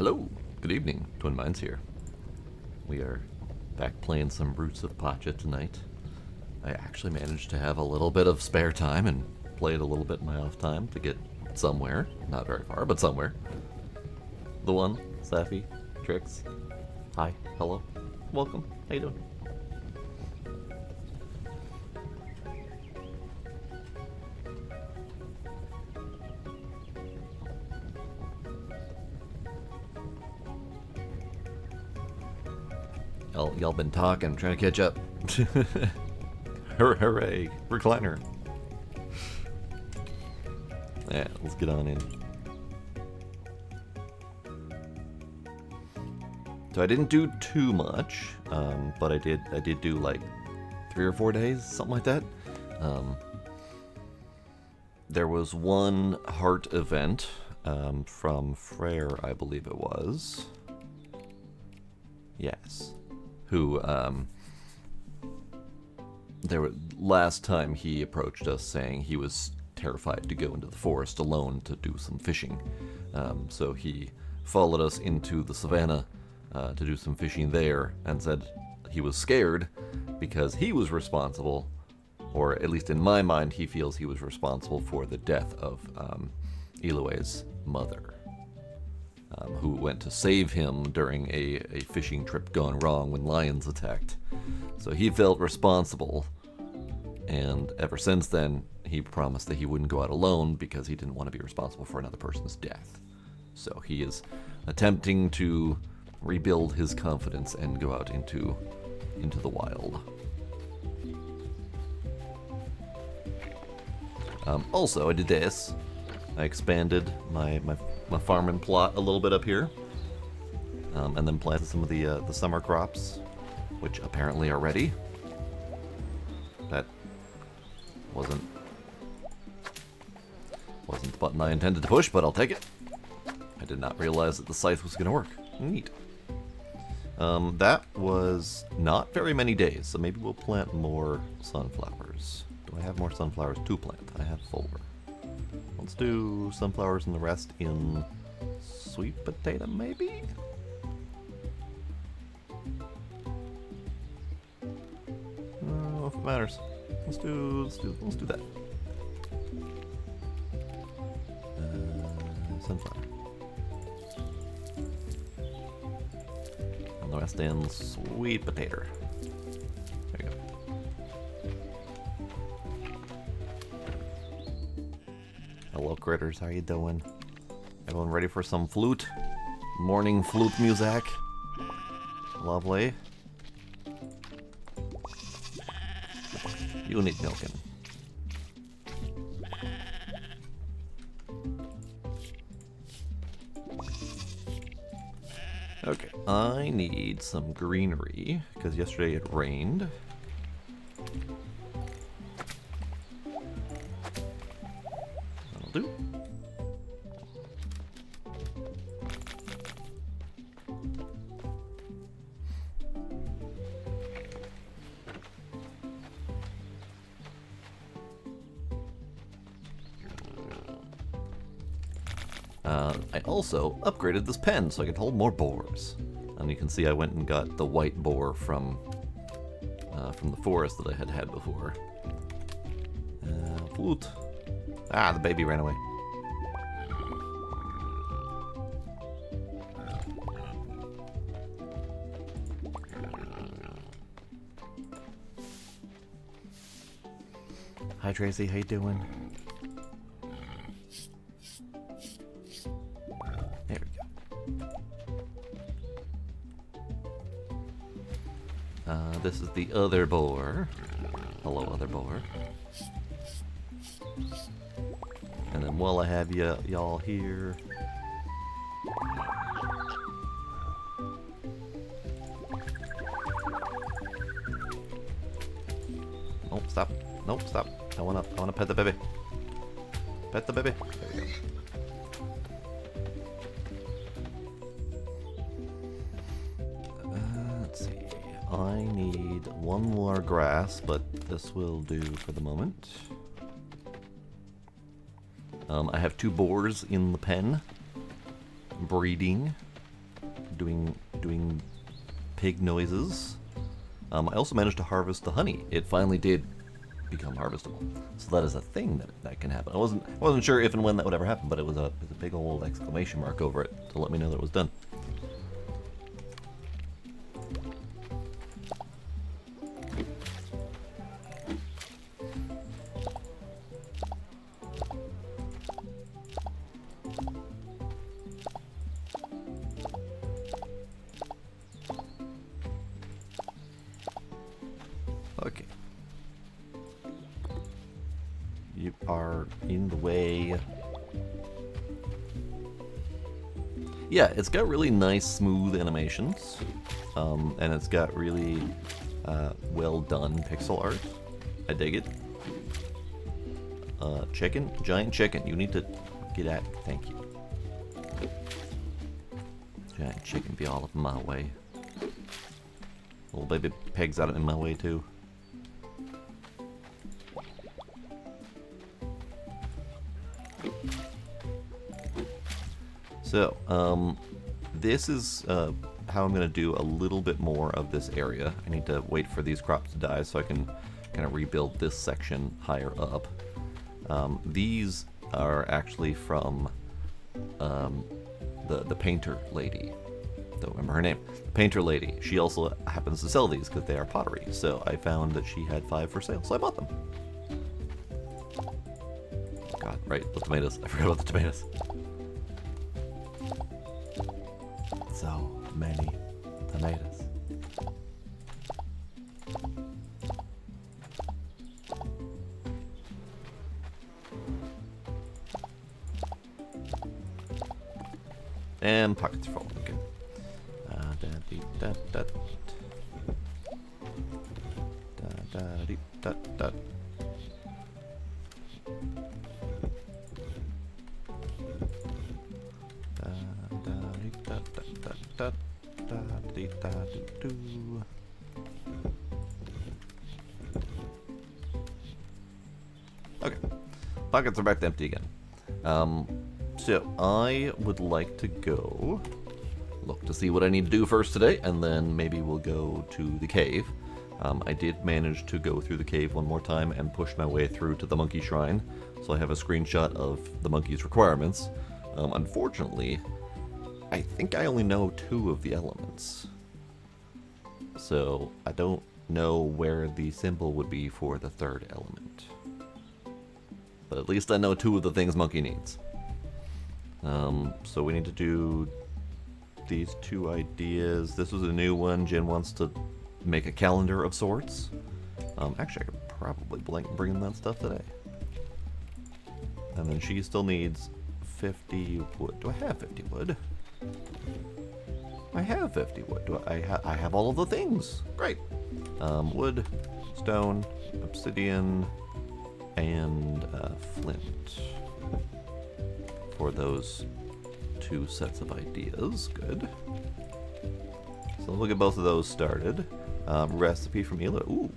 Hello, good evening, Twin Minds here. We are back playing some Roots of Pacha tonight. I actually managed to have a little bit of spare time and played a little bit in my off time to get somewhere. Not very far, but somewhere. The one, Safi, Trix. Hi, hello, welcome, how you doing? Y'all been talking, trying to catch up. Hooray, recliner. Yeah, let's get on in. So I didn't do too much, but I did do like 3 or 4 days, something like that. There was one heart event from Frere, I believe it was. Yes. Who, last time he approached us saying he was terrified to go into the forest alone to do some fishing. So he followed us into the savannah to do some fishing there and said he was scared because he was responsible, or at least in my mind, he feels he was responsible for the death of Eloe's mother. Who went to save him during a fishing trip gone wrong when lions attacked. So he felt responsible, and ever since then, he promised that he wouldn't go out alone because he didn't want to be responsible for another person's death. So he is attempting to rebuild his confidence and go out into the wild. Also, I did this. I expanded my farming plot a little bit up here, and then planted some of the summer crops, which apparently are ready. That wasn't the button I intended to push, but I'll take it. I did not realize that the scythe was going to work. Neat. That was not very many days, so maybe we'll plant more sunflowers. Do I have more sunflowers to plant? I have 4. Let's do sunflowers and the rest in sweet potato, maybe? No, if it matters. Let's do that. Sunflower. And the rest in sweet potato. There you go. Hello critters, how you doing? Everyone ready for some flute? Morning flute music. Lovely. You need milking. Okay, I need some greenery because yesterday it rained. That'll do. I also upgraded this pen so I could hold more boars. And you can see I went and got the white boar from the forest that I had before. Flute. Ah, the baby ran away. Hi Tracy, how you doing? There we go. This is the other boar. Hello, other boar. And then while I have y'all here, oh, stop. Nope, stop. I wanna pet the baby. Pet the baby. There we go. Let's see. I need one more grass, but this will do for the moment. I have 2 boars in the pen, breeding. doing pig noises. I also managed to harvest the honey. It finally did become harvestable. So that is a thing that can happen. I wasn't sure if and when that would ever happen, but it was a big old exclamation mark over it to let me know that it was done. Okay. You are in the way. Yeah, it's got really nice, smooth animations, and it's got really well done pixel art. I dig it. Chicken? Giant chicken. You need to get at me. Thank you. Giant chicken be all of my way. Little baby pigs out in my way too. So, this is how I'm going to do a little bit more of this area. I need to wait for these crops to die so I can kind of rebuild this section higher up. These are actually from the painter lady. Don't remember her name. The painter lady. She also happens to sell these because they are pottery. So I found that she had 5 for sale, so I bought them. God, right, the tomatoes. I forgot about the tomatoes. So many tomatoes. And pockets full. Okay. Okay, pockets are back to empty again. So I would like to go look to see what I need to do first today, and then maybe we'll go to the cave. I did manage to go through the cave one more time and push my way through to the monkey shrine, so I have a screenshot of the monkey's requirements. Unfortunately, I think I only know 2 of the elements, so I don't know where the symbol would be for the 3rd element. But at least I know 2 of the things monkey needs. So we need to do these 2 ideas. This was a new one. Jen wants to make a calendar of sorts. Actually, I could probably bring in that stuff today. And then she still needs 50 wood. Do I have 50 wood? I have 50 wood. I have all of the things. Great. Wood, stone, obsidian, and flint. For those 2 sets of ideas. Good. So we'll get both of those started. Recipe from Ela. Ooh.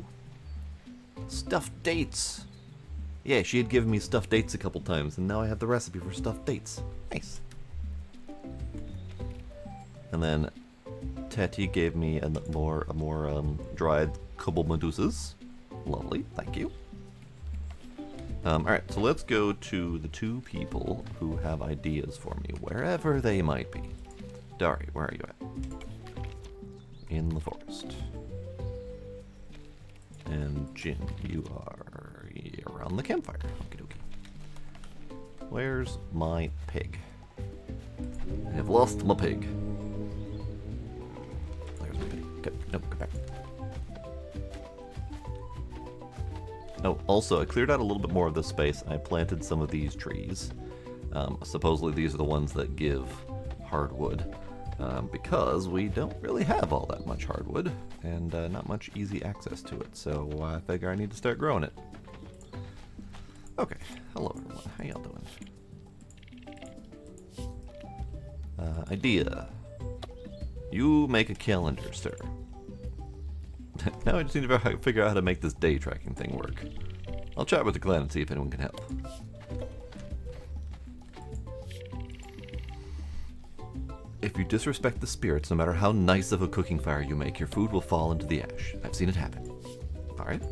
Stuffed dates. Yeah, she had given me stuffed dates a couple times, and now I have the recipe for stuffed dates. Nice. And then Teti gave me a more dried cobble medusas. Lovely, thank you. Alright, so let's go to the 2 people who have ideas for me, wherever they might be. Dari, where are you at? In the forest. And Jin, you are around the campfire. Okie dokie. Where's my pig? I have lost my pig. There's my pig. Good. Nope, go back. Oh, also, I cleared out a little bit more of this space, and I planted some of these trees. Supposedly these are the ones that give hardwood, because we don't really have all that much hardwood, and not much easy access to it, so I figure I need to start growing it. Okay, hello everyone, how y'all doing? Idea. You make a calendar, sir. Now I just need to figure out how to make this day tracking thing work. I'll chat with the clan and see if anyone can help. If you disrespect the spirits, no matter how nice of a cooking fire you make, your food will fall into the ash. I've seen it happen. Alright.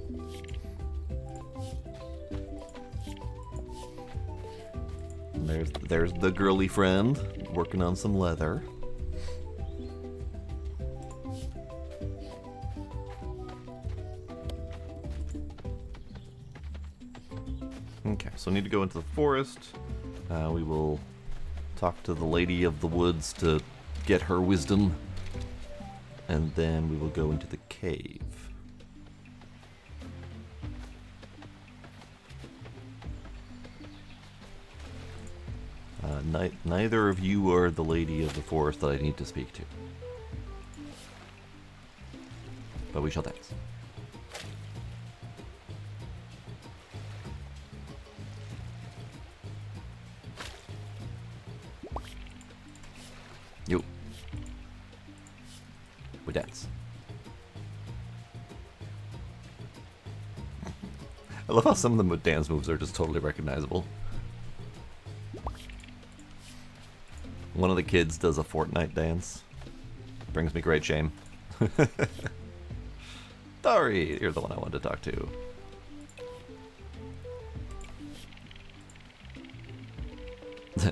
There's the girly friend working on some leather. Okay, so I need to go into the forest. We will talk to the Lady of the Woods to get her wisdom. And then we will go into the cave. Neither of you are the Lady of the Forest that I need to speak to. But we shall dance. You. We dance. I love how some of the dance moves are just totally recognizable. One of the kids does a Fortnite dance. Brings me great shame. Sorry, you're the one I wanted to talk to.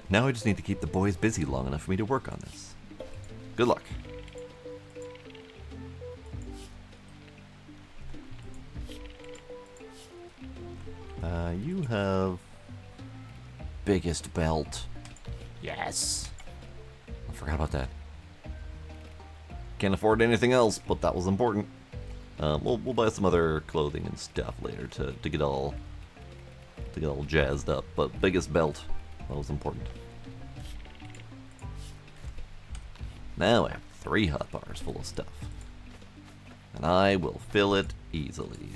Now I just need to keep the boys busy long enough for me to work on this. Good luck. You have biggest belt. Yes. I forgot about that. Can't afford anything else, but that was important. We'll buy some other clothing and stuff later to get all jazzed up. But biggest belt, that was important. Now I have 3 hotbars full of stuff, and I will fill it easily.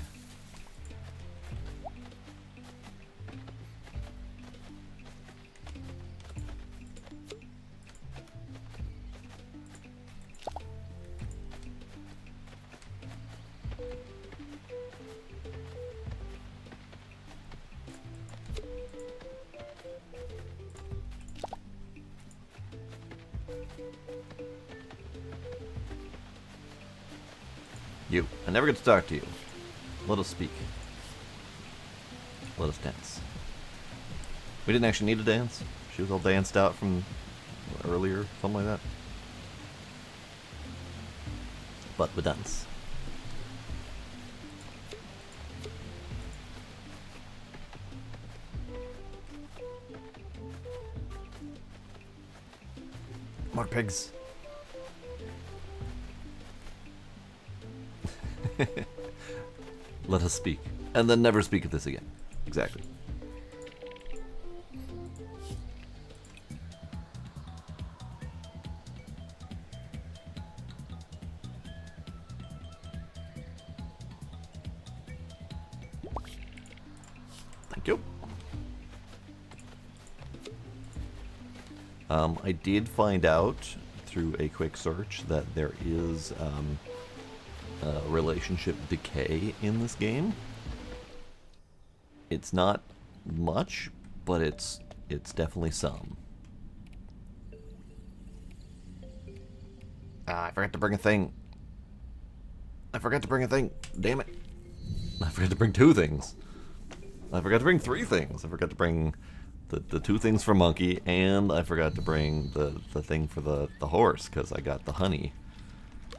You. I never get to talk to you. Let us speak. Let us dance. We didn't actually need to dance. She was all danced out from earlier, something like that. But we dance. More pigs. Let us speak, and then never speak of this again. Exactly. Thank you. I did find out through a quick search that there is relationship decay in this game. It's not much, but it's definitely some. I forgot to bring a thing. I forgot to bring a thing. Damn it. I forgot to bring 2 things. I forgot to bring 3 things. I forgot to bring the 2 things for Monkey, and I forgot to bring the thing for the horse, because I got the honey,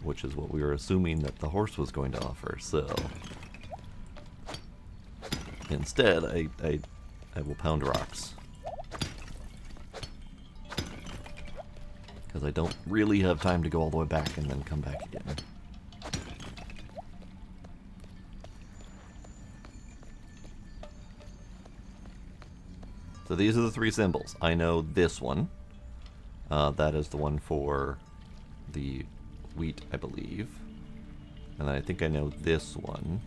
which is what we were assuming that the horse was going to offer, so instead I will pound rocks, because I don't really have time to go all the way back and then come back again. So these are the 3 symbols. I know this one. That is the one for the wheat, I believe. And I think I know this one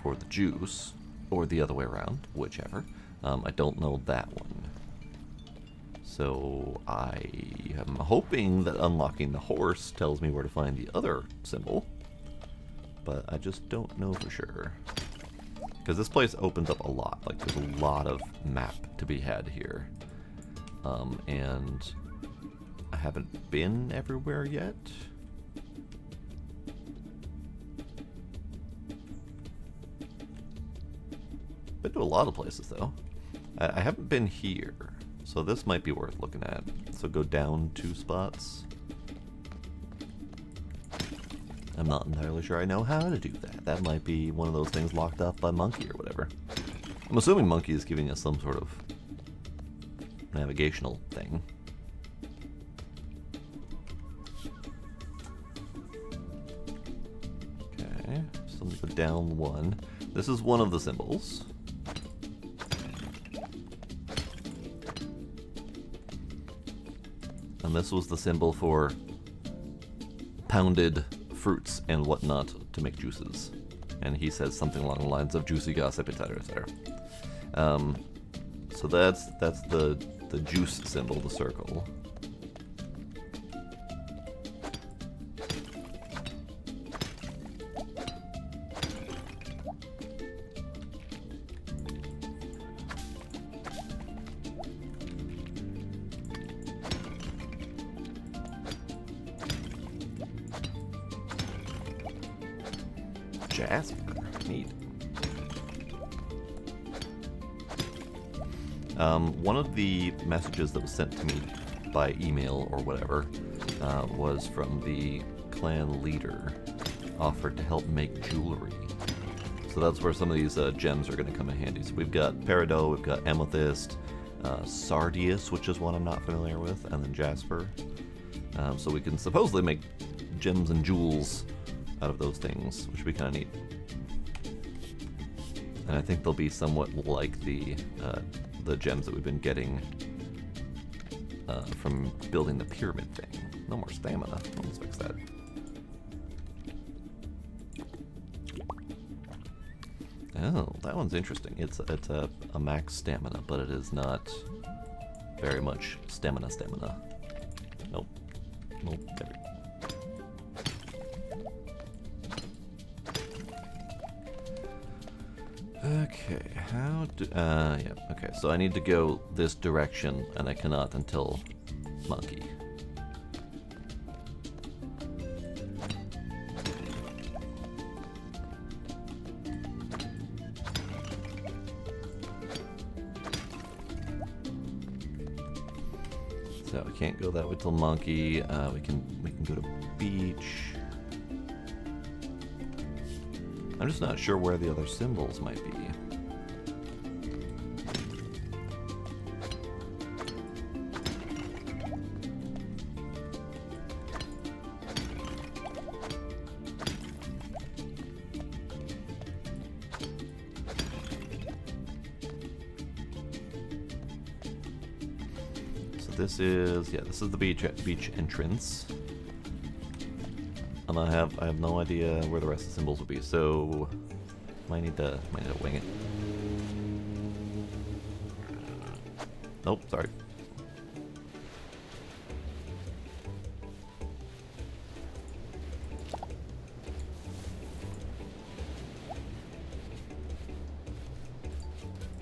for the juice, or the other way around, whichever. I don't know that one. So I am hoping that unlocking the horse tells me where to find the other symbol, but I just don't know for sure. Because this place opens up a lot. Like, there's a lot of map to be had here. And I haven't been everywhere yet. Been to a lot of places though. I haven't been here, so this might be worth looking at. So go down 2 spots. I'm not entirely sure I know how to do that. That might be one of those things locked up by Monkey or whatever. I'm assuming Monkey is giving us some sort of navigational thing. Okay, so I'm gonna go down 1. This is one of the symbols. And this was the symbol for pounded fruits and whatnot to make juices. And he says something along the lines of juicy gossip, etc., etc. So that's the juice symbol, the circle. Jasper, neat. One of the messages that was sent to me by email or whatever was from the clan leader, offered to help make jewelry. So that's where some of these gems are going to come in handy. So we've got peridot, we've got amethyst, sardius, which is one I'm not familiar with, and then jasper. So we can supposedly make gems and jewels out of those things, which would be kind of neat. And I think they'll be somewhat like the gems that we've been getting from building the pyramid thing. No more stamina. Let's fix that. Oh, that one's interesting. It's a max stamina, but it is not very much stamina. Nope. Nope. There we go. Okay, how do... yeah, okay, so I need to go this direction, and I cannot until Monkey. So we can't go that way till Monkey. We can go to beach. I'm just not sure where the other symbols might be. So this is the beach entrance. And I have no idea where the rest of the symbols will be, so might need to wing it. Nope, sorry.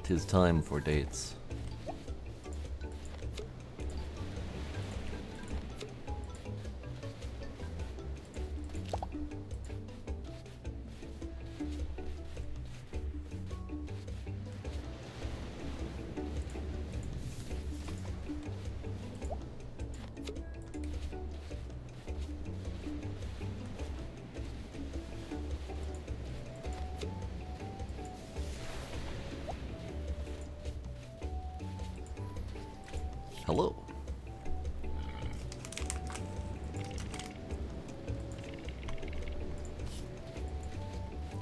Tis time for dates. Hello.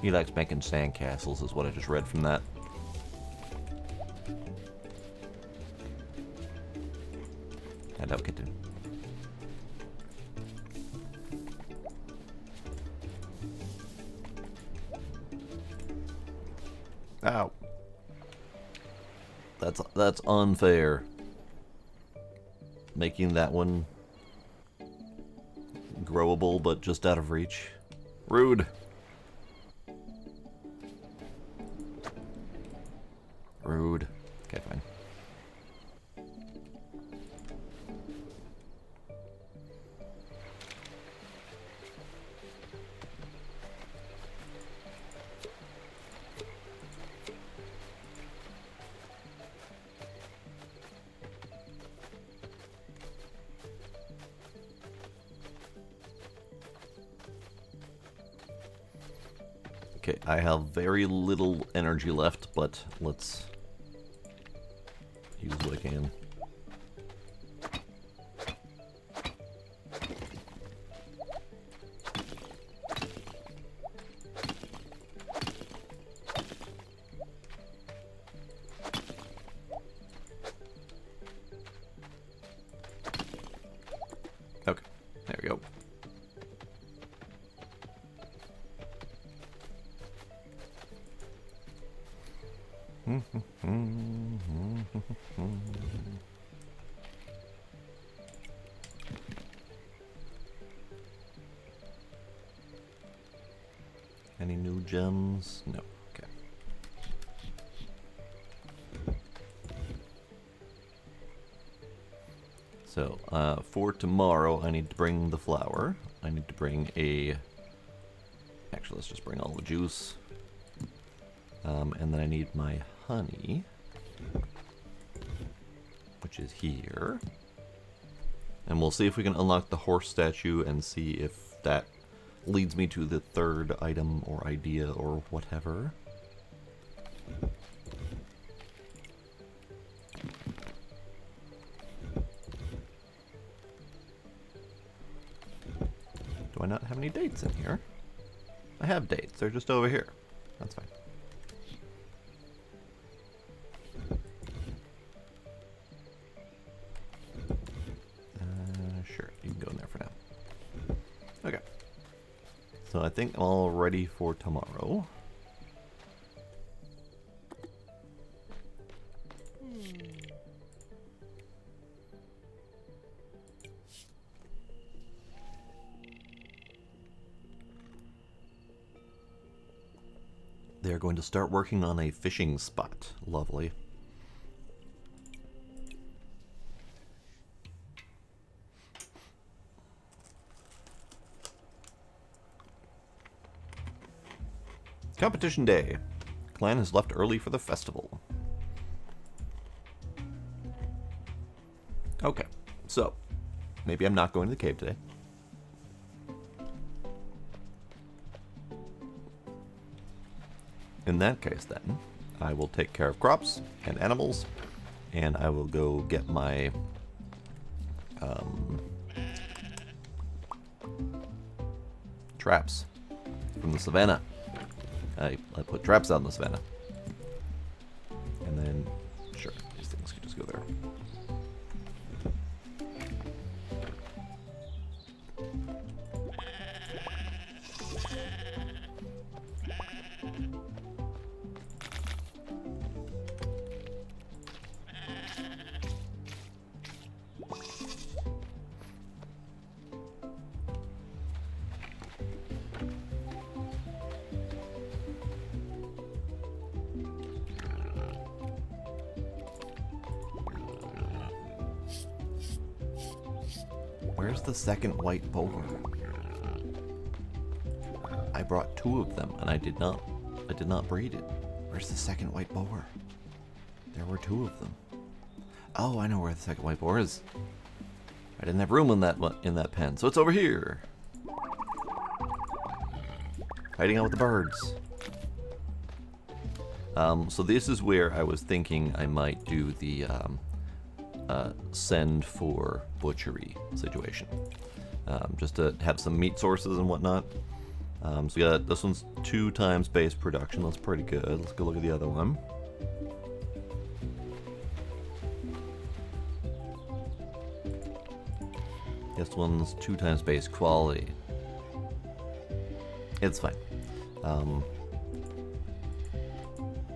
He likes making sandcastles, is what I just read from that. Hello, kitten. Ow. That's unfair. Making that one growable, but just out of reach. Rude. Rude. Okay, fine. Okay, I have very little energy left, but let's use what I can. Okay, there we go. Any new gems? No. Okay. So, for tomorrow, I need to bring the flour. I need to bring a... Actually, let's just bring all the juice. And then I need my honey, which is here. And we'll see if we can unlock the horse statue and see if that leads me to the third item or idea or whatever. Do I not have any dates in here? I have dates, they're just over here. That's fine. Sure, you can go in there for now. Okay. So I think I'm all ready for tomorrow. They're going to start working on a fishing spot. Lovely. Competition day. Clan has left early for the festival. Okay, so maybe I'm not going to the cave today. In that case, then, I will take care of crops and animals, and I will go get my traps from the savannah. I put traps out in the savannah. And then, sure, these things can just go there. Where's the second white boar? I brought 2 of them and I did not breed it. Where's the second white boar? There were 2 of them. Oh, I know where the second white boar is. I didn't have room in that pen, so it's over here. Hiding out with the birds. So this is where I was thinking I might do the send for butchery situation, just to have some meat sources and whatnot. So we got this one's 2 times base production. That's pretty good. Let's go look at the other one. This one's 2 times base quality. It's fine.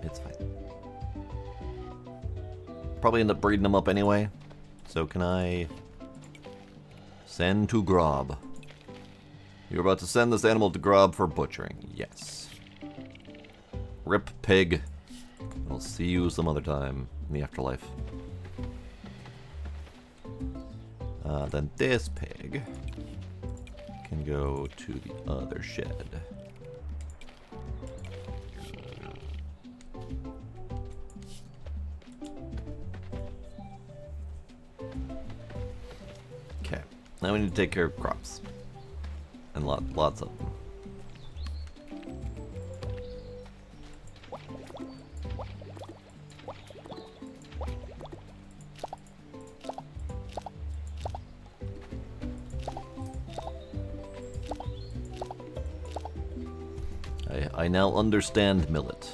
It's fine. Probably end up breeding them up anyway. So can I send to Grob? You're about to send this animal to Grob for butchering. Yes. Rip pig. I'll see you some other time in the afterlife. Then this pig can go to the other shed. Okay, now we need to take care of crops. And lots of them. I now understand millet.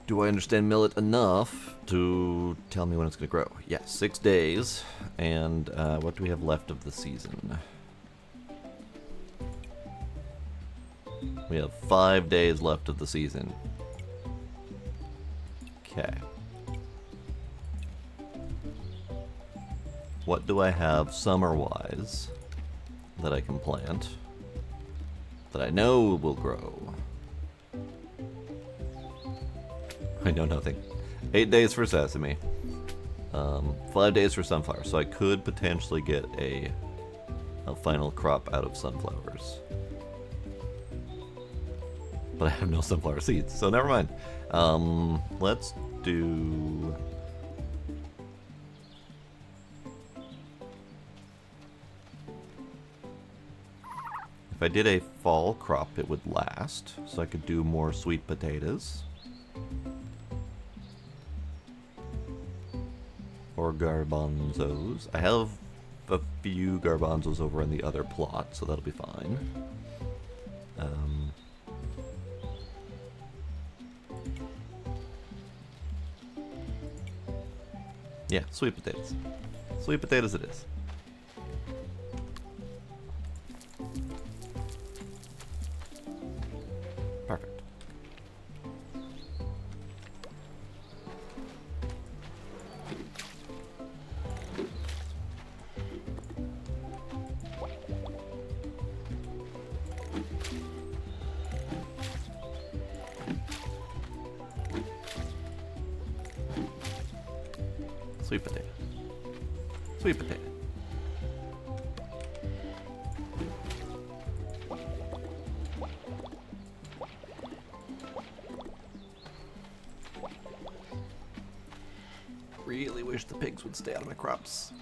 Do I understand millet enough to tell me when it's going to grow? Yes, 6 days. And what do we have left of the season? We have 5 days left of the season. Okay. What do I have summer-wise that I can plant that I know will grow? I know nothing. 8 days for sesame. 5 days for sunflower. So I could potentially get a final crop out of sunflowers. But I have no sunflower seeds, so never mind. Let's do... If I did a fall crop, it would last. So I could do more sweet potatoes. Or garbanzos. I have a few garbanzos over in the other plot, so that'll be fine. Yeah, sweet potatoes. Sweet potatoes it is. Perfect. Sweet potato. Sweet potato. Really wish the pigs would stay out of my crops.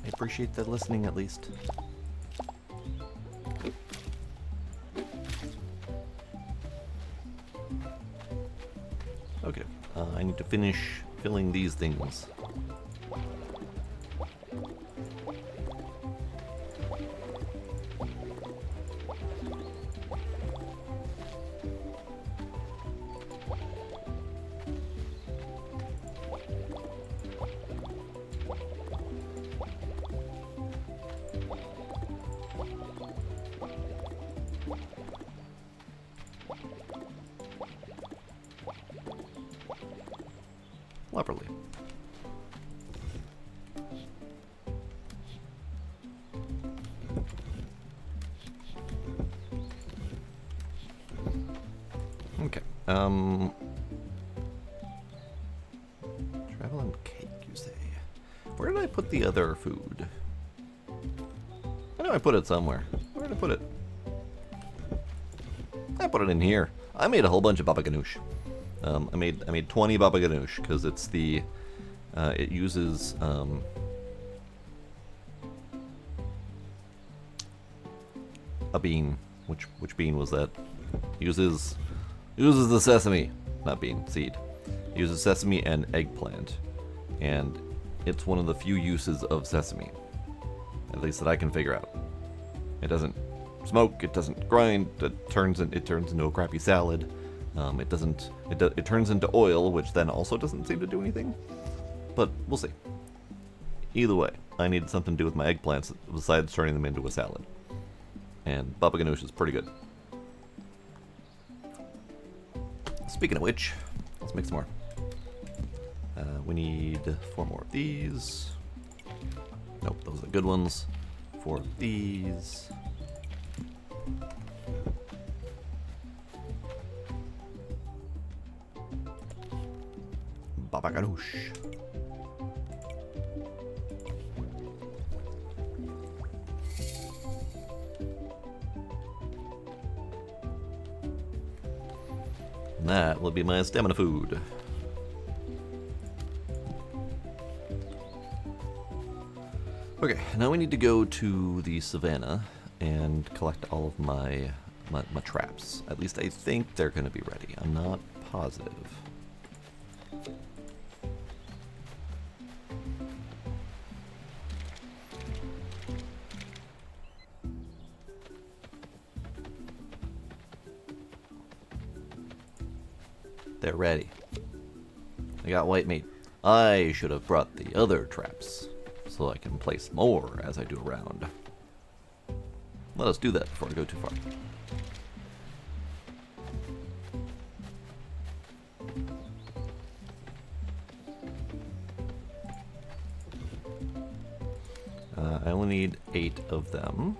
I appreciate the listening at least. Okay, I need to finish filling these things. Lovely. Okay. Travel and cake, you say? Where did I put the other food? I know I put it somewhere. Where did I put it? I put it in here. I made a whole bunch of baba ganoush. I made 20 baba ganoush because it's the it uses a bean. Which bean was that? Uses the sesame, not bean, seed. It uses sesame and eggplant, and it's one of the few uses of sesame, at least that I can figure out. It doesn't smoke, it doesn't grind, it turns into a crappy salad. It turns into oil, which then also doesn't seem to do anything. But we'll see. Either way, I needed something to do with my eggplants besides turning them into a salad. And baba ganoush is pretty good. Speaking of which, let's make some more. We need 4 more of these. Nope, those are the good ones. 4 of these. Baba ganoush. That will be my stamina food. Okay, now we need to go to the savannah and collect all of my my traps. At least I think they're going to be ready. I'm not positive. They're ready. I got white meat. I should have brought the other traps so I can place more as I do a round. Let us do that before I go too far. I only need 8 of them.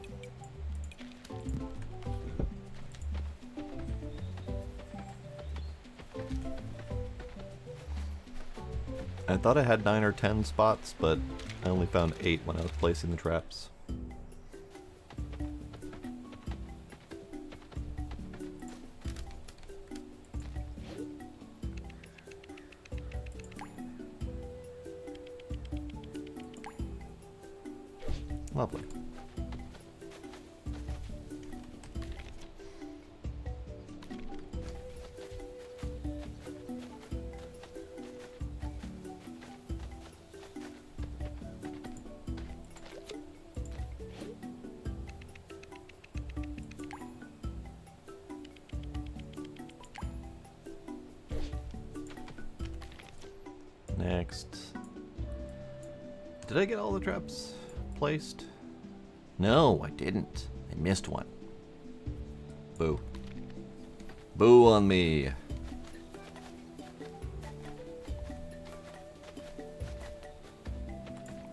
I thought I had 9 or 10 spots, but I only found 8 when I was placing the traps. Lovely. Next. Did I get all the traps placed? No, I didn't. I missed one. Boo. Boo on me.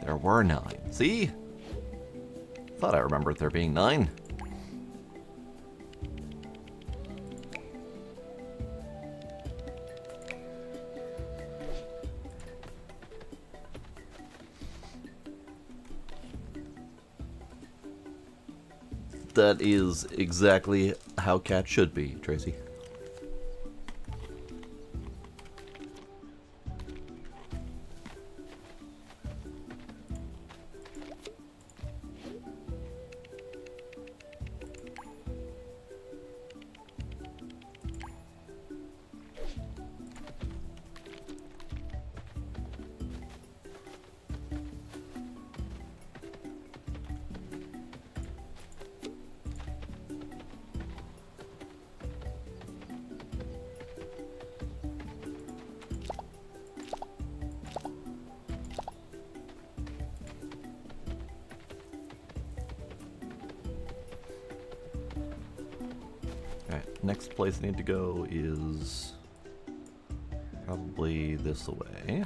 There were 9. See? Thought I remembered there being 9. That is exactly how cats should be, Tracy. Alright, next place I need to go is probably this way.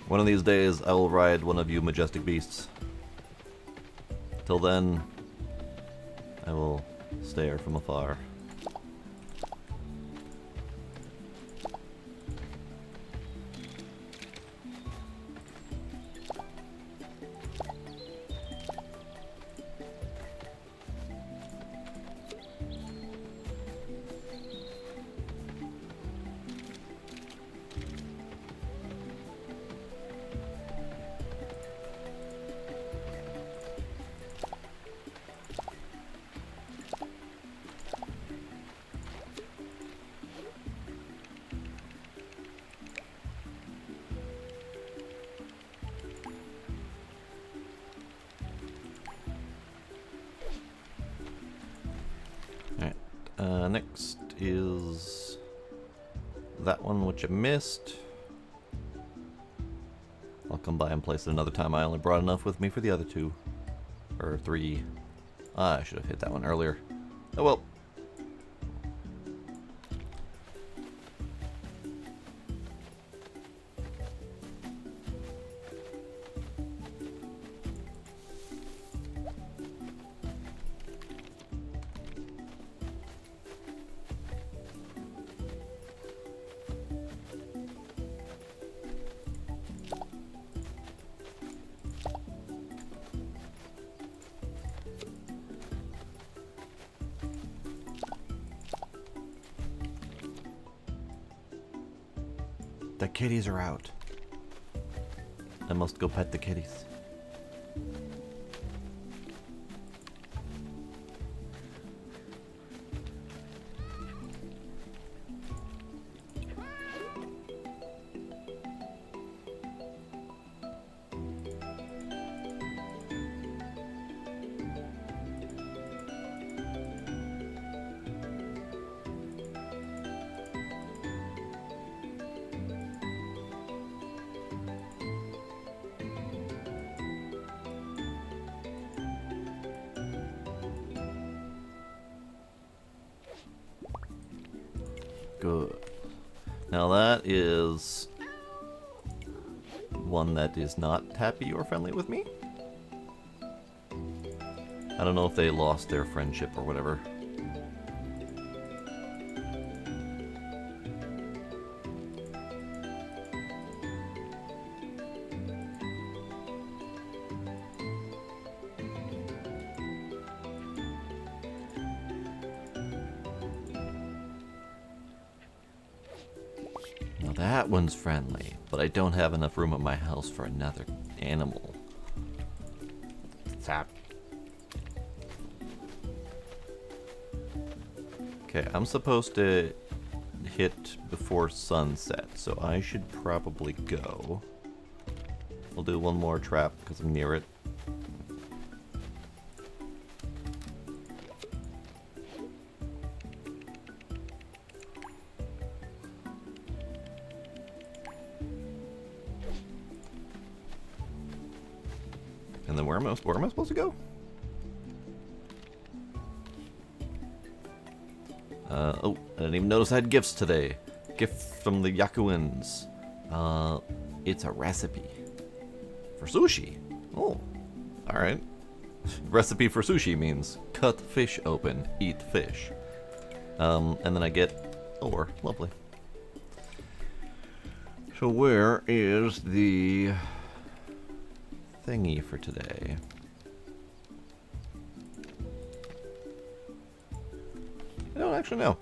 One of these days I will ride one of you majestic beasts. Till then, I will stare from afar. Next is that one which I missed. I'll come by and place it another time. I only brought enough with me for the other 2. Or 3. I should have hit that one earlier. Oh well. The kitties are out. I must go pet the kitties. Good. Now that is one that is not happy or friendly with me. I don't know if they lost their friendship or whatever. Now that one's friendly, but I don't have enough room at my house for another animal. Zap. Okay, I'm supposed to hit before sunset, so I should probably go. We'll do one more trap because I'm near it. And then where am I supposed to go? Oh, I didn't even notice I had gifts today. Gift from the Yakuins. It's a recipe for sushi. Oh, alright. Recipe for sushi means cut fish open, eat fish. And then I get ore. Lovely. So where is the thingy for today? I don't actually know.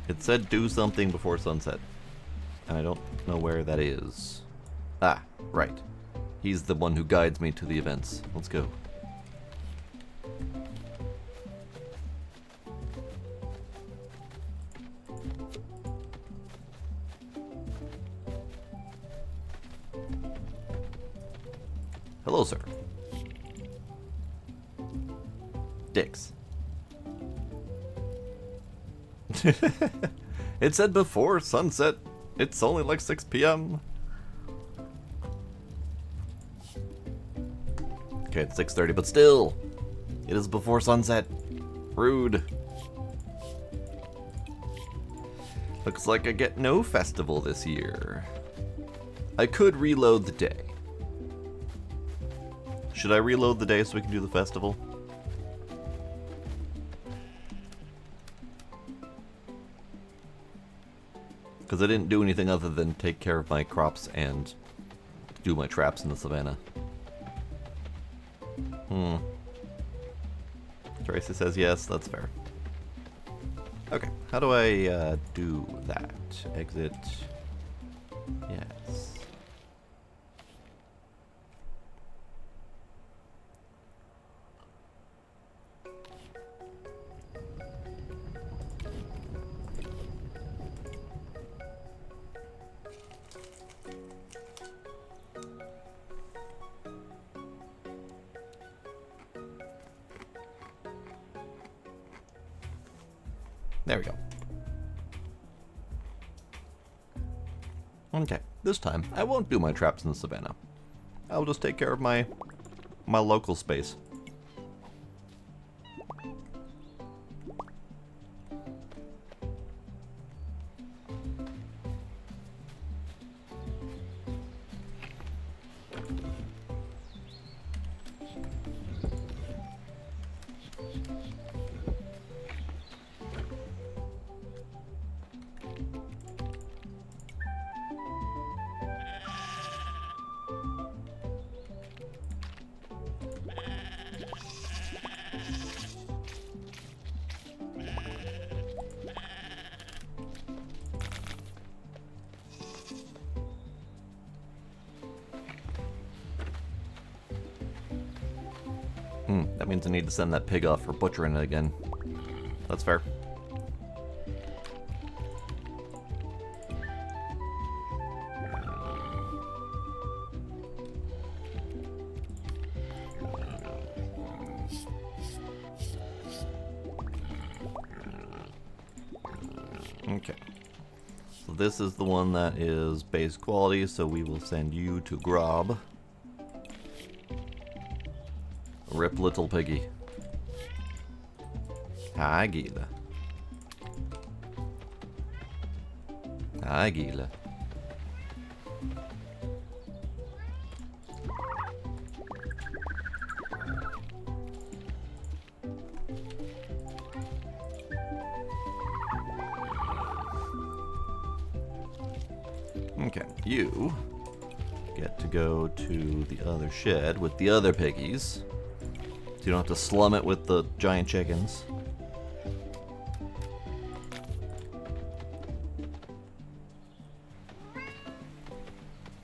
It said do something before sunset. And I don't know where that is. Ah, right. He's the one who guides me to the events. Let's go. Hello, sir. Dicks. It said before sunset. It's only like 6 p.m. Okay, it's 6:30, but still, it is before sunset. Rude. Looks like I get no festival this year. I could reload the day. Should I reload the day so we can do the festival? Because I didn't do anything other than take care of my crops and do my traps in the savannah. Tracy says yes, that's fair. Okay, how do I do that? Exit. Yes. There we go. Okay, this time I won't do my traps in the savannah. I'll just take care of my local space. That means I need to send that pig off for butchering it again. That's fair. Okay. So this is the one that is base quality, so we will send you to Grob. Rip, little piggy. Hi, Gila. Hi, Gila. Okay, you get to go to the other shed with the other piggies. So you don't have to slum it with the giant chickens.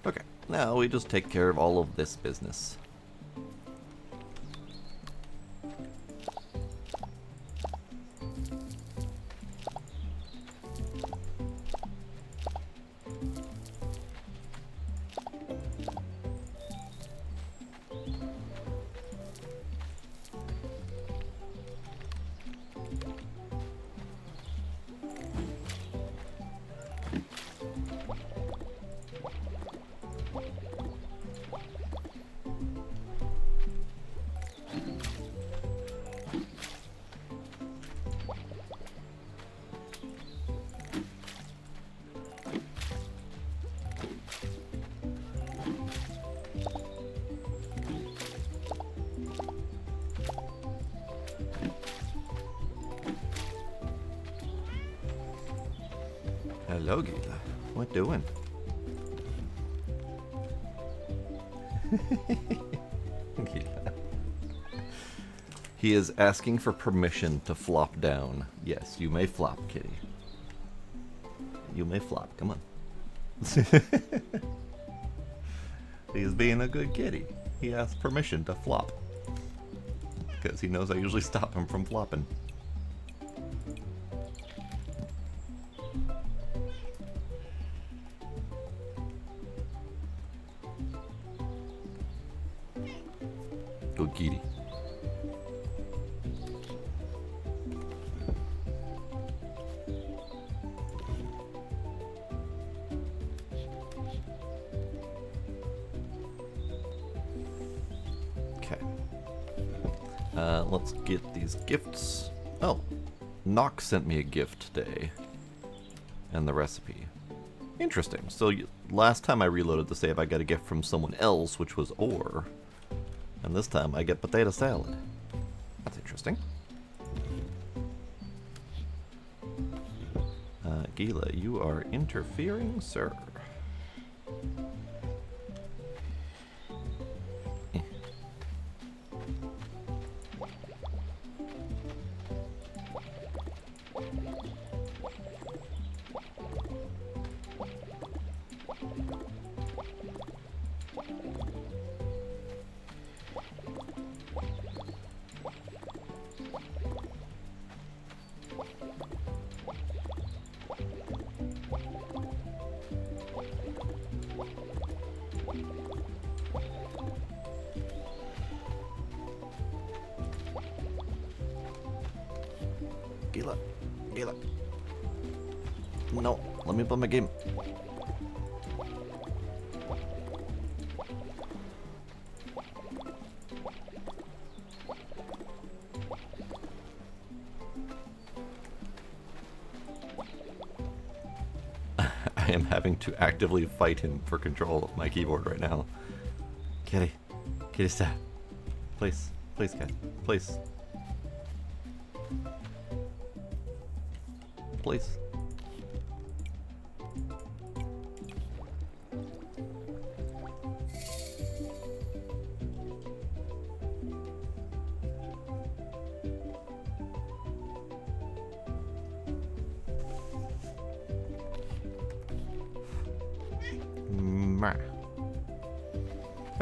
Okay, now we just take care of all of this business. Hello, Gila. What doing? Gila. He is asking for permission to flop down. Yes, you may flop, kitty. You may flop. Come on. He is being a good kitty. He asks permission to flop. Because he knows I usually stop him from flopping. Good kitty. Okay. Let's get these gifts. Oh, Nox sent me a gift today. And the recipe. Interesting. So last time I reloaded the save, I got a gift from someone else, which was ore. And this time I get potato salad. That's interesting. Gila, you are interfering, sir. Gila. Gila. No, let me play my game. I am having to actively fight him for control of my keyboard right now. Kitty. Kitty, stop. Please. Please, cat. Please. Please.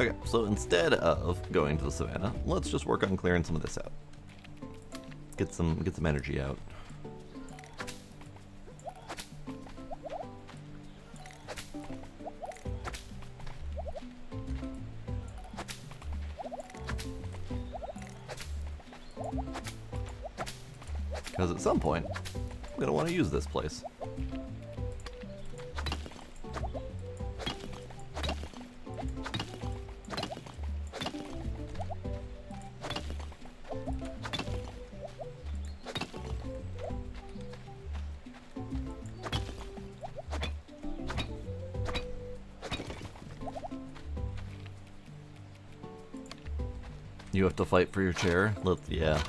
Okay, so instead of going to the savannah, let's just work on clearing some of this out. Get some energy out. Because at some point, I'm going to want to use this place. You have to fight for your chair? Yeah.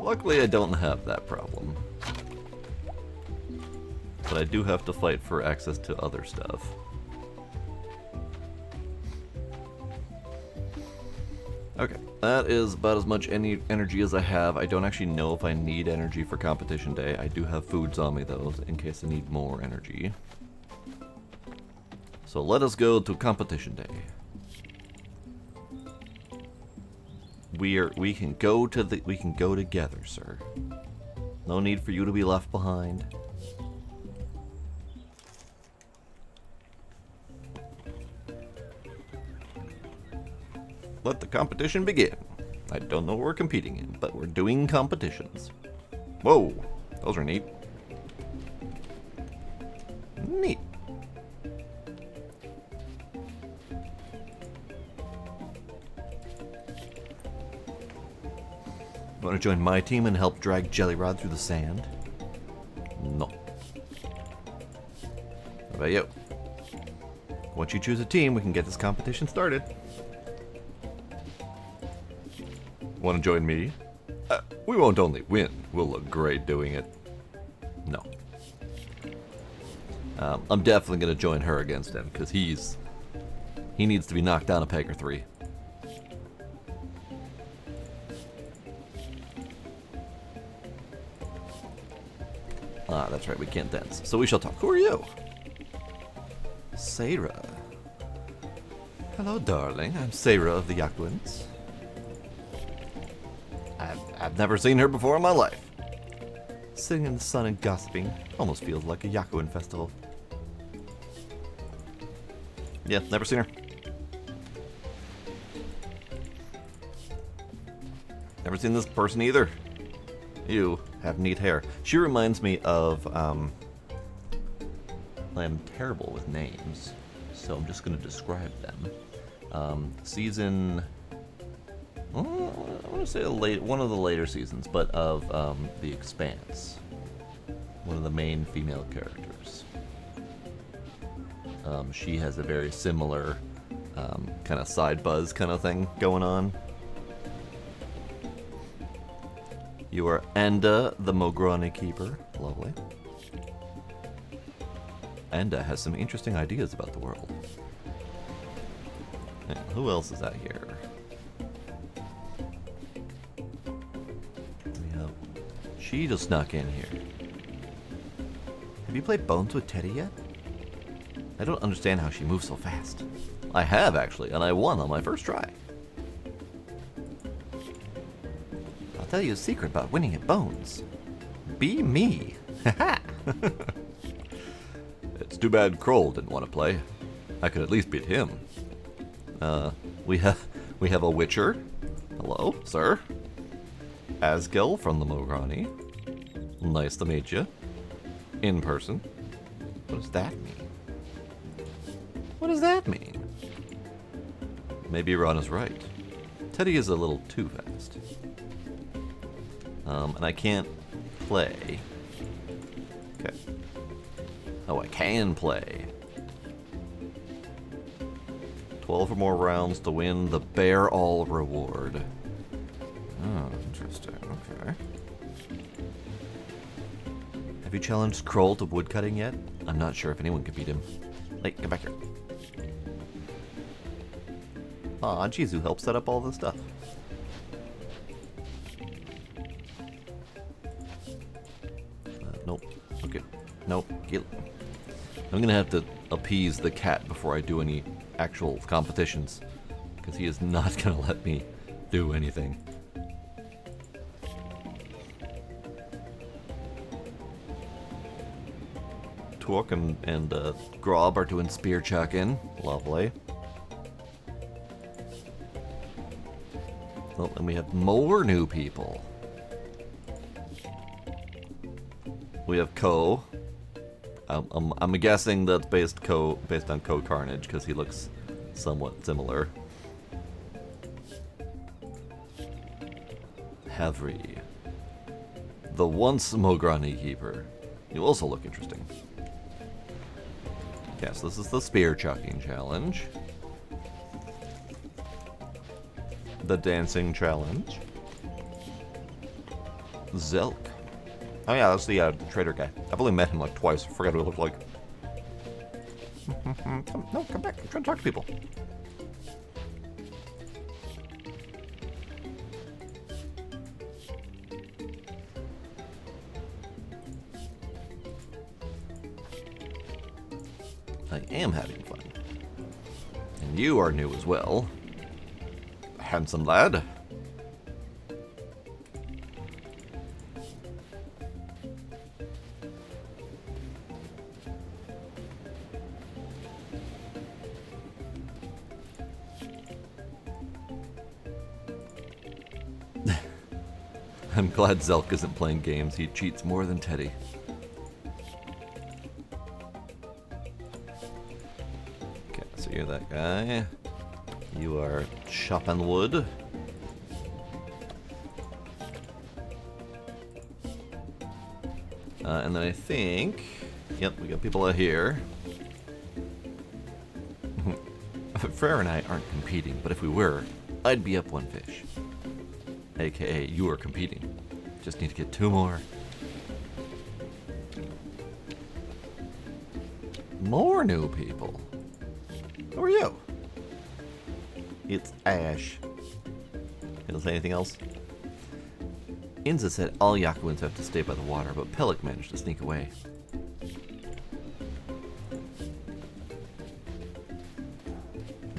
Luckily, I don't have that problem. But I do have to fight for access to other stuff. Okay, that is about as much energy as I have. I don't actually know if I need energy for competition day. I do have foods on me, though, in case I need more energy. So let us go to competition day. We can go together, sir. No need for you to be left behind. Let the competition begin. I don't know what we're competing in, but we're doing competitions. Whoa, those are neat. Neat. Want to join my team and help drag Jellyrod through the sand? No. What about you? Once you choose a team, we can get this competition started. Want to join me? We won't only win, we'll look great doing it. No. I'm definitely going to join her against him, because he needs to be knocked down a peg or three. Ah, that's right, we can't dance. So we shall talk. Who are you? Sarah. Hello, darling. I'm Sarah of the Yakuins. I've never seen her before in my life. Sitting in the sun and gossiping almost feels like a Yakuin festival. Yeah, never seen her. Never seen this person either. You have neat hair. She reminds me of, I'm terrible with names, so I'm just going to describe them. Season, I want to say one of the later seasons, but of The Expanse. One of the main female characters. She has a very similar kind of side buzz kind of thing going on. You are Anda, the Mograni Keeper. Lovely. Anda has some interesting ideas about the world. And who else is out here? She just snuck in here. Have you played Bones with Teddy yet? I don't understand how she moves so fast. I have, actually, and I won on my first try. I'll tell you a secret about winning at Bones. Be me. Haha. It's too bad Kroll didn't want to play. I could at least beat him. We have a Witcher. Hello, sir. Asgel from the Mograni. Nice to meet you. In person. What does that mean? What does that mean? Maybe Ron is right. Teddy is a little too fast. And I can't play. Okay. Oh, I can play. 12 or more rounds to win the Bear All reward. Oh, interesting. Okay. Have you challenged Kroll to woodcutting yet? I'm not sure if anyone can beat him. Hey, get back here. Aw, Jizu helped set up all this stuff. Nope. Okay. Nope. I'm gonna have to appease the cat before I do any actual competitions, because he is not going to let me do anything. Torque and Grob are doing spear chucking. Lovely. Well, and we have more new people. We have Ko. I'm guessing that's based on Ko Carnage, because he looks somewhat similar. Havri. The once Mograni Keeper. You also look interesting. Yes, this is the spear chucking challenge. The dancing challenge. Zelk. Oh yeah, that's the trader guy. I've only met him like twice. I forgot what he looked like. Come back. I'm trying to talk to people. I am having fun. And you are new as well. Handsome lad. I'm glad Zelk isn't playing games. He cheats more than Teddy. Okay, so you're that guy. You are chopping wood. And then I think... Yep, we got people out here. Frere and I aren't competing, but if we were, I'd be up one fish. AKA, you are competing. Just need to get 2 more. More new people. Who are you? It's Ash. He'll say anything else? Inza said all Yakuans have to stay by the water, but Pelik managed to sneak away.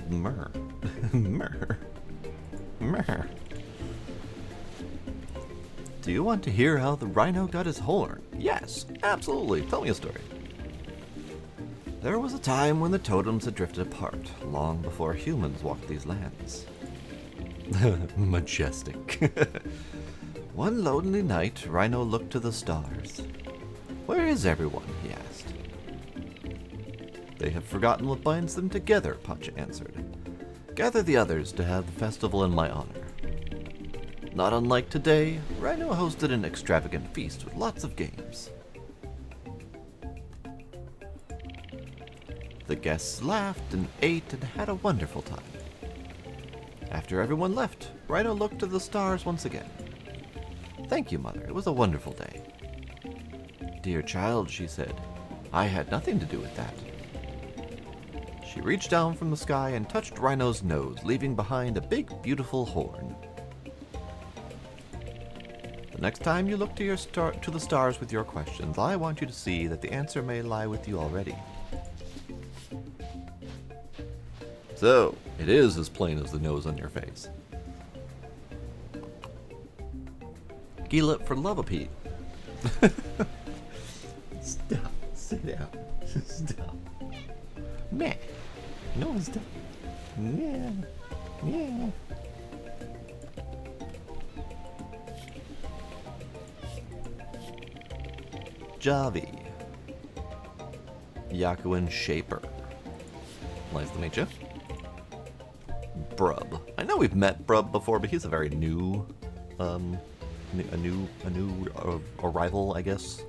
Myrrh. Myrrh. Myrrh. Do you want to hear how the rhino got his horn? Yes, absolutely. Tell me a story. There was a time when the totems had drifted apart, long before humans walked these lands. Majestic. One lonely night, Rhino looked to the stars. Where is everyone? He asked. They have forgotten what binds them together, Pacha answered. Gather the others to have the festival in my honor. Not unlike today, Rhino hosted an extravagant feast with lots of games. The guests laughed and ate and had a wonderful time. After everyone left, Rhino looked to the stars once again. Thank you, Mother. It was a wonderful day. Dear child, she said, I had nothing to do with that. She reached down from the sky and touched Rhino's nose, leaving behind a big, beautiful horn. The next time you look to the stars with your questions, I want you to see that the answer may lie with you already. So, it is as plain as the nose on your face. Gila for love a Pete. Stop. Sit down. Stop. Meh. No, stop. Yeah. Yeah. Javi. Yakuan Shaper. Nice to meet you. Brub. I know we've met Brub before, but he's a very new, arrival, I guess.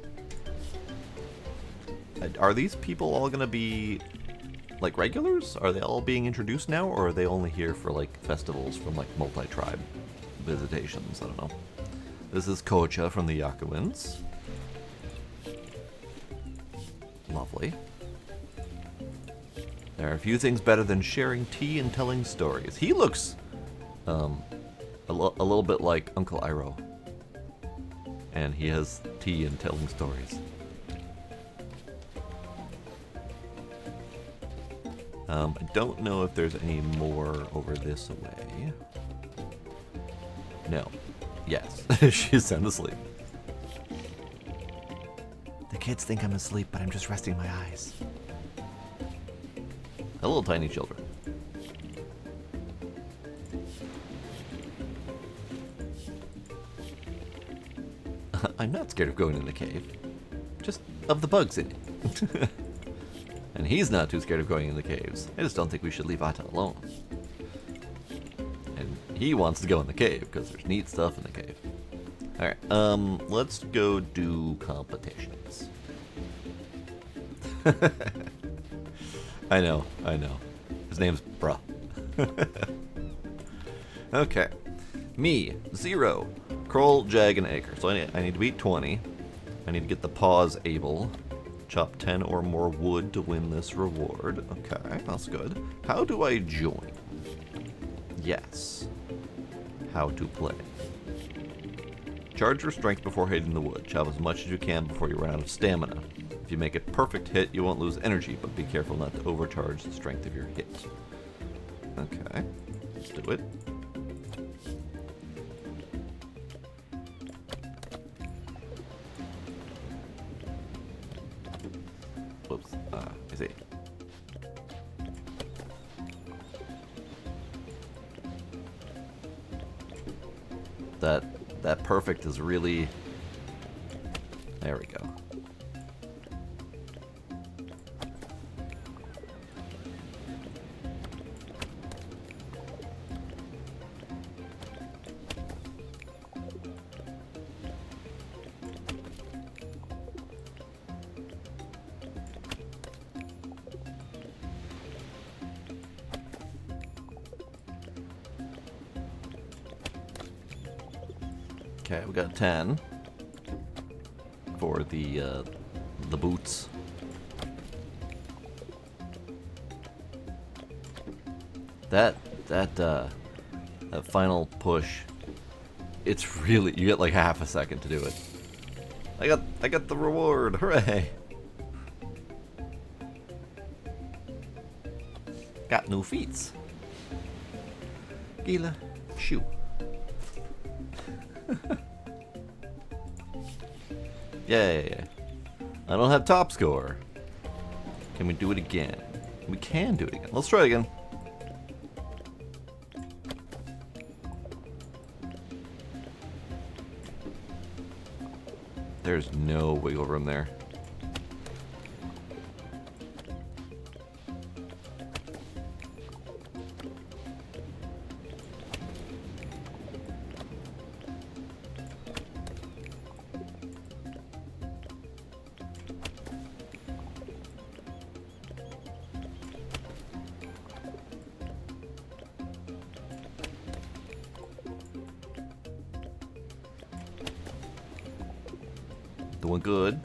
Are these people all gonna be like regulars? Are they all being introduced now, or are they only here for like festivals from like multi-tribe visitations? I don't know. This is Kocha from the Yakuans. Lovely. There are a few things better than sharing tea and telling stories. He looks a little bit like Uncle Iroh. And he has tea and telling stories. I don't know if there's any more over this way. No. Yes. She's sound asleep. The kids think I'm asleep, but I'm just resting my eyes. Hello, tiny children. I'm not scared of going in the cave. Just of the bugs in it. And he's not too scared of going in the caves. I just don't think we should leave Pacha alone. And he wants to go in the cave because there's neat stuff in the cave. Alright, let's go do competitions. I know. His name's Bruh. Okay. Me, 0. Kroll, Jag, and Acre. So I need to beat 20. I need to get the pause able. Chop 10 or more wood to win this reward. Okay, that's good. How do I join? Yes. How to play. Charge your strength before hitting the wood. Chop as much as you can before you run out of stamina. If you make a perfect hit, you won't lose energy, but be careful not to overcharge the strength of your hit. Okay, let's do it. Whoops, I see. That perfect is really... There we go. Okay, we got 10 for the boots. That final push, it's really, you get like half a second to do it. I got the reward, hooray! Got new feats. Gila, shoe. Yay! I don't have top score. Can we do it again? We can do it again. Let's try it again. There's no wiggle room there. Doing good.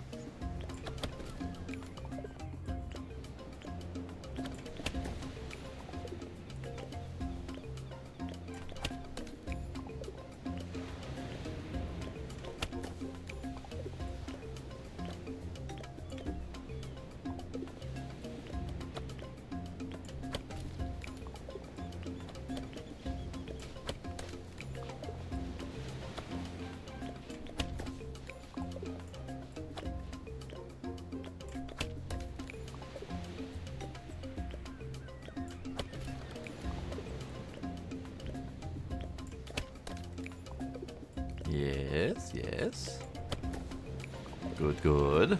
Yes, yes. Good, good.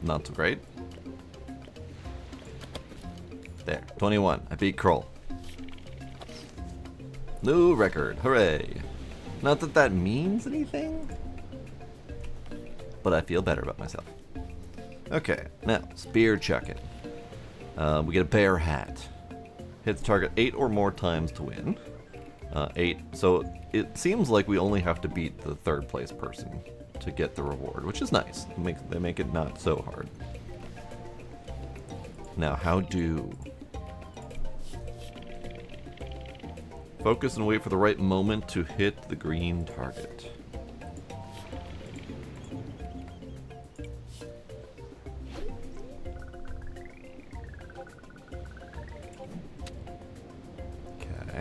Not so great. There, 21. I beat Kroll. New record, hooray. Not that that means anything, but I feel better about myself. Okay, now, spear chucking. We get a bear hat. Hits target 8 or more times to win. 8. So it seems like we only have to beat the third place person to get the reward, which is nice. They make it not so hard. Now, how do... Focus and wait for the right moment to hit the green target.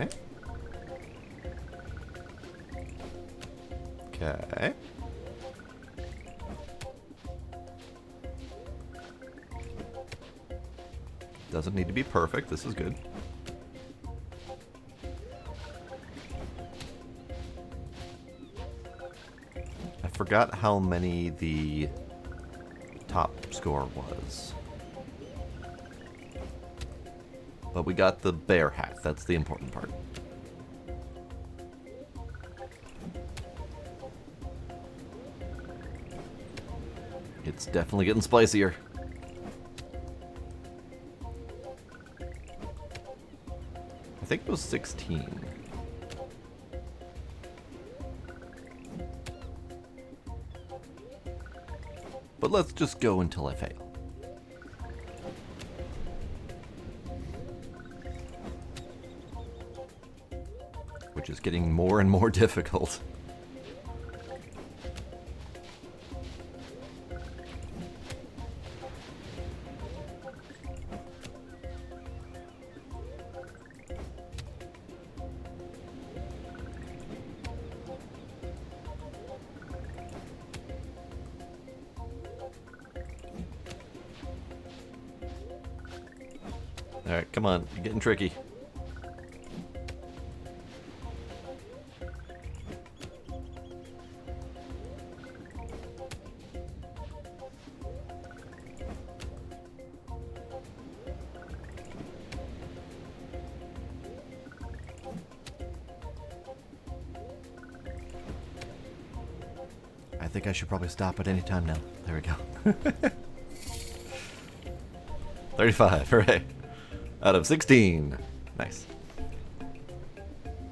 Okay. Okay. Doesn't need to be perfect. This is good. I forgot how many the top score was. But we got the bear hat. That's the important part. It's definitely getting spicier. I think it was 16. But let's just go until I fail. Which is getting more and more difficult. Alright, come on. You're getting tricky. I think I should probably stop at any time now. There we go. 35, hooray. Out of 16. Nice.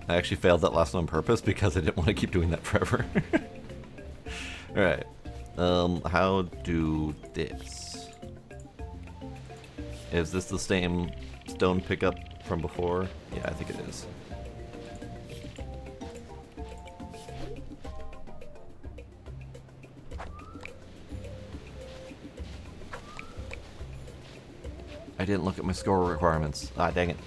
I actually failed that last one on purpose because I didn't want to keep doing that forever. Alright. How do this? Is this the same stone pickup from before? Yeah, I think it is. I didn't look at my score requirements. Ah, dang it.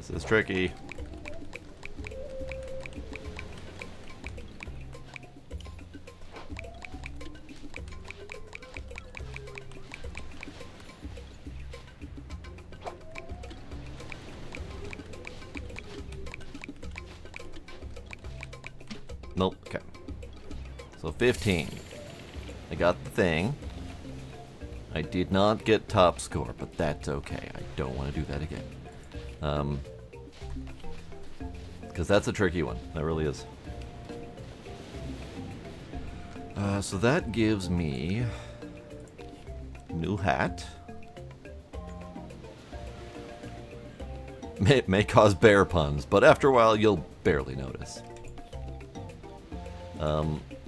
This is tricky. Nope, okay. So 15. I got the thing. I did not get top score, but that's okay. I don't want to do that again. Because that's a tricky one. That really is. So that gives me new hat. May cause bear puns, but after a while you'll barely notice.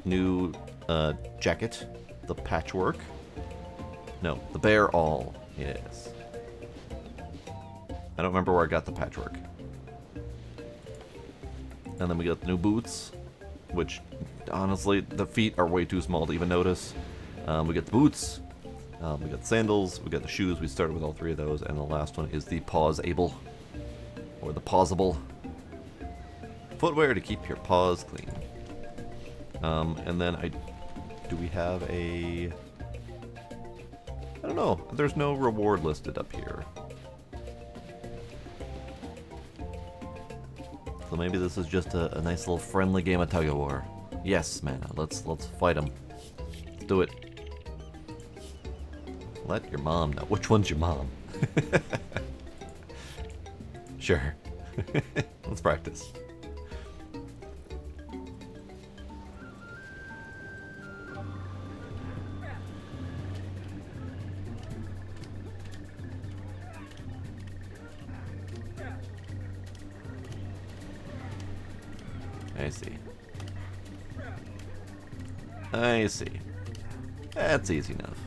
New jacket, the patchwork. No, the bear all. Yes. I don't remember where I got the patchwork. And then we got the new boots, which honestly the feet are way too small to even notice. We got the boots, we got the sandals, we got the shoes. We started with all three of those, and the last one is the paws-able, or the pausable footwear to keep your paws clean. And then do we have a? I don't know. There's no reward listed up here. So maybe this is just a nice little friendly game of tug-of-war. Yes, man. Let's fight them. Let's do it. Let your mom know. Which one's your mom? Sure. Let's practice. I see. I see. That's easy enough.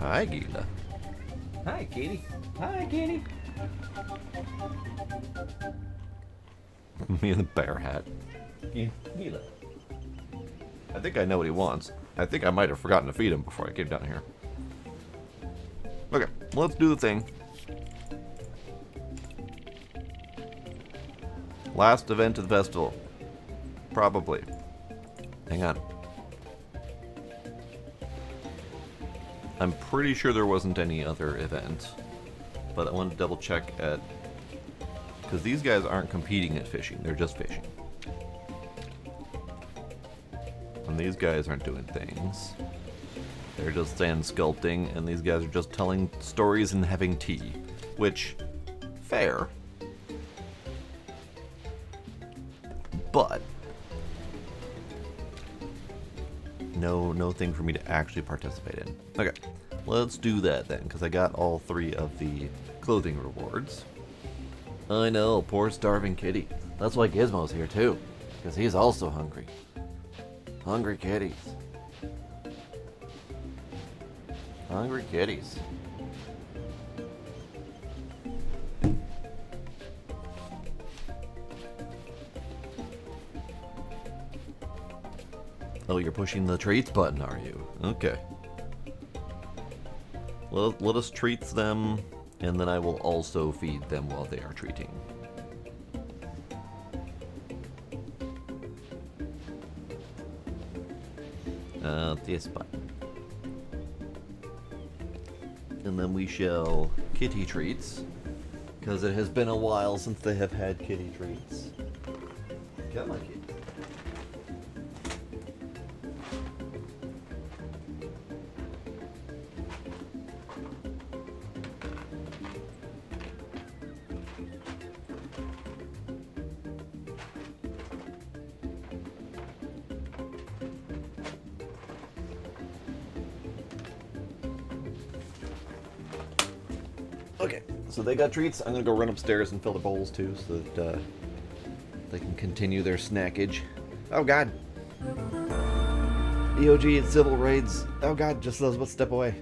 Hi, Gila. Hi, Katie. Hi, Katie. Me and the bear hat. Gila. I think I know what he wants. I think I might have forgotten to feed him before I came down here. Okay, let's do the thing. Last event of the festival. Probably. Hang on. I'm pretty sure there wasn't any other event, but I wanted to double check at, because these guys aren't competing at fishing, they're just fishing. And these guys aren't doing things. They're just sand sculpting, and these guys are just telling stories and having tea. Which, fair. But no thing for me to actually participate in. Okay, let's do that then, because I got all 3 of the clothing rewards. I know, poor starving kitty. That's why Gizmo's here too, because he's also hungry. Hungry kitties. Hungry kitties. Oh, you're pushing the treats button, are you? Okay. Let us treat them, and then I will also feed them while they are treating. This button. And then we shall kitty treats, because it has been a while since they have had kitty treats. Come on, kitty. Okay, so they got treats. I'm gonna go run upstairs and fill the bowls too, so that they can continue their snackage. Oh God! EOG and civil raids. Oh God, just those but step away.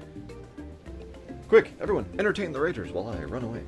Quick, everyone, entertain the raiders while I run away.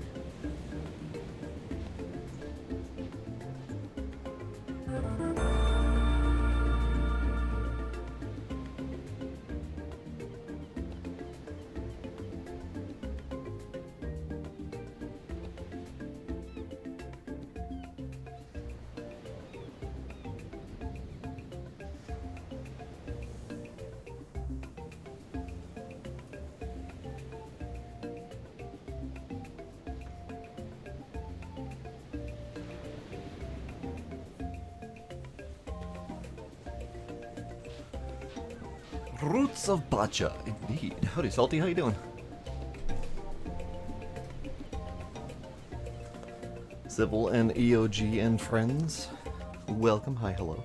Roots of Pacha, indeed. Howdy, Salty, how you doing? Civil and EOG and friends, welcome, hi, hello.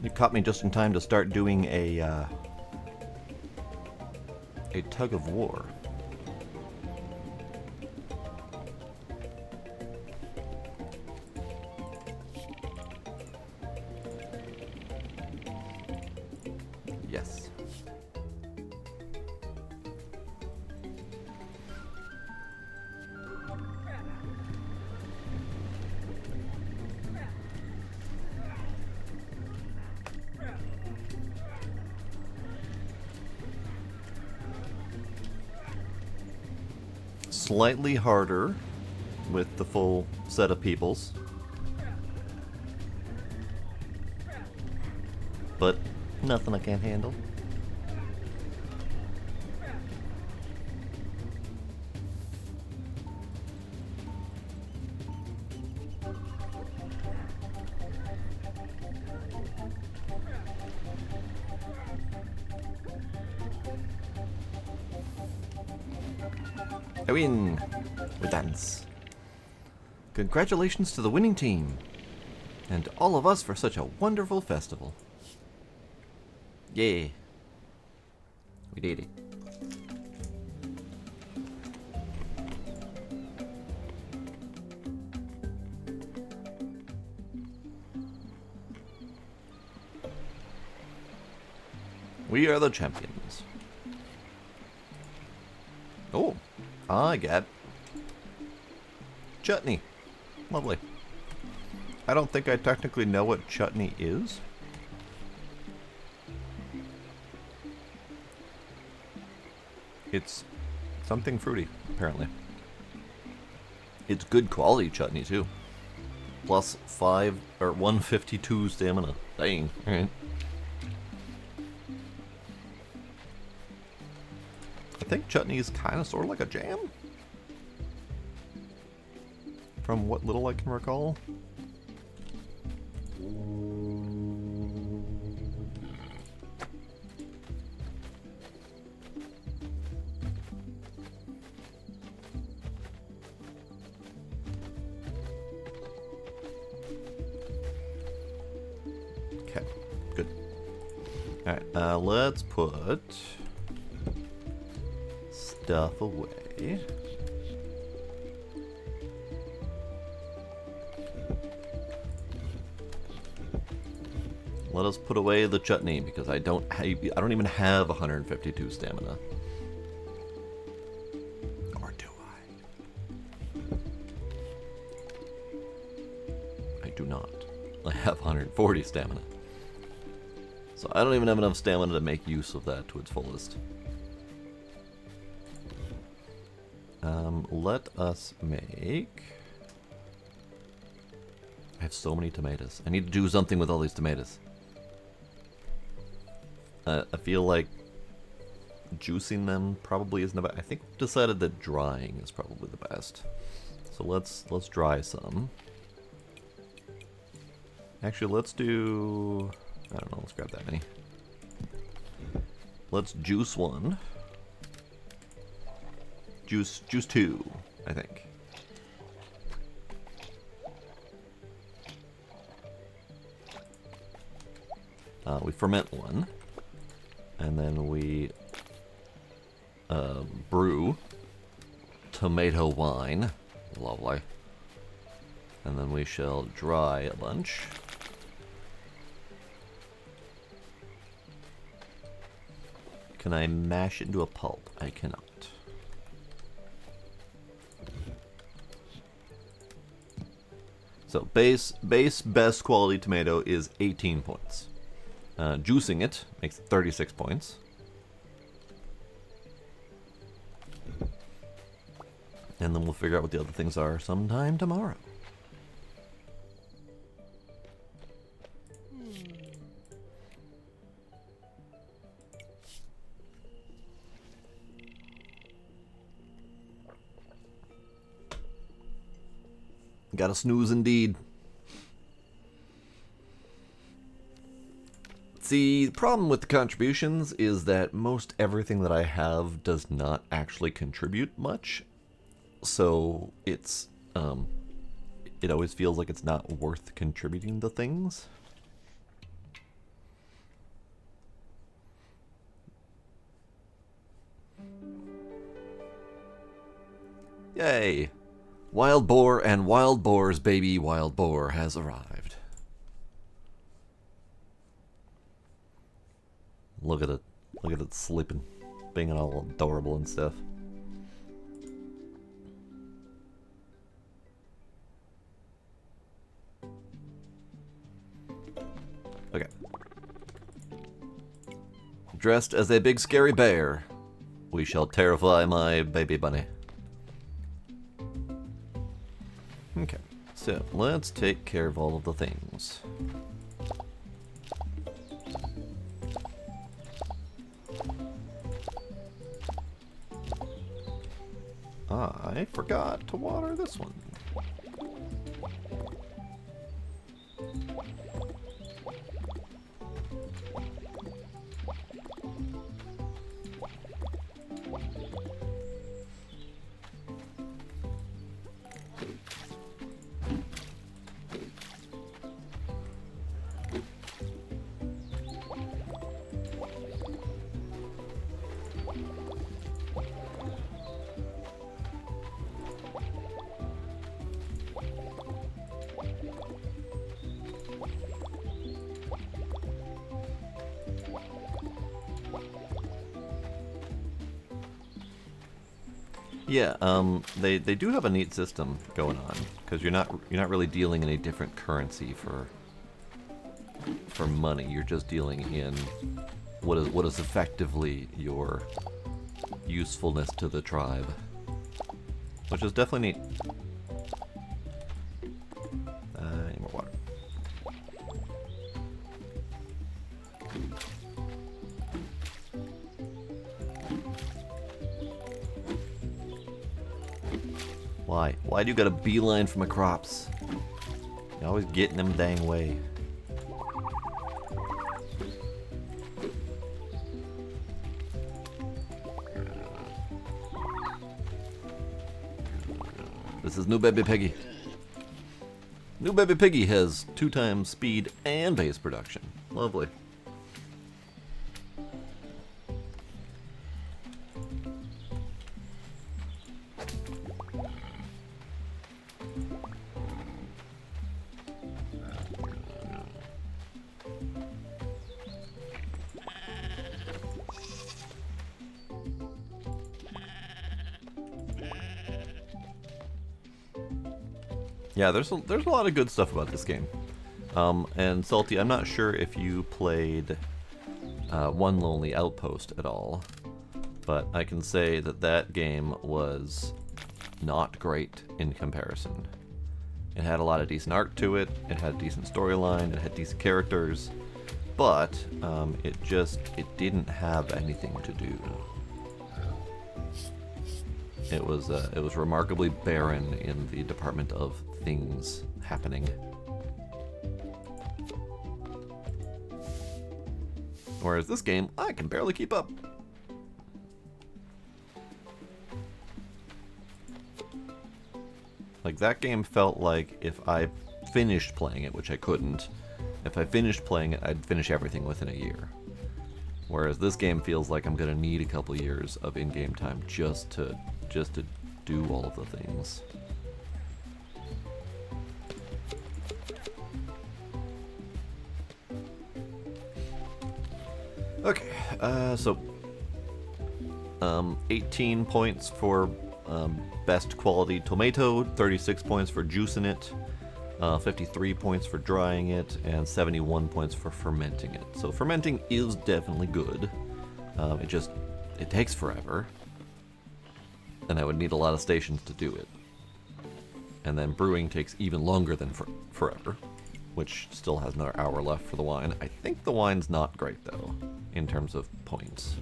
You caught me just in time to start doing a tug of war. Yes. Slightly harder with the full set of peoples. But nothing I can't handle. I win! We dance. Congratulations to the winning team, and to all of us for such a wonderful festival. Yeah. We did it. We are the champions. Oh, I get chutney. Lovely. I don't think I technically know what chutney is. It's something fruity, apparently. It's good quality chutney, too. Plus 152 stamina. Dang. Alright. I think chutney is kind of sort of like a jam. From what little I can recall. Okay, good. Alright, let's put stuff away. Let us put away the chutney because I don't even have 152 stamina. Or do I? I do not. I have 140 stamina. So I don't even have enough stamina to make use of that to its fullest. Let us make... I have so many tomatoes. I need to do something with all these tomatoes. I feel like juicing them probably isn't about. I think we've decided that drying is probably the best. So let's dry some. Actually, let's do... I don't know, let's grab that many. Let's juice one. Juice two, I think. We ferment one. And then we brew tomato wine. Lovely. And then we shall dry a bunch. Can I mash it into a pulp? I cannot. So base best quality tomato is 18 points. Juicing it makes 36 points. And then we'll figure out what the other things are sometime tomorrow. Got a snooze indeed. See, the problem with the contributions is that most everything that I have does not actually contribute much. So it's, it always feels like it's not worth contributing to things. Yay! Wild boar and wild boar's baby wild boar has arrived. Look at it. Look at it sleeping. Being all adorable and stuff. Okay. Dressed as a big scary bear, we shall terrify my baby bunny. Okay, so let's take care of all of the things. I forgot to water this one. Yeah, they do have a neat system going on because you're not really dealing in a different currency for money. You're just dealing in what is effectively your usefulness to the tribe, which is definitely neat. Need more water. Why? Why do you got a beeline for my crops? You're always getting them dang way. This is new baby piggy. New baby piggy has 2 times speed and base production. Lovely. Yeah, there's a lot of good stuff about this game. And Salty, I'm not sure if you played One Lonely Outpost at all, but I can say that that game was not great in comparison. It had a lot of decent art to it, it had a decent storyline, it had decent characters, but it didn't have anything to do. It was remarkably barren in the department of things happening. Whereas this game, I can barely keep up. Like, that game felt like if I finished playing it, which I couldn't, if I finished playing it, I'd finish everything within a year. Whereas this game feels like I'm gonna need a couple years of in-game time just to do all of the things. Okay, so 18 points for best quality tomato, 36 points for juicing it, 53 points for drying it, and 71 points for fermenting it. So fermenting is definitely good. It takes forever, and I would need a lot of stations to do it. And then brewing takes even longer than forever, which still has another hour left for the wine. I think the wine's not great, though, in terms of points.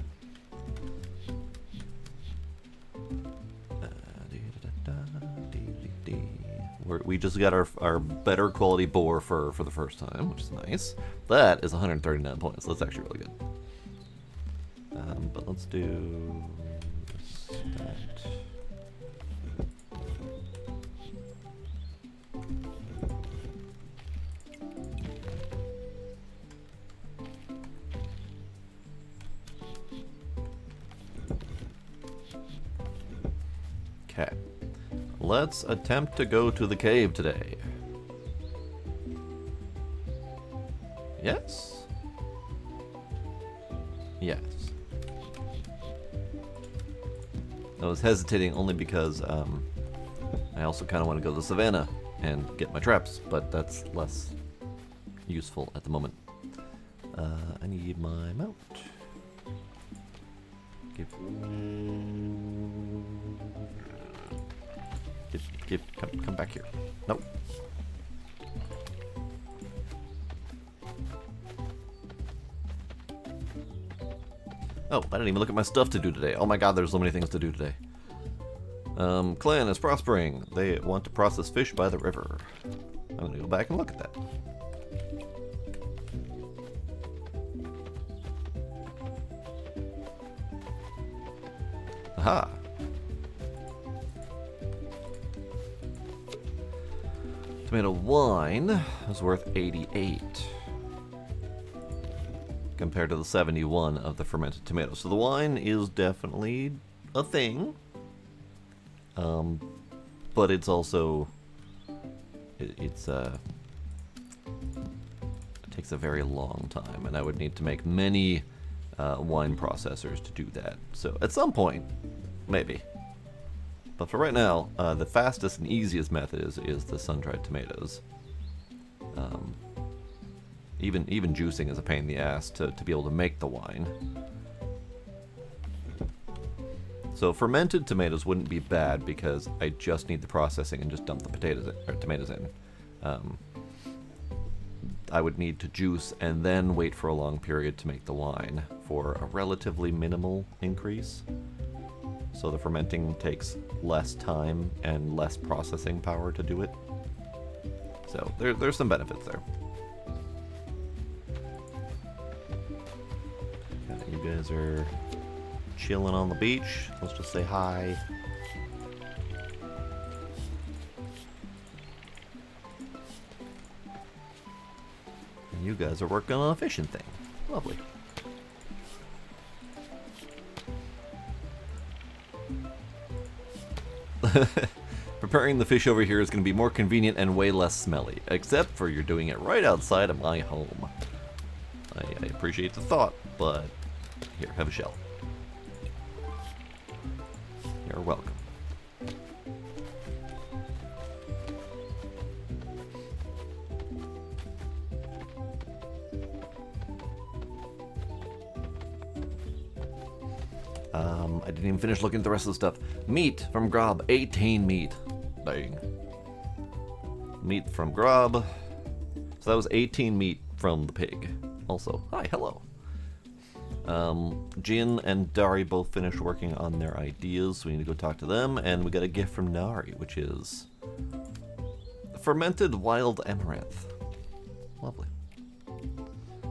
We just got our better quality boar for the first time, which is nice. That is 139 points. That's actually really good. But let's do that. Okay. Let's attempt to go to the cave today. Yes? Yes. I was hesitating only because I also kind of want to go to the savannah and get my traps, but that's less useful at the moment. I need my mount. Come back here. Nope. Oh, I didn't even look at my stuff to do today. Oh my god, there's so many things to do today. Clan is prospering. They want to process fish by the river. I'm gonna go back and look at that. Aha. Tomato wine is worth 88 compared to the 71 of the fermented tomatoes. So the wine is definitely a thing. But it's also it takes a very long time, and I would need to make many wine processors to do that. So at some point, maybe. But for right now, the fastest and easiest method is the sun-dried tomatoes. Even juicing is a pain in the ass to be able to make the wine. So fermented tomatoes wouldn't be bad because I just need the processing and just dump the tomatoes in. I would need to juice and then wait for a long period to make the wine for a relatively minimal increase. So the fermenting takes less time and less processing power to do it. So there's some benefits there. You guys are chilling on the beach. Let's just say hi. And you guys are working on a fishing thing. Lovely. Preparing the fish over here is going to be more convenient and way less smelly, except for you're doing it right outside of my home. I appreciate the thought, but here, have a shell. You're welcome. I didn't even finish looking at the rest of the stuff. Meat from Grob, 18 meat. Dang. Meat from Grob. So that was 18 meat from the pig. Also, hi, hello. Jin and Dari both finished working on their ideas, so we need to go talk to them, and we got a gift from Nari, which is fermented wild amaranth. Lovely.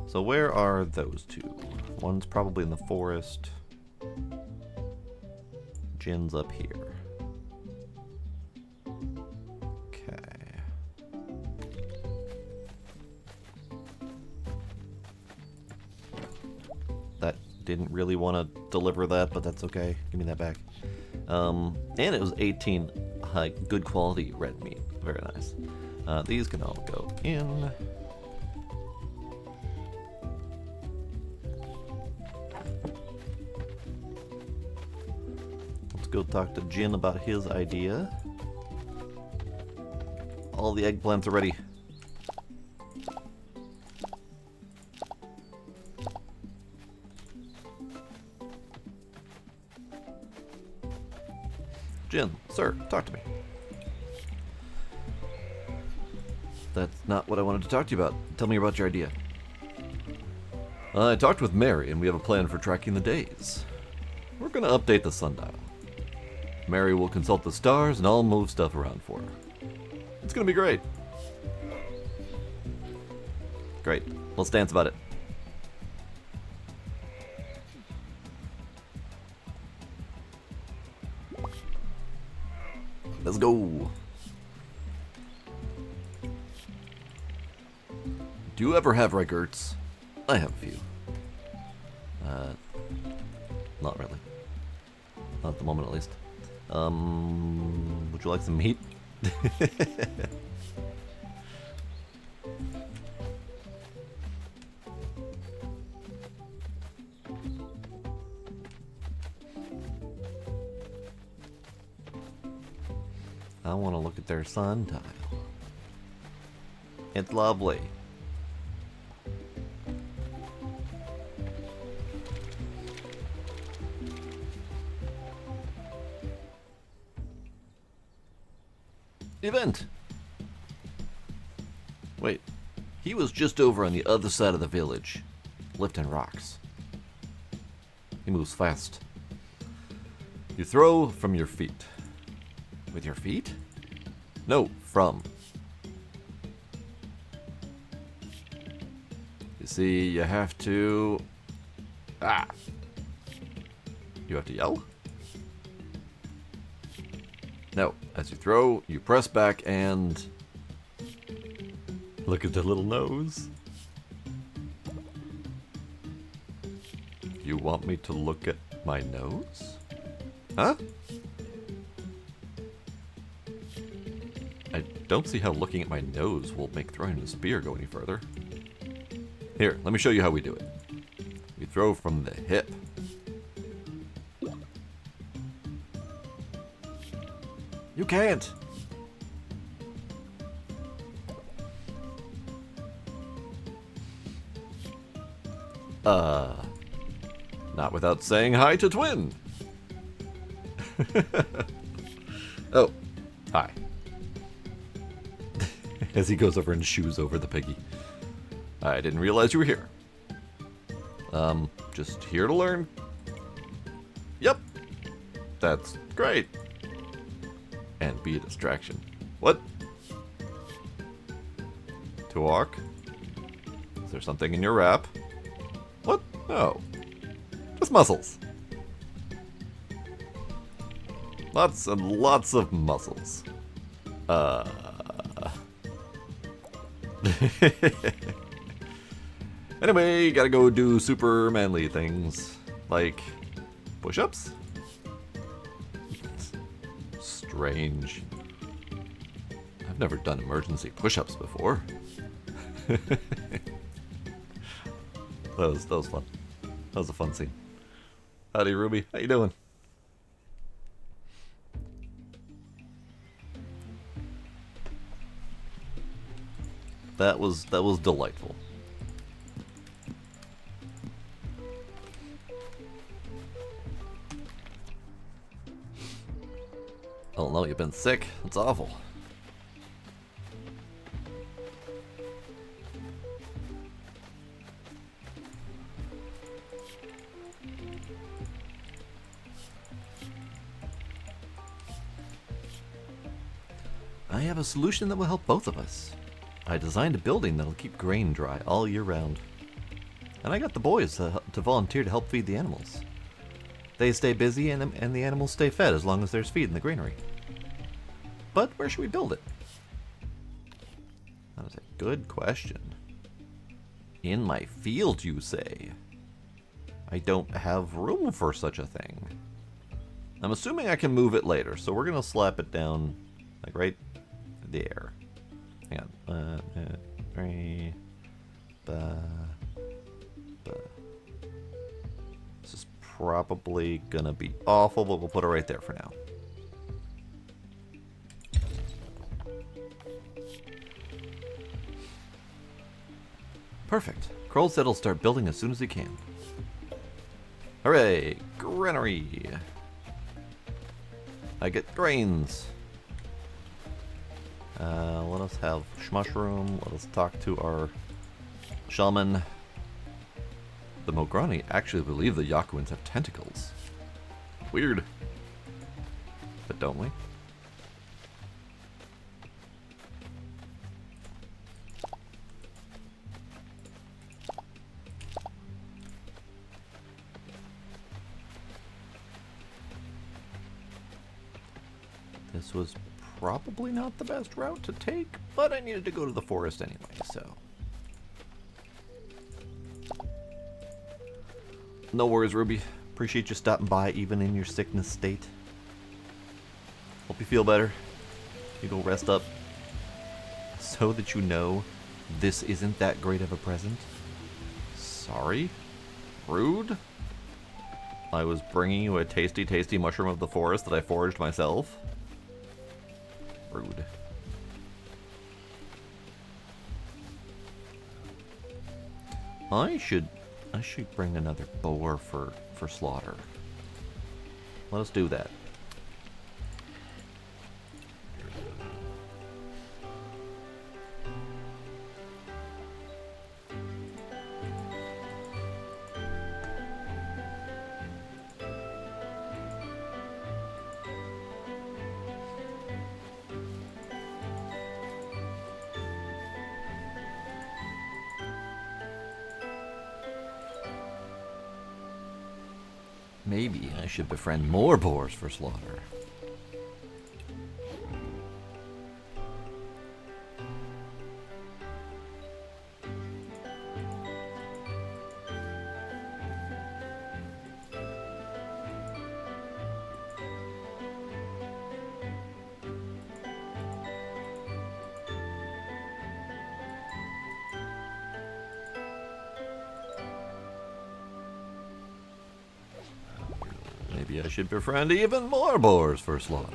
So where are those two? One's probably in the forest. Jin's up here. Okay. That didn't really want to deliver that, but that's okay. Give me that back. And it was 18 high, good quality red meat. Very nice. These can all go in. Let's go talk to Jin about his idea. All the eggplants are ready. Jin, sir, talk to me. That's not what I wanted to talk to you about. Tell me about your idea. I talked with Mary, and we have a plan for tracking the days. We're going to update the sundial. Mary will consult the stars, and I'll move stuff around for her. It's going to be great. Great. Let's dance about it. Let's go. Do you ever have regrets? I have a few. Not really. Not at the moment, at least. Would you like some meat? I want to look at their sundial. It's lovely. Event! Wait, he was just over on the other side of the village, lifting rocks. He moves fast. You throw from your feet. With your feet? No, from. You see, you have to... Ah! You have to yell? No, as you throw, you press back and... Look at the little nose. You want me to look at my nose? Huh? I don't see how looking at my nose will make throwing a spear go any further. Here, let me show you how we do it. We throw from the hip. You can't! Not without saying hi to Twin! Oh, hi. As he goes over and shoos over the piggy. I didn't realize you were here. Just here to learn. Yep. That's great. And be a distraction. What? To walk? Is there something in your wrap? What? No. Just muscles. Lots and lots of muscles. Anyway, gotta go do super manly things. Like push-ups? Strange. I've never done emergency push-ups before. that was fun. That was a fun scene. Howdy, Ruby. How you doing? That was delightful. Oh no, you've been sick. That's awful. I have a solution that will help both of us. I designed a building that'll keep grain dry all year round. And I got the boys to volunteer to help feed the animals. They stay busy and the animals stay fed as long as there's feed in the granary. But where should we build it? That is a good question. In my field, you say? I don't have room for such a thing. I'm assuming I can move it later, so we're gonna slap it down, like right there. Hang on. 3. This is probably gonna be awful, but we'll put it right there for now. Perfect. Kroll said he'll start building as soon as he can. Hooray! Granary! I get grains! Let us have mushroom. Let us talk to our shaman. The Mograni actually believe the Yakuans have tentacles. Weird. But don't we? This was probably not the best route to take, but I needed to go to the forest anyway, so. No worries, Ruby. Appreciate you stopping by even in your sickness state. Hope you feel better. You go rest up. So that you know this isn't that great of a present. Sorry? Rude? I was bringing you a tasty, tasty mushroom of the forest that I foraged myself. Rude. I should bring another boar for slaughter. Let us do that. Maybe I should befriend more boars for slaughter. Maybe I should befriend even more boars for slaughter.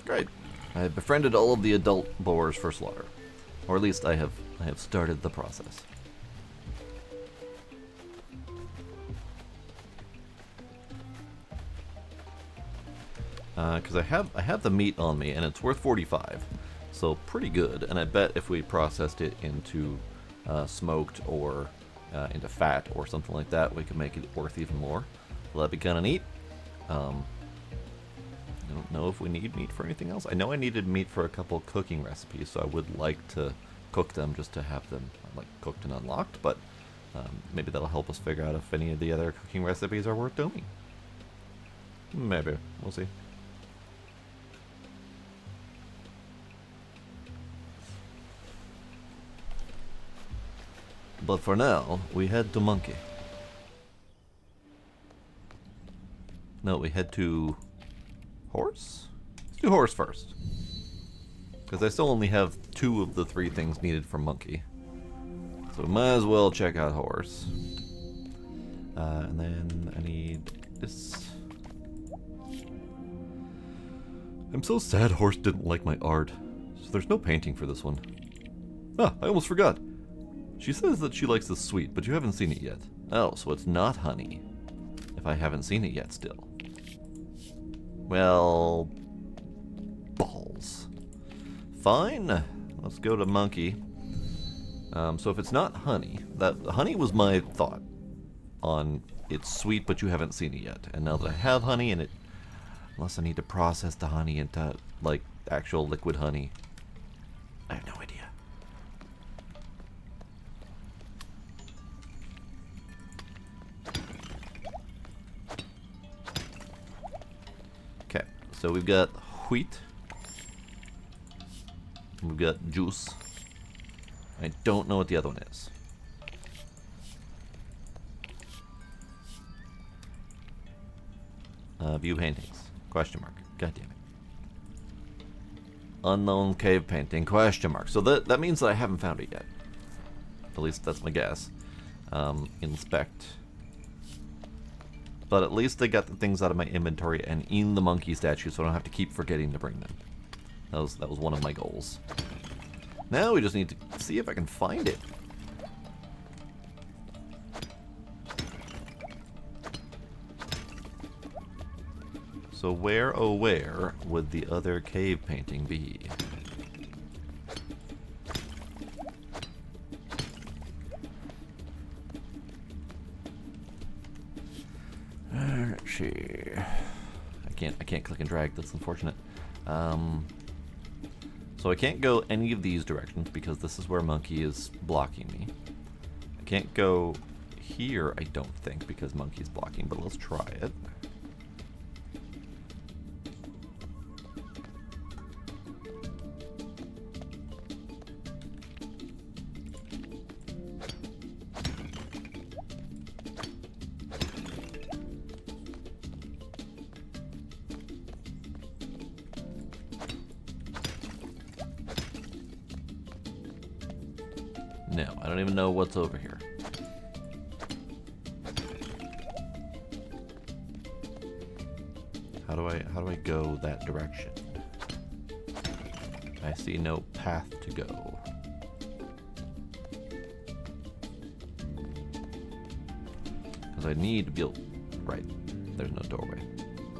Great. I have befriended all of the adult boars for slaughter. Or at least I have started the process. Because I have the meat on me and it's worth 45. So pretty good, and I bet if we processed it into smoked or into fat or something like that, we could make it worth even more. Well, that'd be kind of neat. I don't know if we need meat for anything else. I know I needed meat for a couple cooking recipes, so I would like to cook them just to have them like cooked and unlocked, but maybe that'll help us figure out if any of the other cooking recipes are worth doing. Maybe. We'll see. But for now, we head to Monkey. No, we head to Horse? Let's do Horse first. Because I still only have 2 of the 3 things needed for Monkey. So might as well check out Horse. And then I need this. I'm so sad Horse didn't like my art. So there's no painting for this one. Ah, I almost forgot. She says that she likes this sweet, but you haven't seen it yet. Oh, so it's not honey. If I haven't seen it yet still. Well, balls. Fine, let's go to Monkey. So if it's not honey, honey was my thought on it's sweet but you haven't seen it yet. And now that I have honey and unless I need to process the honey into like actual liquid honey, I have no idea. Okay, so we've got wheat. We've got juice. I don't know what the other one is. View paintings. Question mark. God damn it. Unknown cave painting. Question mark. So that means that I haven't found it yet. At least that's my guess. Inspect. But at least I got the things out of my inventory and in the monkey statue, so I don't have to keep forgetting to bring them. That was one of my goals. Now we just need to see if I can find it. So where, oh where, would the other cave painting be? Let's see. I can't click and drag, that's unfortunate. So I can't go any of these directions because this is where Monkey is blocking me. I can't go here, I don't think, because Monkey's blocking, but let's try it. No, I don't even know what's over here. How do I go that direction? I see no path to go. Because I need to be able... Right. There's no doorway.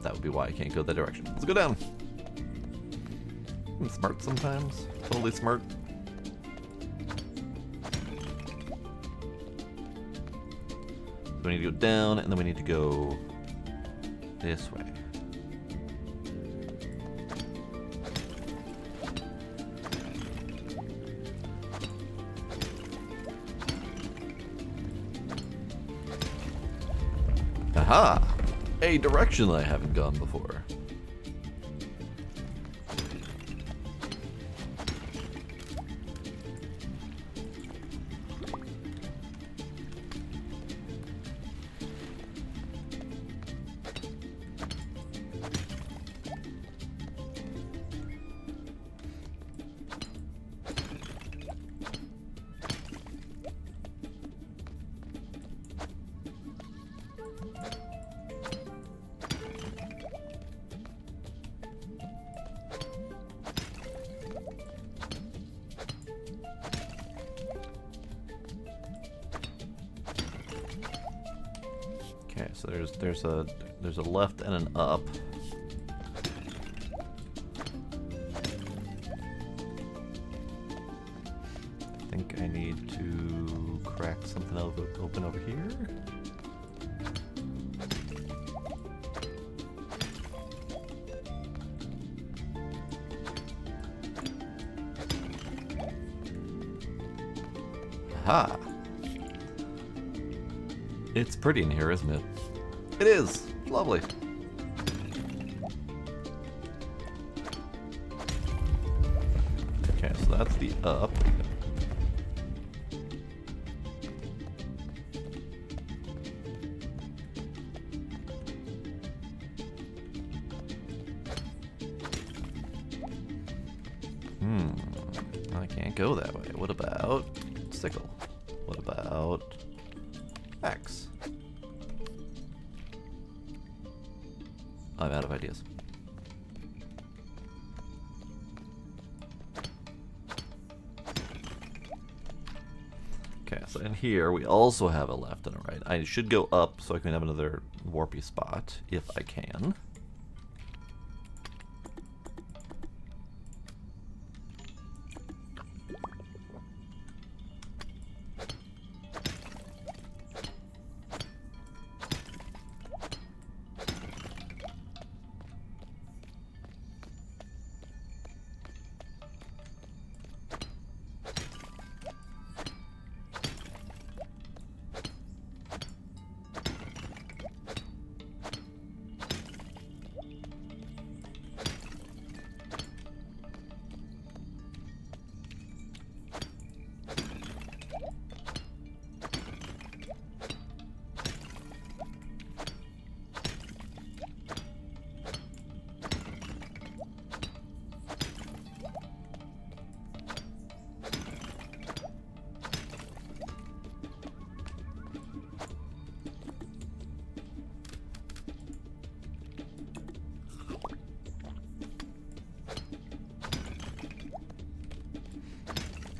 That would be why I can't go that direction. Let's go down. I'm smart sometimes. Totally smart. So we need to go down, and then we need to go this way. Aha! A direction I haven't gone before. Okay, so there's a left and an up. I think I need to crack something open over here. Aha! It's pretty in here, isn't it? It is! Lovely. Okay, so that's the up. I can't go that way. What about sickle? What about axe? I'm out of ideas. Okay, so in here we also have a left and a right. I should go up so I can have another warpy spot if I can.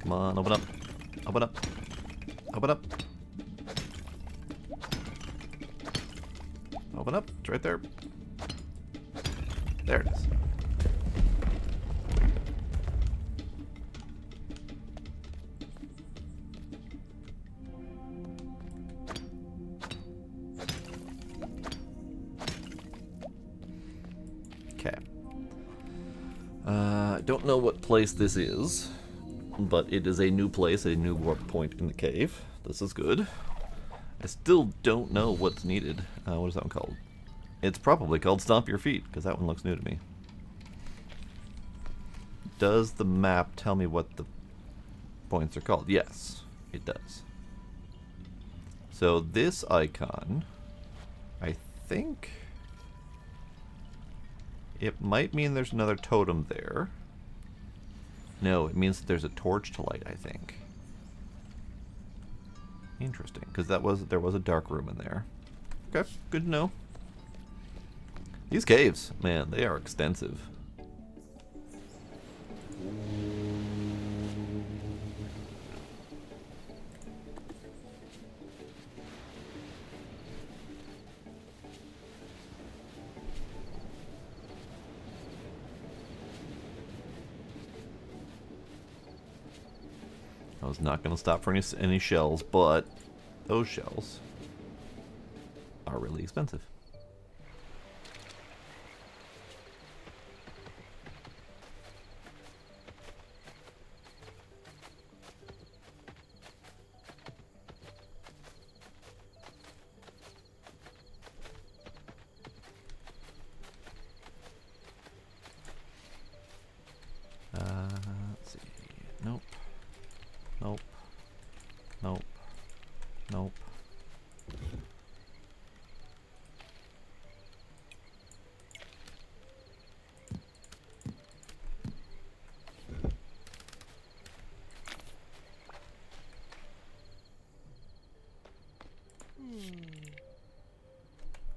Come on, open up. Open up. Open up. Open up. It's right there. There it is. Okay. I don't know what place this is, but it is a new place, a new warp point in the cave. This is good. I still don't know what's needed. What is that one called? It's probably called Stomp Your Feet, because that one looks new to me. Does the map tell me what the points are called? Yes, it does. So this icon, I think it might mean there's another totem there. No, it means that there's a torch to light, I think. Interesting, because there was a dark room in there. Okay, good to know. These caves, man, they are extensive. I was not going to stop for any shells, but those shells are really expensive. Let's see. Nope. Nope. Nope. Nope.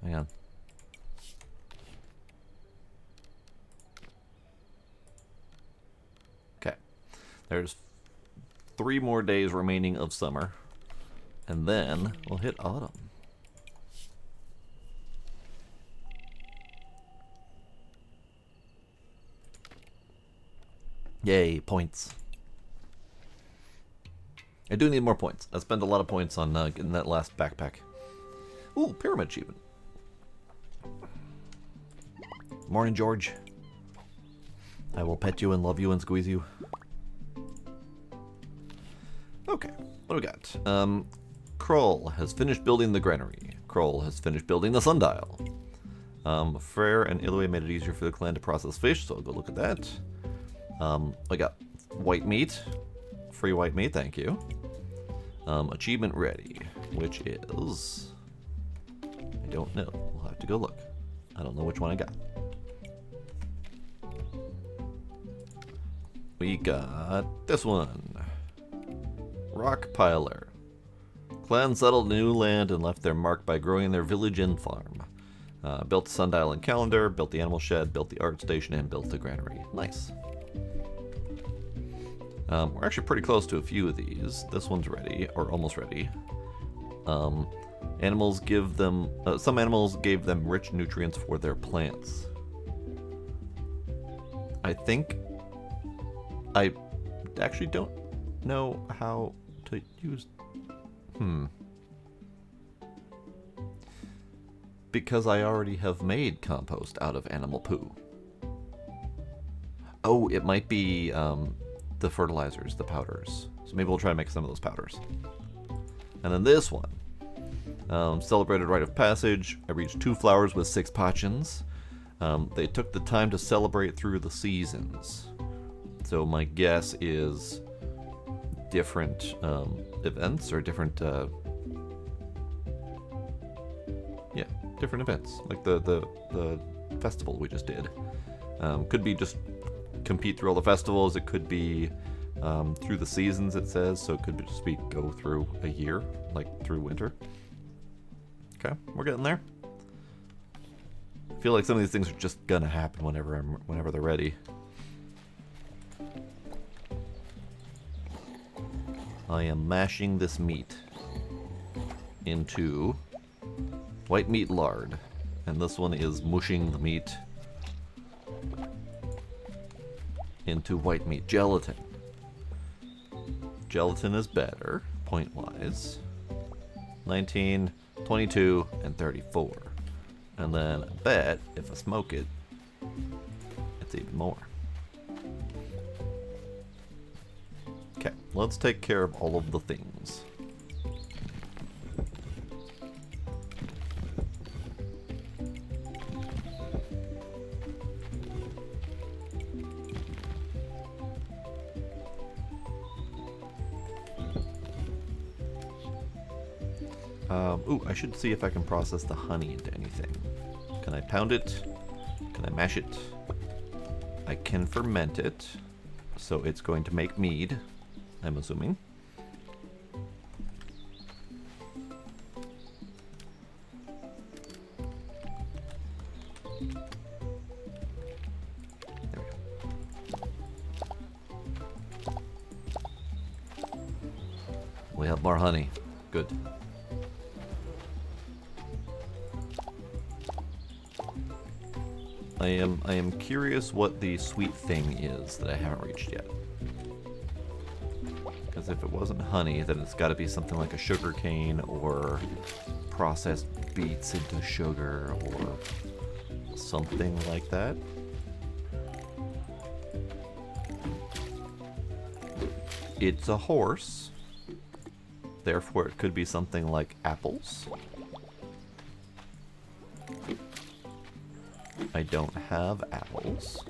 Hang on. Okay. There's 3 more days remaining of summer. And then we'll hit autumn. Yay, points. I do need more points. I spent a lot of points on getting that last backpack. Ooh, pyramid achievement. Morning, George. I will pet you and love you and squeeze you. Okay, what do we got? Kroll has finished building the granary. Kroll has finished building the sundial. Freyr and Ilwe made it easier for the clan to process fish, so I'll go look at that. I got white meat. Free white meat, thank you. Achievement ready, which is... I don't know. We'll have to go look. I don't know which one I got. We got this one. Rock Piler. Clan settled new land and left their mark by growing their village and farm. Built the sundial and calendar, built the animal shed, built the art station, and built the granary. Nice. We're actually pretty close to a few of these. This one's ready, or almost ready. Animals give them... some animals gave them rich nutrients for their plants. I think... I actually don't know how to use... Because I already have made compost out of animal poo. Oh, it might be the fertilizers, the powders. So maybe we'll try to make some of those powders. And then this one. Celebrated rite of passage. I reached 2 flowers with 6 Pachans. They took the time to celebrate through the seasons. So my guess is different events or different... yeah, different events. Like the festival we just did. Could be just compete through all the festivals. It could be through the seasons, it says. So it could just be go through a year, like through winter. Okay, we're getting there. I feel like some of these things are just gonna happen whenever they're ready. I am mashing this meat into white meat lard, and this one is mushing the meat into white meat gelatin. Gelatin is better, point-wise. 19, 22, and 34. And then I bet if I smoke it, it's even more. Okay, let's take care of all of the things. Ooh, I should see if I can process the honey into anything. Can I pound it? Can I mash it? I can ferment it, so it's going to make mead, I'm assuming. more honey. Good. I am curious what the sweet thing is that I haven't reached yet. Because if it wasn't honey, then it's got to be something like a sugar cane or processed beets into sugar or something like that. It's a horse. Therefore, it could be something like apples. I don't have apples.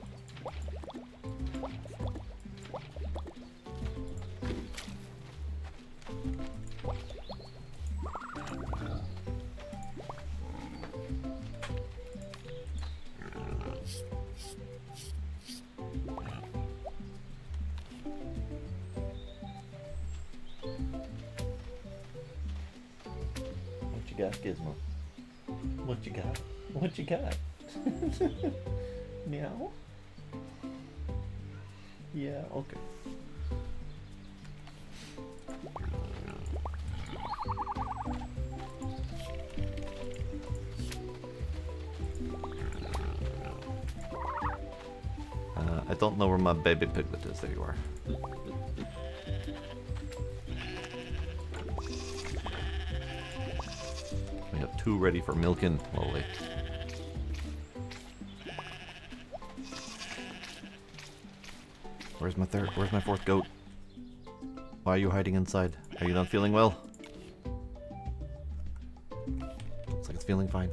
What you got, Gizmo? What you got? What you got? Meow? Yeah, okay. I don't know where my baby piglet is. There you are. We have 2 ready for milking. Lovely. Where's my third? Where's my 4th goat? Why are you hiding inside? Are you not feeling well? Looks like it's feeling fine.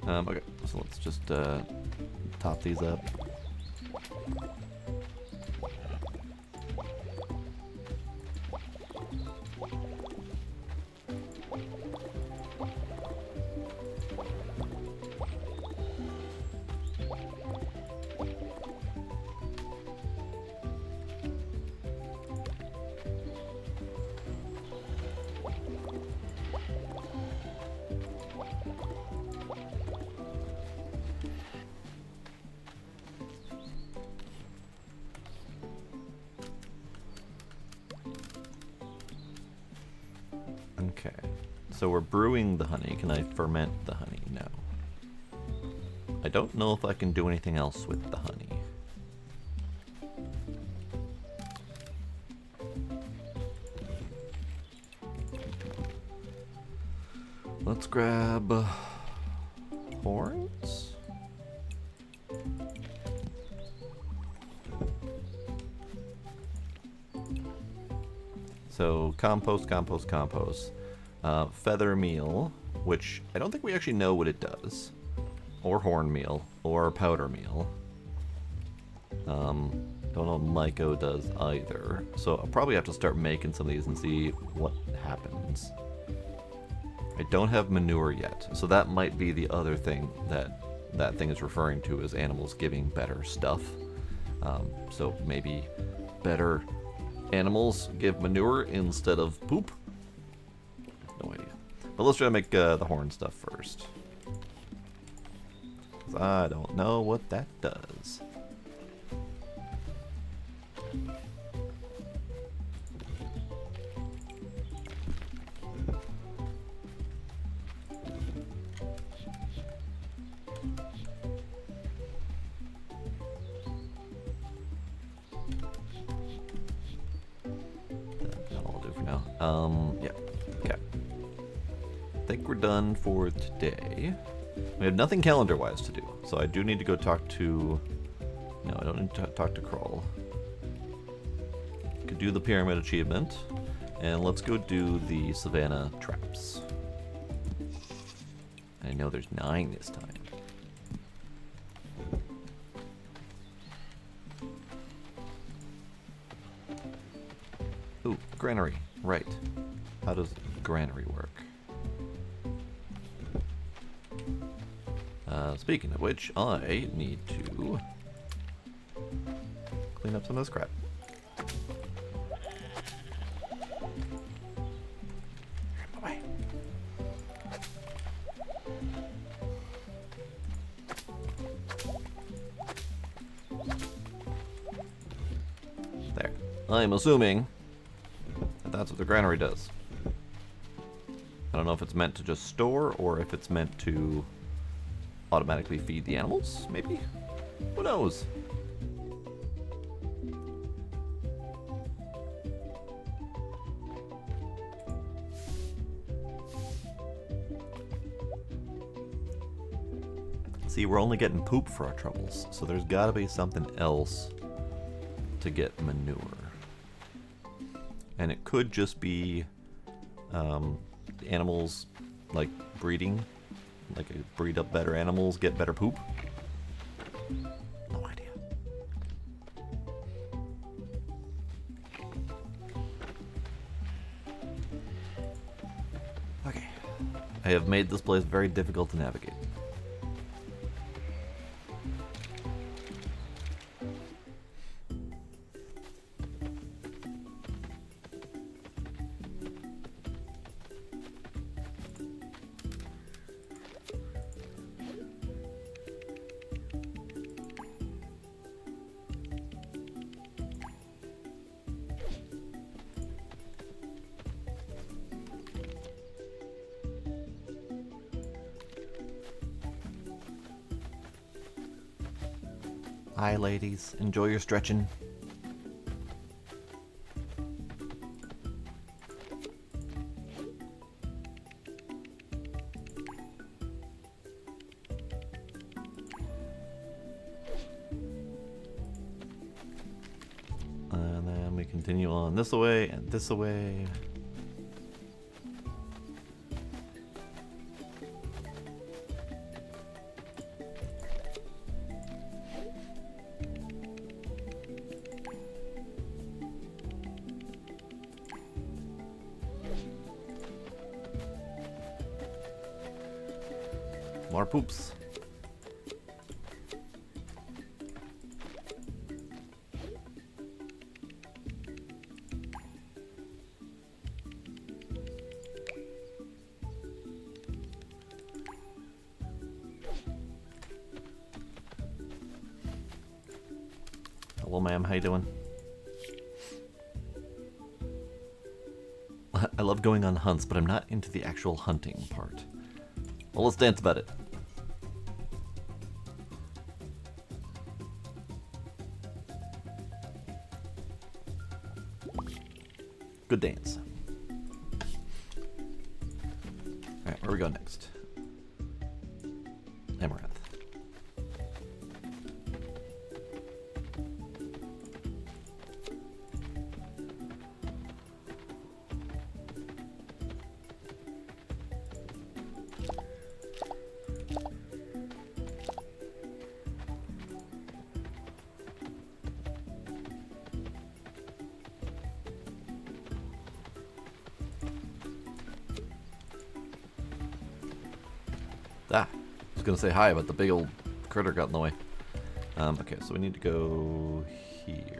Okay, so let's just top these up. Okay, so we're brewing the honey. Can I ferment the honey? No. I don't know if I can do anything else with the honey. Let's grab horns. So compost, compost, compost. Feather meal, which I don't think we actually know what it does. Or horn meal, or powder meal. Don't know what Myco does either. So I'll probably have to start making some of these and see what happens. I don't have manure yet, so that might be the other thing that thing is referring to as animals giving better stuff. So maybe better animals give manure instead of poop? No idea. But let's try to make the horn stuff first. 'Cause I don't know what that does. That'll do for now. Yeah. Okay. I think we're done for today. We have nothing calendar-wise to do, so I do need to go talk to... No, I don't need to talk to Kroll. Could do the pyramid achievement, and let's go do the Savannah traps. I know there's 9 this time. Ooh, granary. Right. How does granary work? Speaking of which, I need to clean up some of this crap. Bye-bye. There. I'm assuming that that's what the granary does. I don't know if it's meant to just store or if it's meant to automatically feed the animals, maybe? Who knows? See, we're only getting poop for our troubles, so there's gotta be something else to get manure. And it could just be animals, like, breeding. Like, breed up better animals, get better poop. No idea. Okay. I have made this place very difficult to navigate. Hi, ladies. Enjoy your stretching. And then we continue on this way and this way. More poops. Hello, ma'am. How you doing? I love going on hunts, but I'm not into the actual hunting part. Well, let's dance about it. Good dance. Alright, where we go next? Amaranth. Ah, I was gonna say hi, but the big old critter got in the way. Okay, so we need to go here.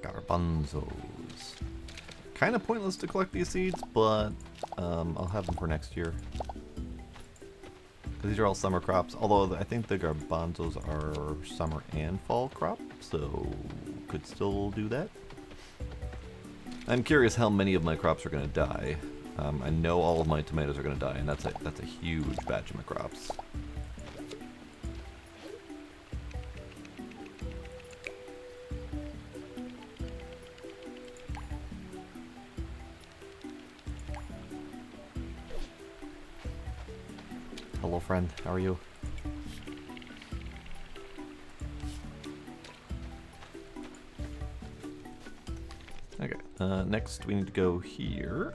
Garbanzos. Kind of pointless to collect these seeds, but I'll have them for next year. Because these are all summer crops, although I think the garbanzos are summer and fall crop, so could still do that. I'm curious how many of my crops are going to die. I know all of my tomatoes are going to die, and that's a huge batch of my crops. Hello, friend. How are you? Okay, next we need to go here.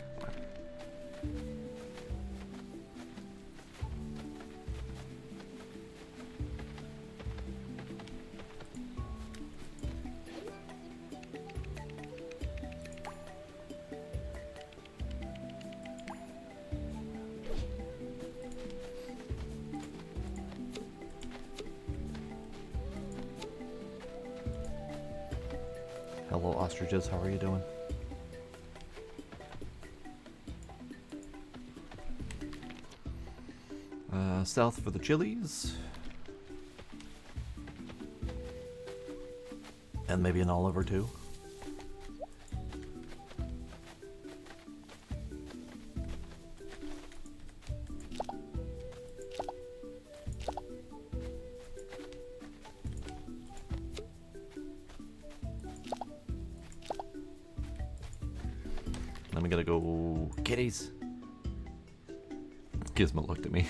Hello, ostriches, how are you doing? South for the chilies. And maybe an Oliver too. Then we gotta go kitties. Gizmo looked at me.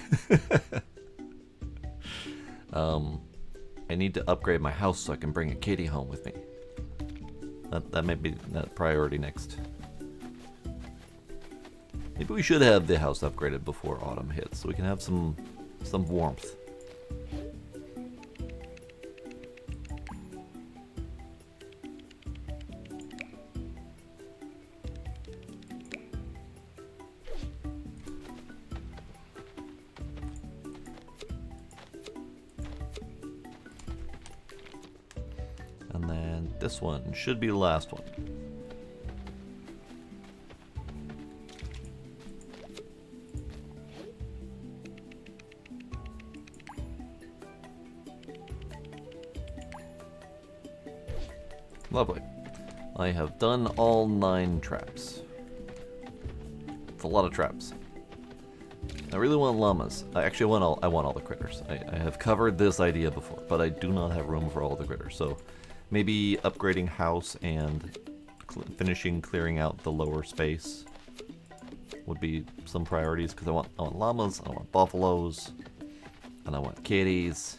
I need to upgrade my house so I can bring a kitty home with me. That may be that priority next. Maybe we should have the house upgraded before autumn hits so we can have some warmth. And then this one should be the last one. Lovely. I have done all 9 traps. It's a lot of traps. I really want llamas. I want all the critters. I have covered this idea before, but I do not have room for all the critters. So maybe upgrading house and finishing clearing out the lower space would be some priorities, because I want llamas, I want buffaloes, and I want kitties.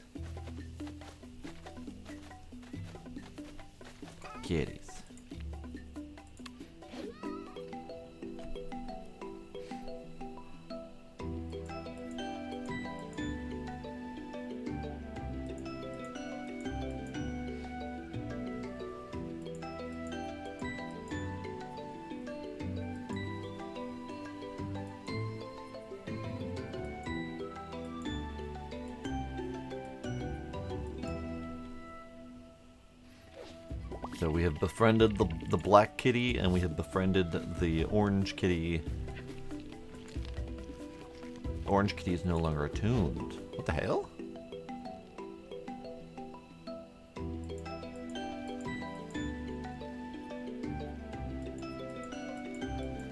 Kitties. So we have befriended the black kitty, and we have befriended the orange kitty. Orange kitty is no longer attuned. What the hell?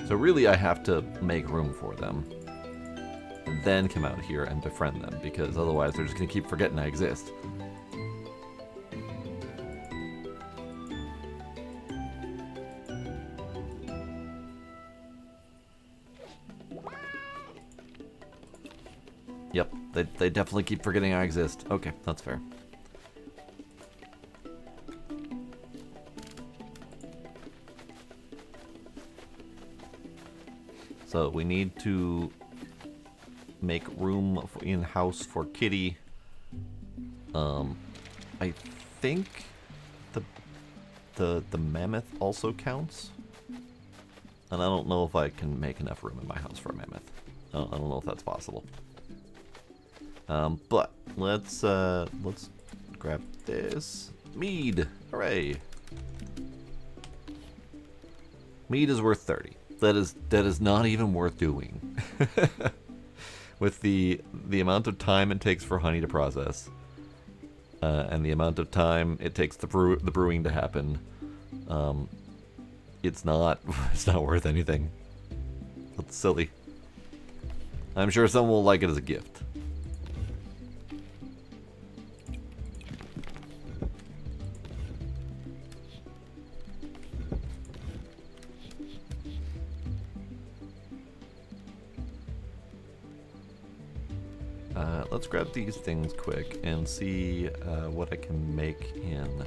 So really I have to make room for them, and then come out here and befriend them, because otherwise they're just going to keep forgetting I exist. Yep, they definitely keep forgetting I exist. Okay, that's fair. So we need to make room in-house for Kitty. I think the mammoth also counts. And I don't know if I can make enough room in my house for a mammoth. I don't know if that's possible. But let's grab this mead. Hooray! Mead is worth 30. That is not even worth doing. With the amount of time it takes for honey to process, and the amount of time it takes the brewing to happen, it's not worth anything. It's silly. I'm sure someone will like it as a gift. Let's grab these things quick and see what I can make in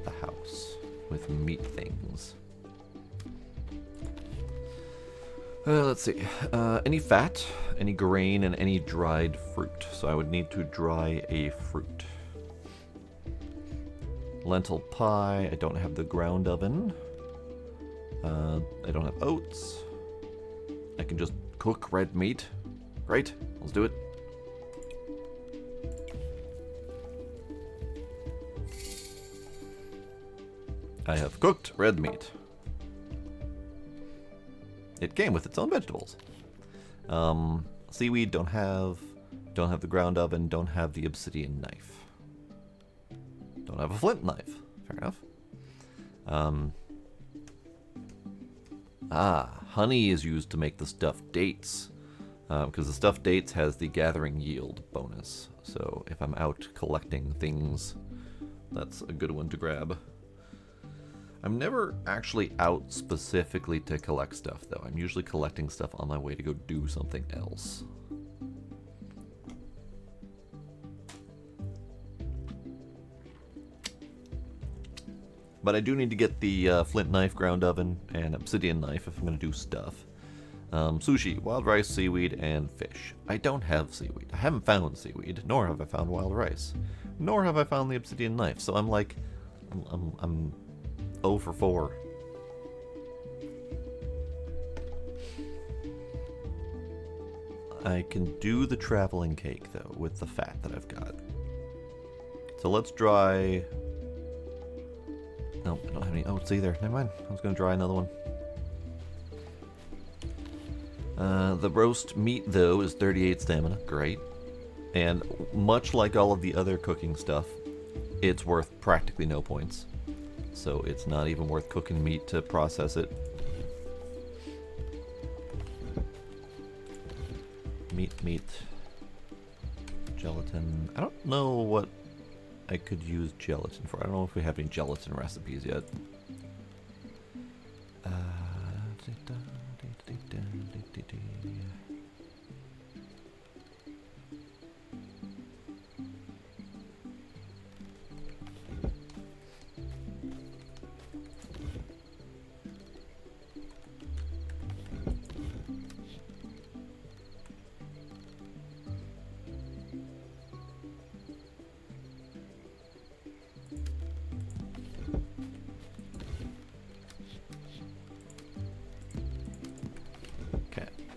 the house with meat things. Let's see. Any fat, any grain, and any dried fruit. So I would need to dry a fruit. Lentil pie. I don't have the ground oven. I don't have oats. I can just cook red meat. Right? Let's do it. I have cooked red meat. It came with its own vegetables. Seaweed, don't have the ground oven, don't have the obsidian knife. Don't have a flint knife. Fair enough. Honey is used to make the stuffed dates. Because the stuffed dates has the gathering yield bonus. So if I'm out collecting things, that's a good one to grab. I'm never actually out specifically to collect stuff, though. I'm usually collecting stuff on my way to go do something else. But I do need to get the flint knife, ground oven, and obsidian knife if I'm going to do stuff. Sushi, wild rice, seaweed, and fish. I don't have seaweed. I haven't found seaweed, nor have I found wild rice. Nor have I found the obsidian knife, so I'm like... I'm 0 for 4. I can do the traveling cake, though, with the fat that I've got. So let's dry... No, I don't have any oats either. Never mind. I was going to dry another one. The roast meat, though, is 38 stamina. Great. And much like all of the other cooking stuff, it's worth practically no points. So it's not even worth cooking meat to process it. Meat. Gelatin. I don't know what I could use gelatin for. I don't know if we have any gelatin recipes yet.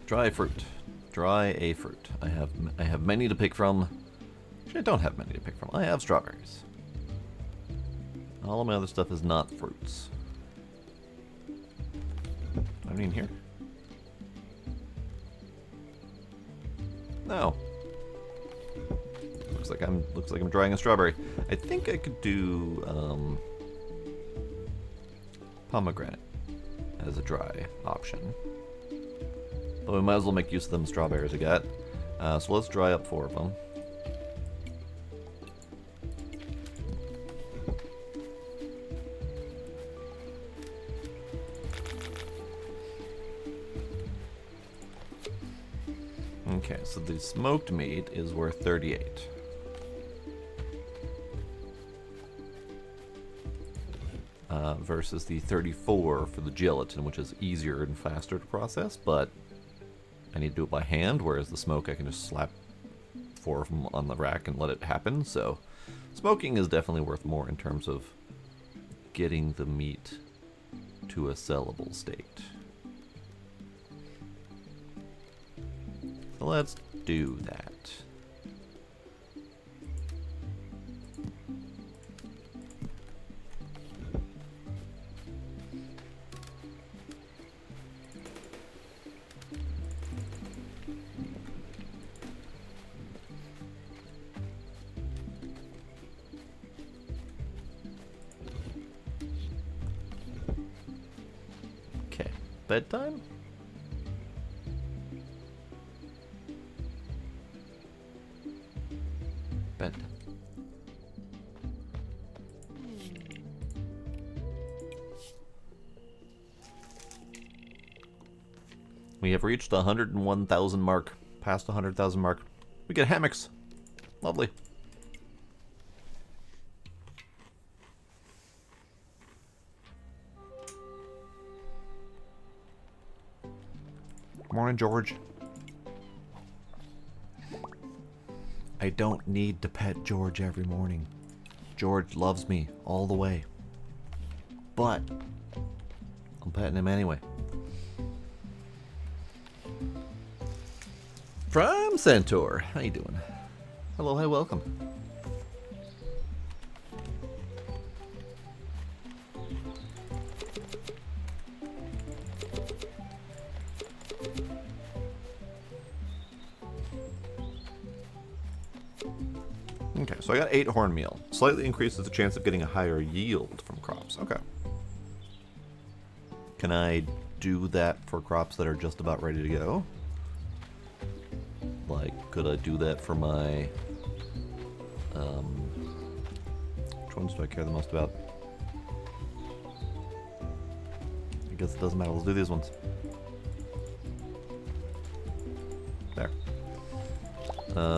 Dry fruit. Dry a fruit. I have many to pick from. Actually, I don't have many to pick from. I have strawberries. All of my other stuff is not fruits. I mean here. No. Looks like I'm drying a strawberry. I think I could do pomegranate as a dry option. But we might as well make use of them strawberries I got. So let's dry up 4 of them. Okay, so the smoked meat is worth 38. Versus the 34 for the gelatin, which is easier and faster to process, but I need to do it by hand, whereas the smoke I can just slap 4 of them on the rack and let it happen. So smoking is definitely worth more in terms of getting the meat to a sellable state. So let's do that. Bedtime? Bedtime. We have reached the 101,000 mark, past the 100,000 mark. We get hammocks. Lovely. Morning, George. I don't need to pet George every morning. George loves me all the way. But I'm petting him anyway. From Centaur. How you doing? Hello, hi, welcome. Okay, so I got 8 horn meal. Slightly increases the chance of getting a higher yield from crops. Okay. Can I do that for crops that are just about ready to go? Like, could I do that for my... which ones do I care the most about? I guess it doesn't matter. Let's do these ones. There.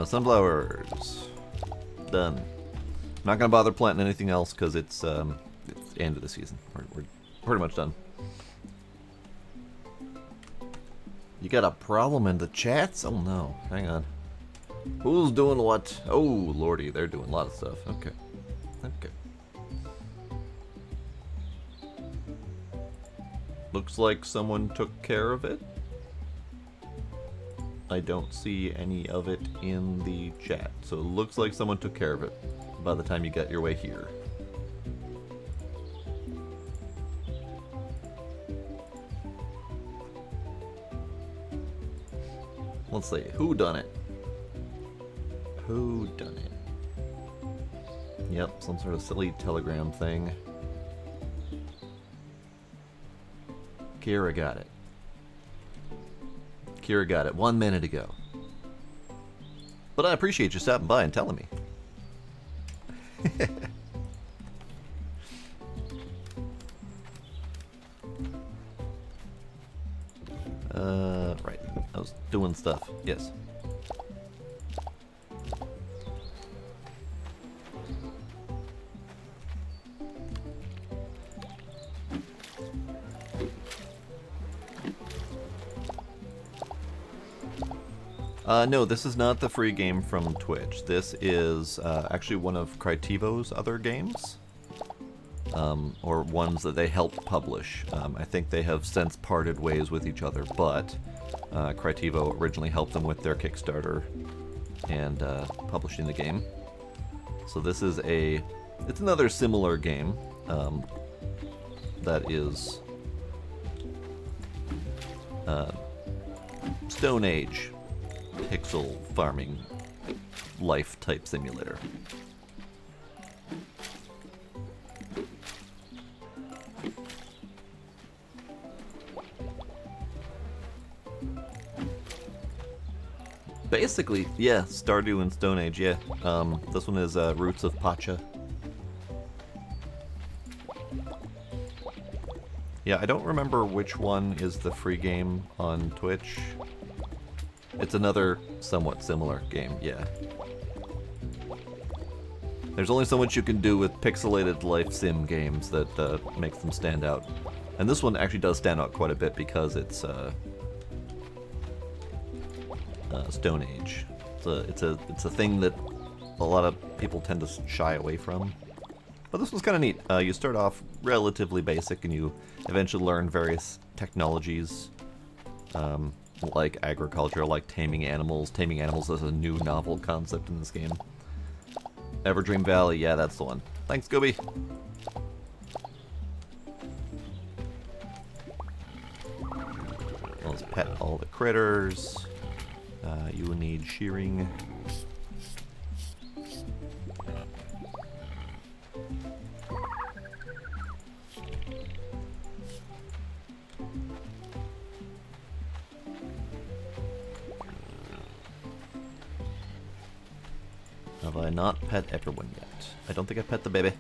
Sunflowers. Done. I'm not gonna bother planting anything else because it's the end of the season. We're pretty much done. You got a problem in the chats? Oh no. Hang on. Who's doing what? Oh lordy, they're doing a lot of stuff. Okay. Okay. Looks like someone took care of it. I don't see any of it in the chat. So it looks like someone took care of it by the time you got your way here. Let's see, who done it? Who done it? Yep, some sort of silly telegram thing. Kira got it. Kira got it 1 minute ago. But I appreciate you stopping by and telling me. Right. I was doing stuff. Yes. No, this is not the free game from Twitch. This is actually one of Crytivo's other games. Or ones that they helped publish. I think they have since parted ways with each other, but Crytivo originally helped them with their Kickstarter and publishing the game. So this is it's another similar game that is Stone Age pixel farming life type simulator. Basically, yeah, Stardew and Stone Age, yeah. This one is Roots of Pacha. Yeah, I don't remember which one is the free game on Twitch. It's another somewhat similar game, yeah. There's only so much you can do with pixelated life sim games that makes them stand out. And this one actually does stand out quite a bit because it's Stone Age. It's a thing that a lot of people tend to shy away from. But this one's kind of neat. You start off relatively basic and you eventually learn various technologies, like agriculture, like taming animals. Taming animals is a new novel concept in this game. Everdream Valley, yeah, that's the one. Thanks, Gobi. Let's pet all the critters. You will need shearing. Have I not pet everyone yet? I don't think I pet the baby.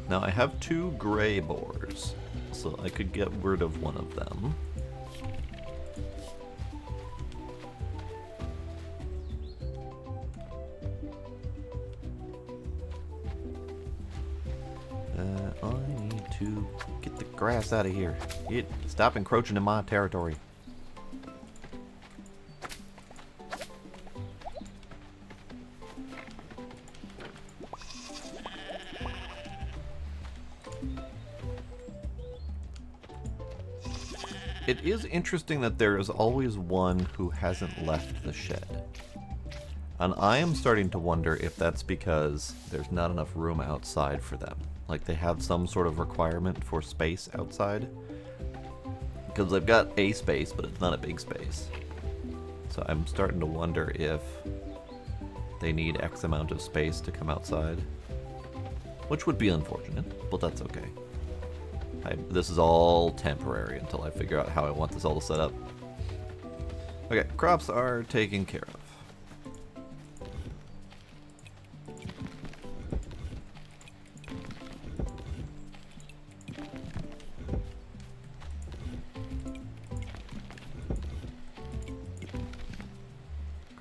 Now I have 2 gray boars, so I could get rid of one of them. I need to get the grass out of here. Stop encroaching in my territory. It is interesting that there is always one who hasn't left the shed. And I am starting to wonder if that's because there's not enough room outside for them. Like they have some sort of requirement for space outside. Because they've got a space, but it's not a big space. So I'm starting to wonder if they need X amount of space to come outside. Which would be unfortunate, but that's okay. This is all temporary until I figure out how I want this all to set up. Okay, crops are taken care of.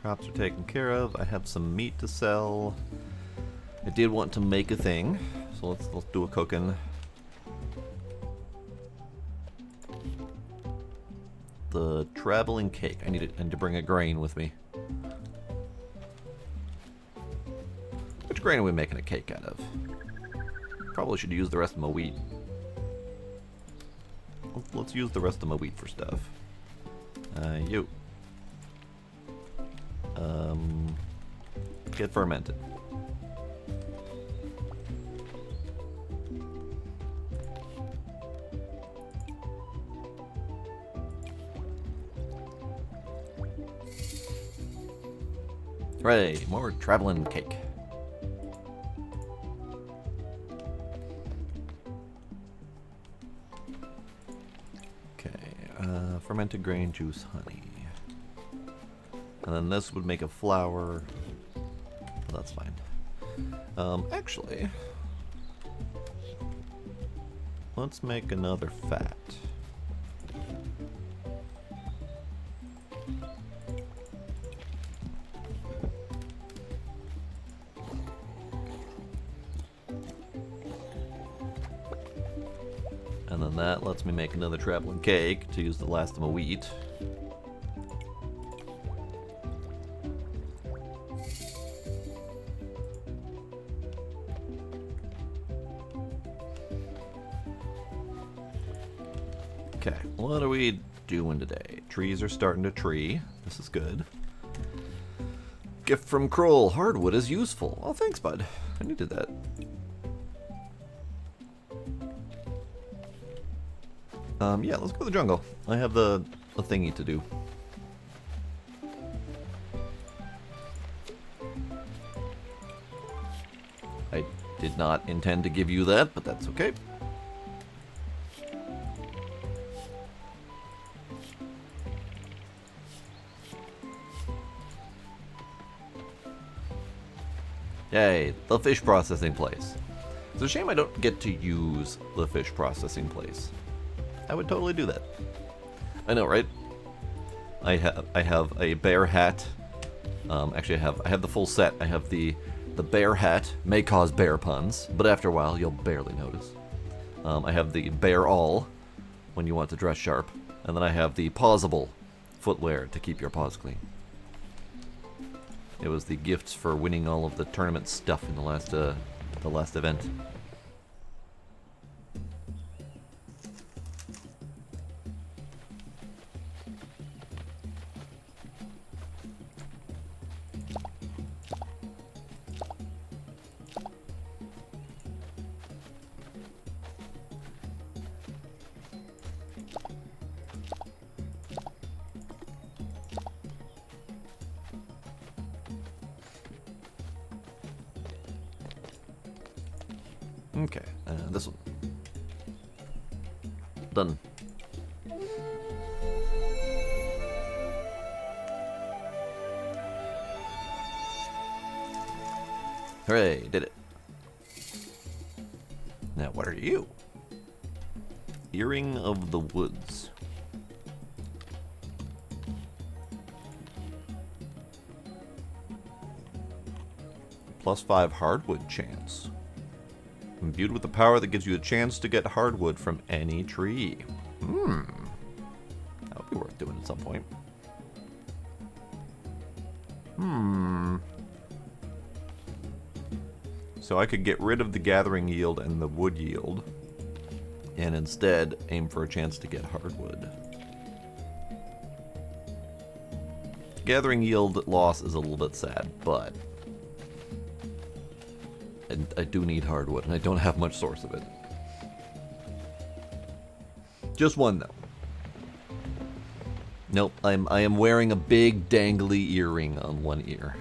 Crops are taken care of. I have some meat to sell. I did want to make a thing, so let's do a cooking. The traveling cake. I need to bring a grain with me. Which grain are we making a cake out of? Probably should use the rest of my wheat. Let's use the rest of my wheat for stuff. You. Get fermented. Hooray, more traveling cake. Okay, fermented grain juice, honey. And then this would make a flour. Well, that's fine. Actually, let's make another fat. And then that lets me make another traveling cake to use the last of my wheat. Okay, what are we doing today? Trees are starting to tree. This is good. Gift from Kroll. Hardwood is useful. Oh, thanks, bud. I needed that. Yeah, let's go to the jungle. I have a thingy to do. I did not intend to give you that, but that's okay. Yay, the fish processing place. It's a shame I don't get to use the fish processing place. I would totally do that. I know, right? I have a bear hat. Actually, I have the full set. I have the bear hat, may cause bear puns, but after a while you'll barely notice. I have the bear all, when you want to dress sharp, and then I have the pausable footwear to keep your paws clean. It was the gifts for winning all of the tournament stuff in the last event. Okay, this one. Done. Hooray, did it. Now, what are you? Earring of the Woods. +5 hardwood chance. Imbued with the power that gives you a chance to get hardwood from any tree. That would be worth doing at some point. So I could get rid of the gathering yield and the wood yield, and instead aim for a chance to get hardwood. Gathering yield loss is a little bit sad, but I do need hardwood, and I don't have much source of it. Just one, though. Nope, I am wearing a big dangly earring on one ear.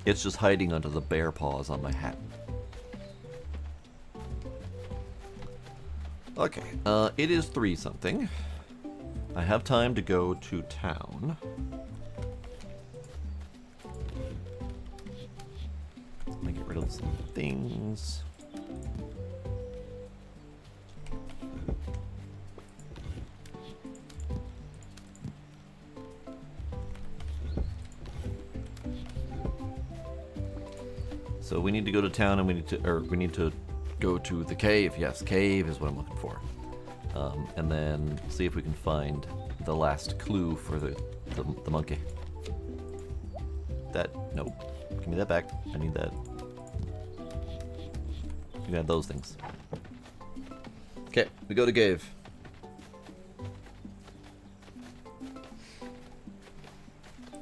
It's just hiding under the bear paws on my hat. Okay, it is 3 something. I have time to go to town. Let me get rid of some things. So we need to go to town, and we need to go to the cave. Yes, cave is what I'm looking for. And then see if we can find the last clue for the monkey. That, nope. Give me that back. I need that. You got those things. Okay, we go to cave.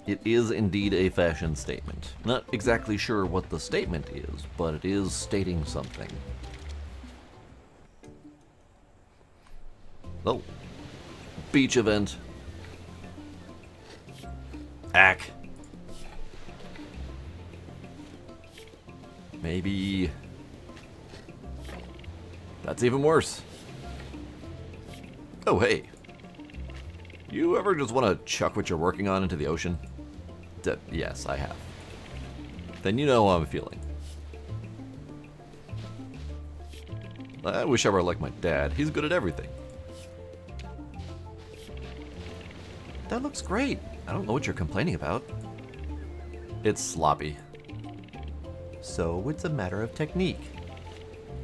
It is indeed a fashion statement. Not exactly sure what the statement is, but it is stating something. Oh. Beach event. Hack. Maybe... That's even worse. Oh, hey. You ever just want to chuck what you're working on into the ocean? Yes, I have. Then you know how I'm feeling. I wish I were like my dad. He's good at everything. That looks great. I don't know what you're complaining about. It's sloppy. So it's a matter of technique.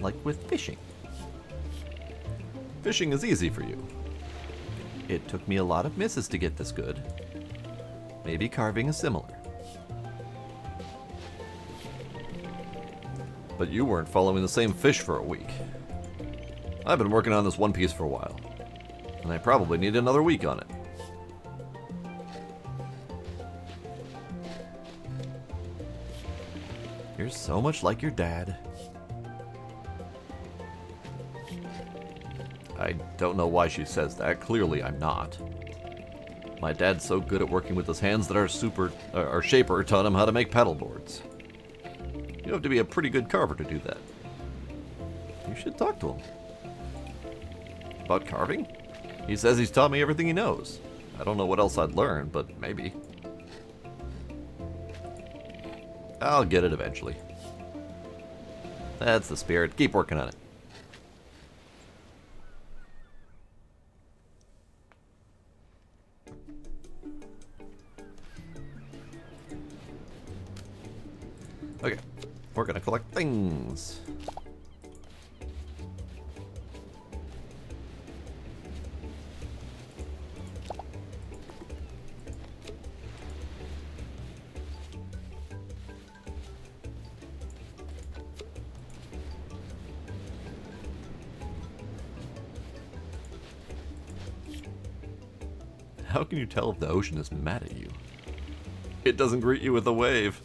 Like with fishing. Fishing is easy for you. It took me a lot of misses to get this good. Maybe carving is similar. But you weren't following the same fish for a week. I've been working on this one piece for a while, and I probably need another week on it. You're so much like your dad. I don't know why she says that. Clearly I'm not. My dad's so good at working with his hands that our shaper taught him how to make paddle boards. You have to be a pretty good carver to do that. You should talk to him. About carving? He says he's taught me everything he knows. I don't know what else I'd learn, but maybe. I'll get it eventually. That's the spirit. Keep working on it. Okay, we're gonna collect things. How can you tell if the ocean is mad at you? It doesn't greet you with a wave.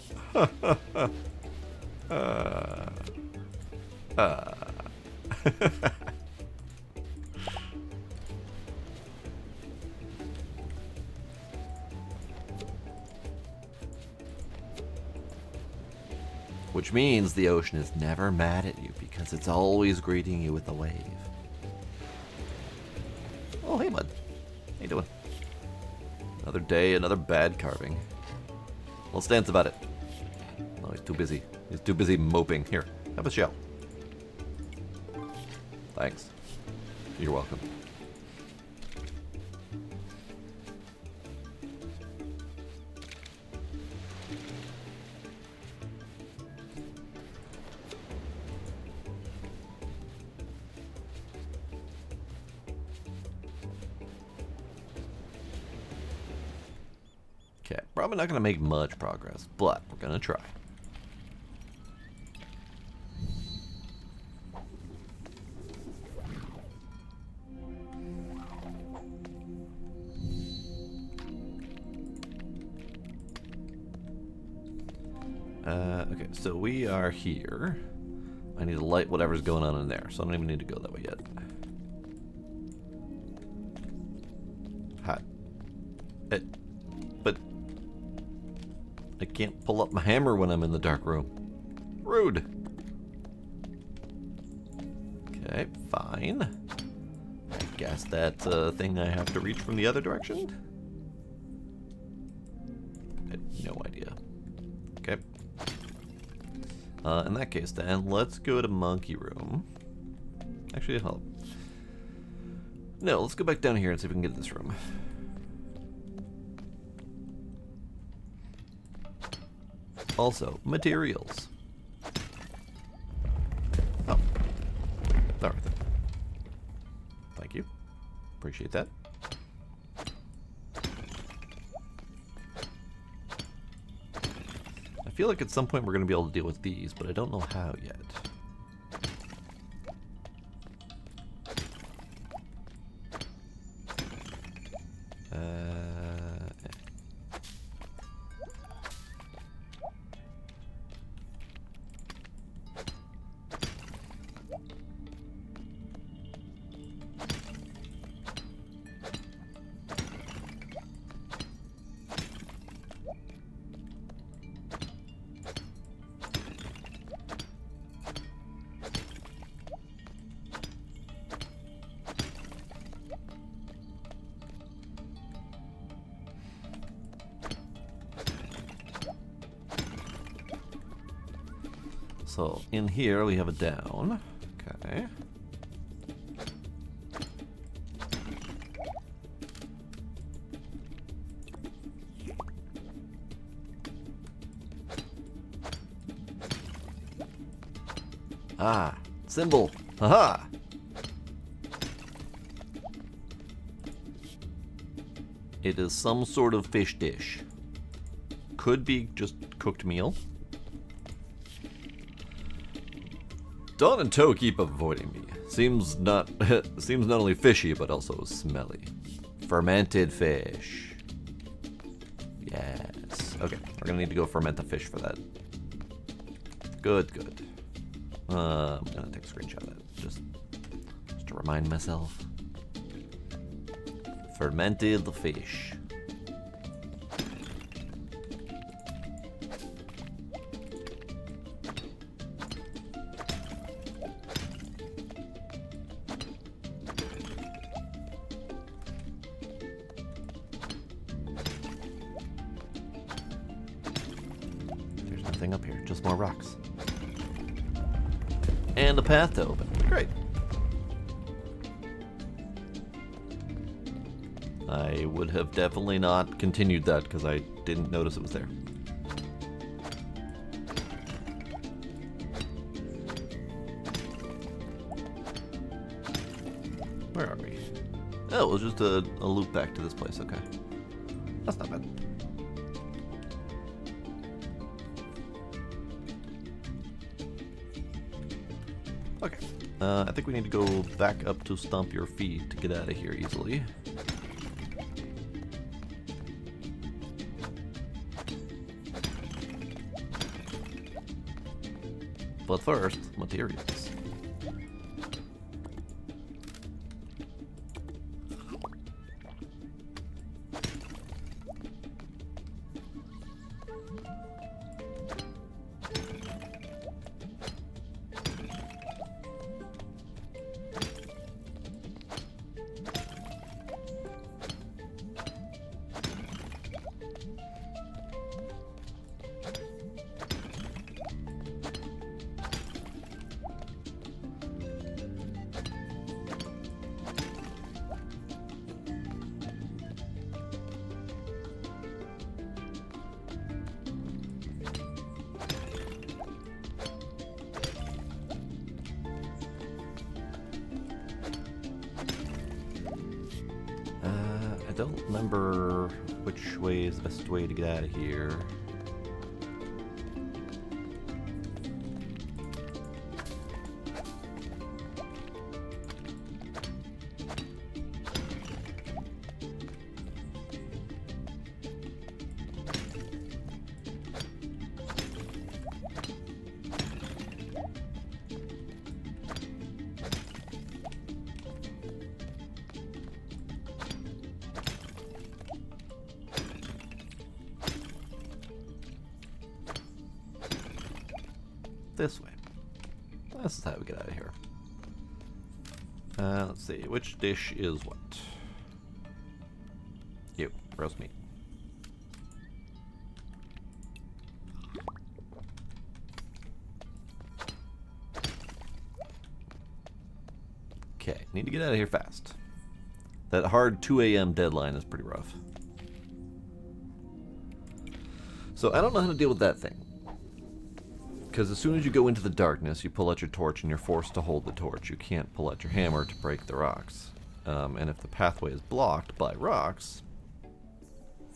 Which means the ocean is never mad at you because it's always greeting you with a wave. Oh, hey, bud. How you doing? Another day, another bad carving. Let's dance about it. Oh, he's too busy. He's too busy moping. Here, have a shell. Thanks. You're welcome. Probably not going to make much progress, but we're going to try. Okay, so we are here. I need to light whatever's going on in there, so I don't even need to go that way yet. Hot. But I can't pull up my hammer when I'm in the dark room. Rude. Okay, fine. I guess that's a thing I have to reach from the other direction? I have no idea. Okay. In that case then, let's go to Monkey Room. Actually, help. No, let's go back down here and see if we can get this room. Also, materials. Oh. Alright then. Thank you. Appreciate that. I feel like at some point we're going to be able to deal with these, but I don't know how yet. So, in here we have a down. Okay. Ah, symbol. Haha. It is some sort of fish dish. Could be just cooked meal. Dawn and Toe keep avoiding me. Seems not only fishy but also smelly. Fermented fish. Yes. Okay, we're gonna need to go ferment the fish for that. Good, good. I'm gonna take a screenshot of that just to remind myself. Fermented fish. There's nothing up here, just more rocks. And a path to open. Great. I would have definitely not continued that because I didn't notice it was there. Where are we? Oh, it was just a loop back to this place. Okay. That's not bad. Okay. I think we need to go back up to Stomp Your Feet to get out of here easily. But first, materials. I don't remember which way is the best way to get out of here? This way. This is how we get out of here. Let's see, which dish is what? You, roast meat. Okay, need to get out of here fast. That hard 2 a.m. deadline is pretty rough. So I don't know how to deal with that thing. Because as soon as you go into the darkness, you pull out your torch and you're forced to hold the torch. You can't pull out your hammer to break the rocks. And if the pathway is blocked by rocks,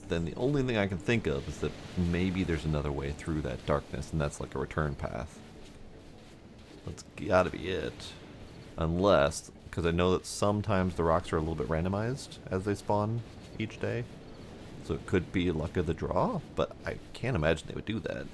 then the only thing I can think of is that maybe there's another way through that darkness, and that's like a return path. That's gotta be it. Unless, because I know that sometimes the rocks are a little bit randomized as they spawn each day. So it could be luck of the draw, but I can't imagine they would do that.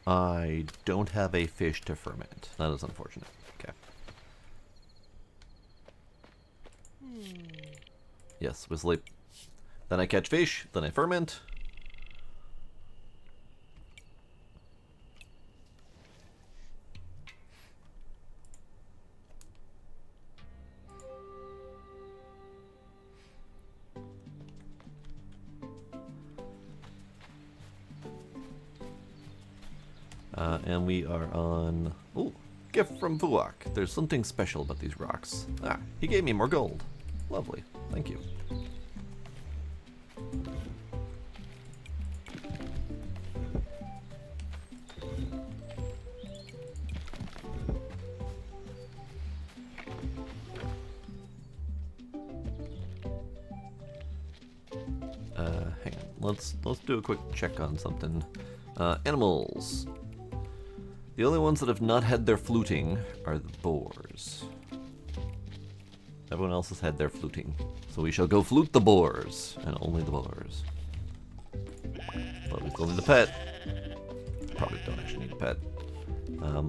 I don't have a fish to ferment. That is unfortunate. Okay. Yes, we sleep. Then I catch fish, then I ferment. And we are on... Ooh, gift from Vuak. There's something special about these rocks. Ah, he gave me more gold. Lovely. Thank you. Hang on. Let's do a quick check on something. Animals. The only ones that have not had their fluting are the boars. Everyone else has had their fluting. So we shall go flute the boars, and only the boars. But we still need a pet. Probably don't actually need a pet.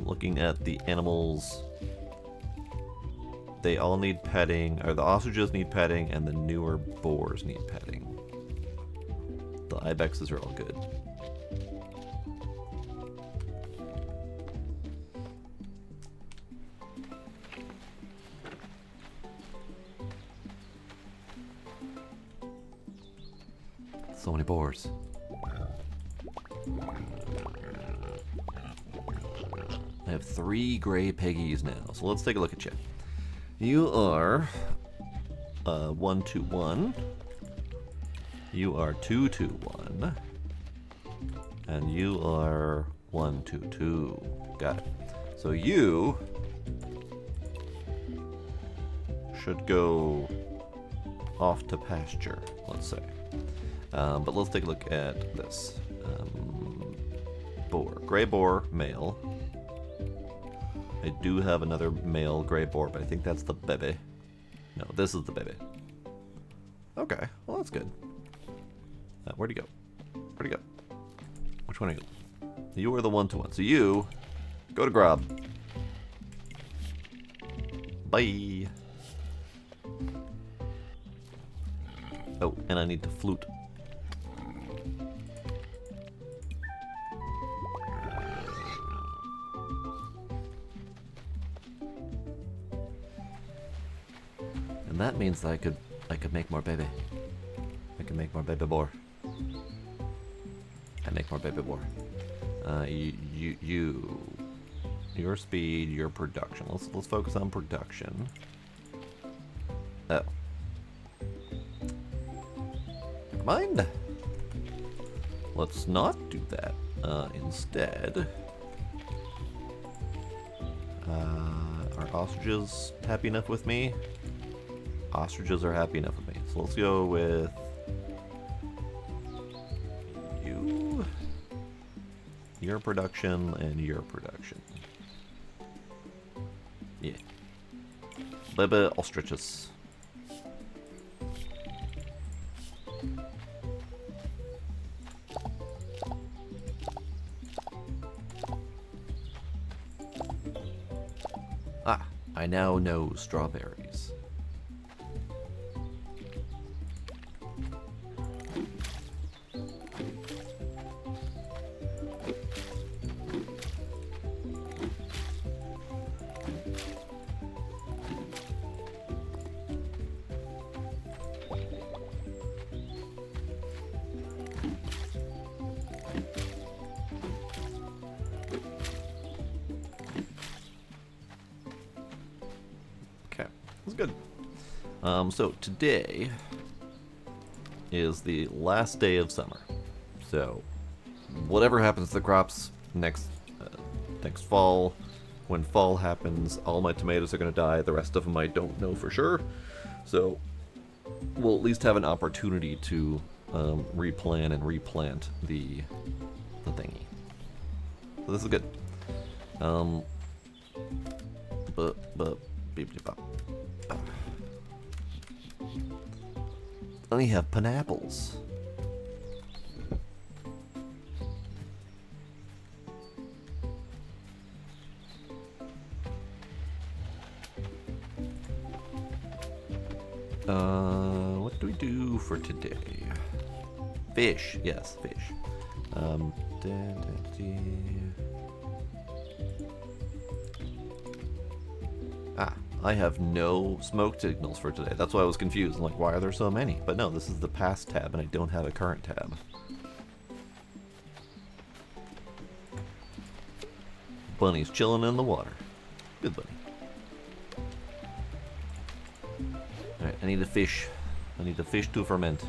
Looking at the animals, they all need petting, or the ostriches need petting, and the newer boars need petting. The ibexes are all good. So many boars. I have 3 gray piggies now, so let's take a look at you. You are 121. You are 221. And you are 122. Got it. So you should go off to pasture, let's say. But let's take a look at this. Boar. Gray boar, male. I do have another male gray boar, but I think that's the bebe. No, this is the bebe. Okay, well that's good. Where'd he go? Where'd he go? Which one are you? You are the 121. So you go to grub. Bye. Oh, and I need to flute. And that means that I could make more baby. I can make more baby boar. I make more baby boar. You your speed, your production. Let's focus on production. Oh. Never mind. Let's not do that. Instead, are ostriches happy enough with me? Ostriches are happy enough with me. So let's go with you, your production, and your production. Yeah. Bye-bye, ostriches. Ah, I now know strawberries. Okay, that's good. So today is the last day of summer. So whatever happens to the crops next fall, when fall happens, all my tomatoes are going to die. The rest of them I don't know for sure. So we'll at least have an opportunity to replan and replant the thingy. So this is good. Let me have pineapples. What do we do for today? Fish, yes, fish. Ah, I have no smoke signals for today. That's why I was confused. I'm like, why are there so many? But no, this is the past tab, and I don't have a current tab. Bunny's chilling in the water. Good bunny. Alright, I need a fish. I need a fish to ferment.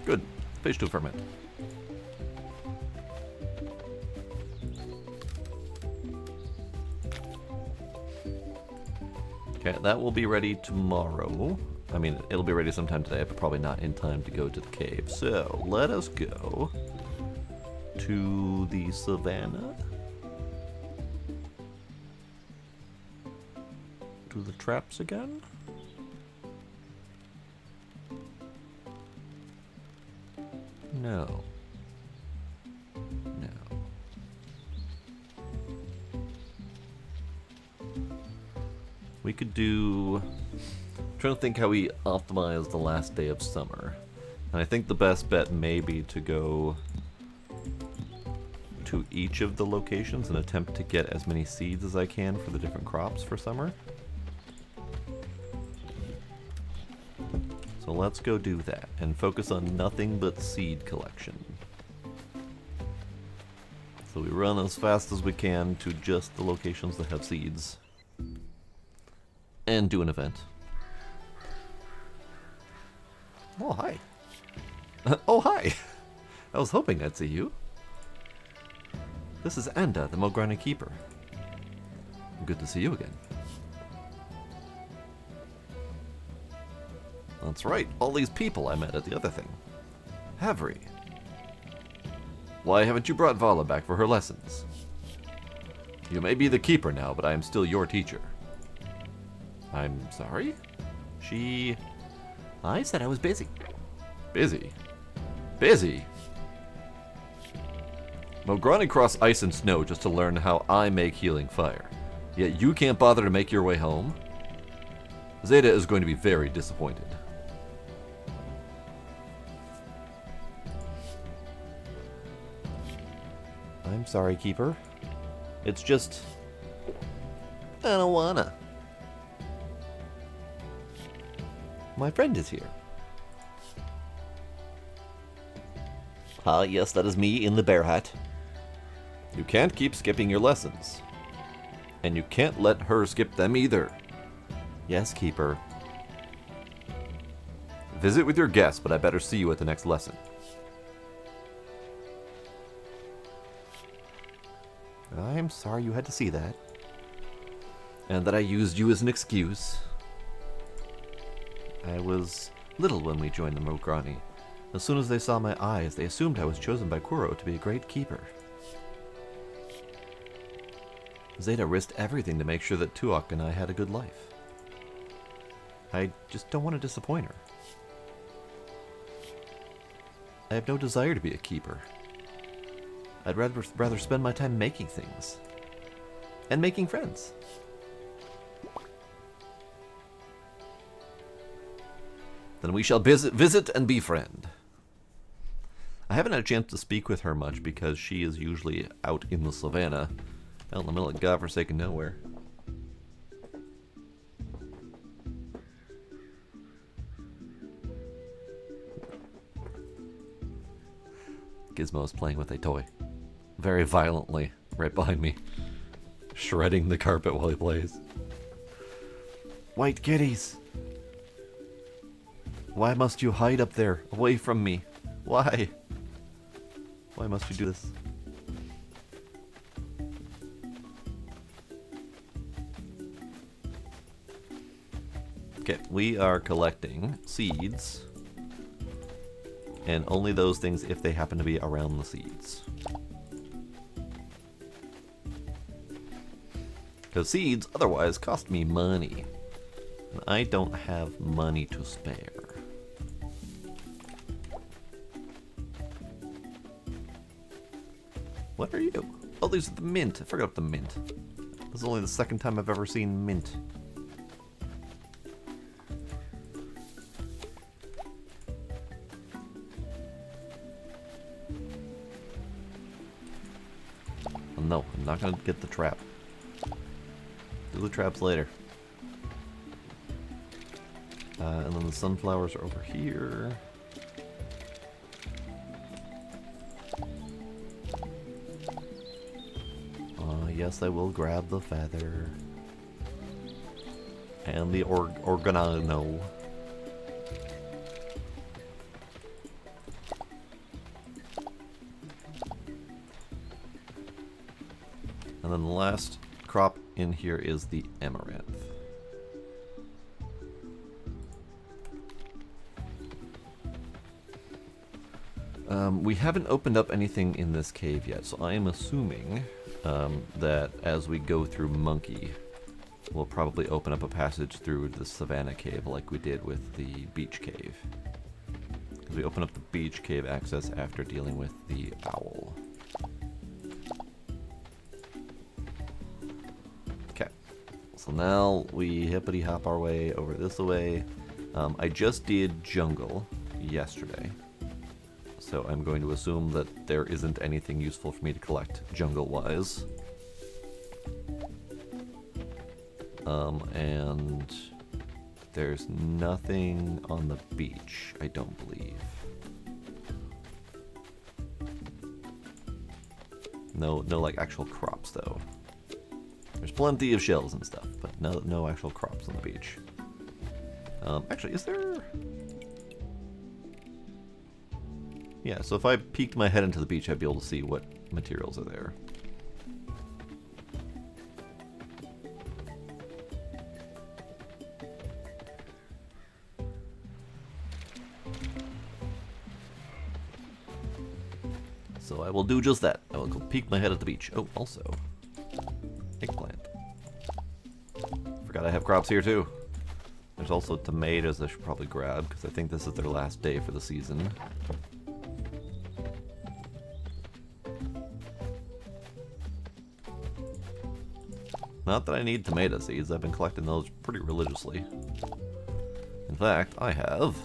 Good. Fish to ferment. Okay, that will be ready tomorrow. I mean, it'll be ready sometime today, but probably not in time to go to the cave. So, let us go to the savannah. To the traps again. No. No. We could do... I'm trying to think how we optimize the last day of summer. And I think the best bet may be to go to each of the locations and attempt to get as many seeds as I can for the different crops for summer. So let's go do that and focus on nothing but seed collection. So we run as fast as we can to just the locations that have seeds. And do an event. Oh, hi. Oh, hi. I was hoping I'd see you. This is Anda, the Mograni Keeper. Good to see you again. That's right, all these people I met at the other thing. Havri. Why haven't you brought Vala back for her lessons? You may be the keeper now, but I am still your teacher. I'm sorry? I said I was busy. Busy? Busy? Mograni cross ice and snow just to learn how I make healing fire. Yet you can't bother to make your way home? Zeta is going to be very disappointed. I'm sorry, Keeper. It's just... I don't wanna. My friend is here. Ah, yes, that is me in the bear hat. You can't keep skipping your lessons. And you can't let her skip them either. Yes, Keeper. Visit with your guests, but I better see you at the next lesson. I'm sorry you had to see that. And that I used you as an excuse. I was little when we joined the Mograni. As soon as they saw my eyes, they assumed I was chosen by Kuro to be a great keeper. Zeta risked everything to make sure that Tuok and I had a good life. I just don't want to disappoint her. I have no desire to be a keeper. I'd rather spend my time making things. And making friends. Then we shall visit and befriend. I haven't had a chance to speak with her much because she is usually out in the savannah, out in the middle of godforsaken nowhere. Gizmo is playing with a toy. Very violently, right behind me. Shredding the carpet while he plays. White kitties! Why must you hide up there, away from me? Why? Why must you do this? Okay, we are collecting seeds. And only those things if they happen to be around the seeds. Because seeds otherwise cost me money. And I don't have money to spare. What are you? Oh, these are the mint. I forgot the mint. This is only the second time I've ever seen mint. Oh, no, I'm not gonna get the trap. Do the traps later. And then the sunflowers are over here. Yes, I will grab the feather. And the organano. And then the last crop in here is the amaranth. We haven't opened up anything in this cave yet, so I am assuming that as we go through Monkey, we'll probably open up a passage through the Savannah Cave like we did with the Beach Cave. Because we open up the Beach Cave access after dealing with the owl. Okay, so now we hippity hop our way over this way. I just did Jungle yesterday. So I'm going to assume that there isn't anything useful for me to collect jungle-wise. And there's nothing on the beach, I don't believe. No like actual crops though. There's plenty of shells and stuff, but no actual crops on the beach. Actually, is there? Yeah, so if I peeked my head into the beach, I'd be able to see what materials are there. So I will do just that. I will go peek my head at the beach. Oh, also, eggplant. Forgot I have crops here too. There's also tomatoes I should probably grab, because I think this is their last day for the season. Not that I need tomato seeds, I've been collecting those pretty religiously. In fact, I have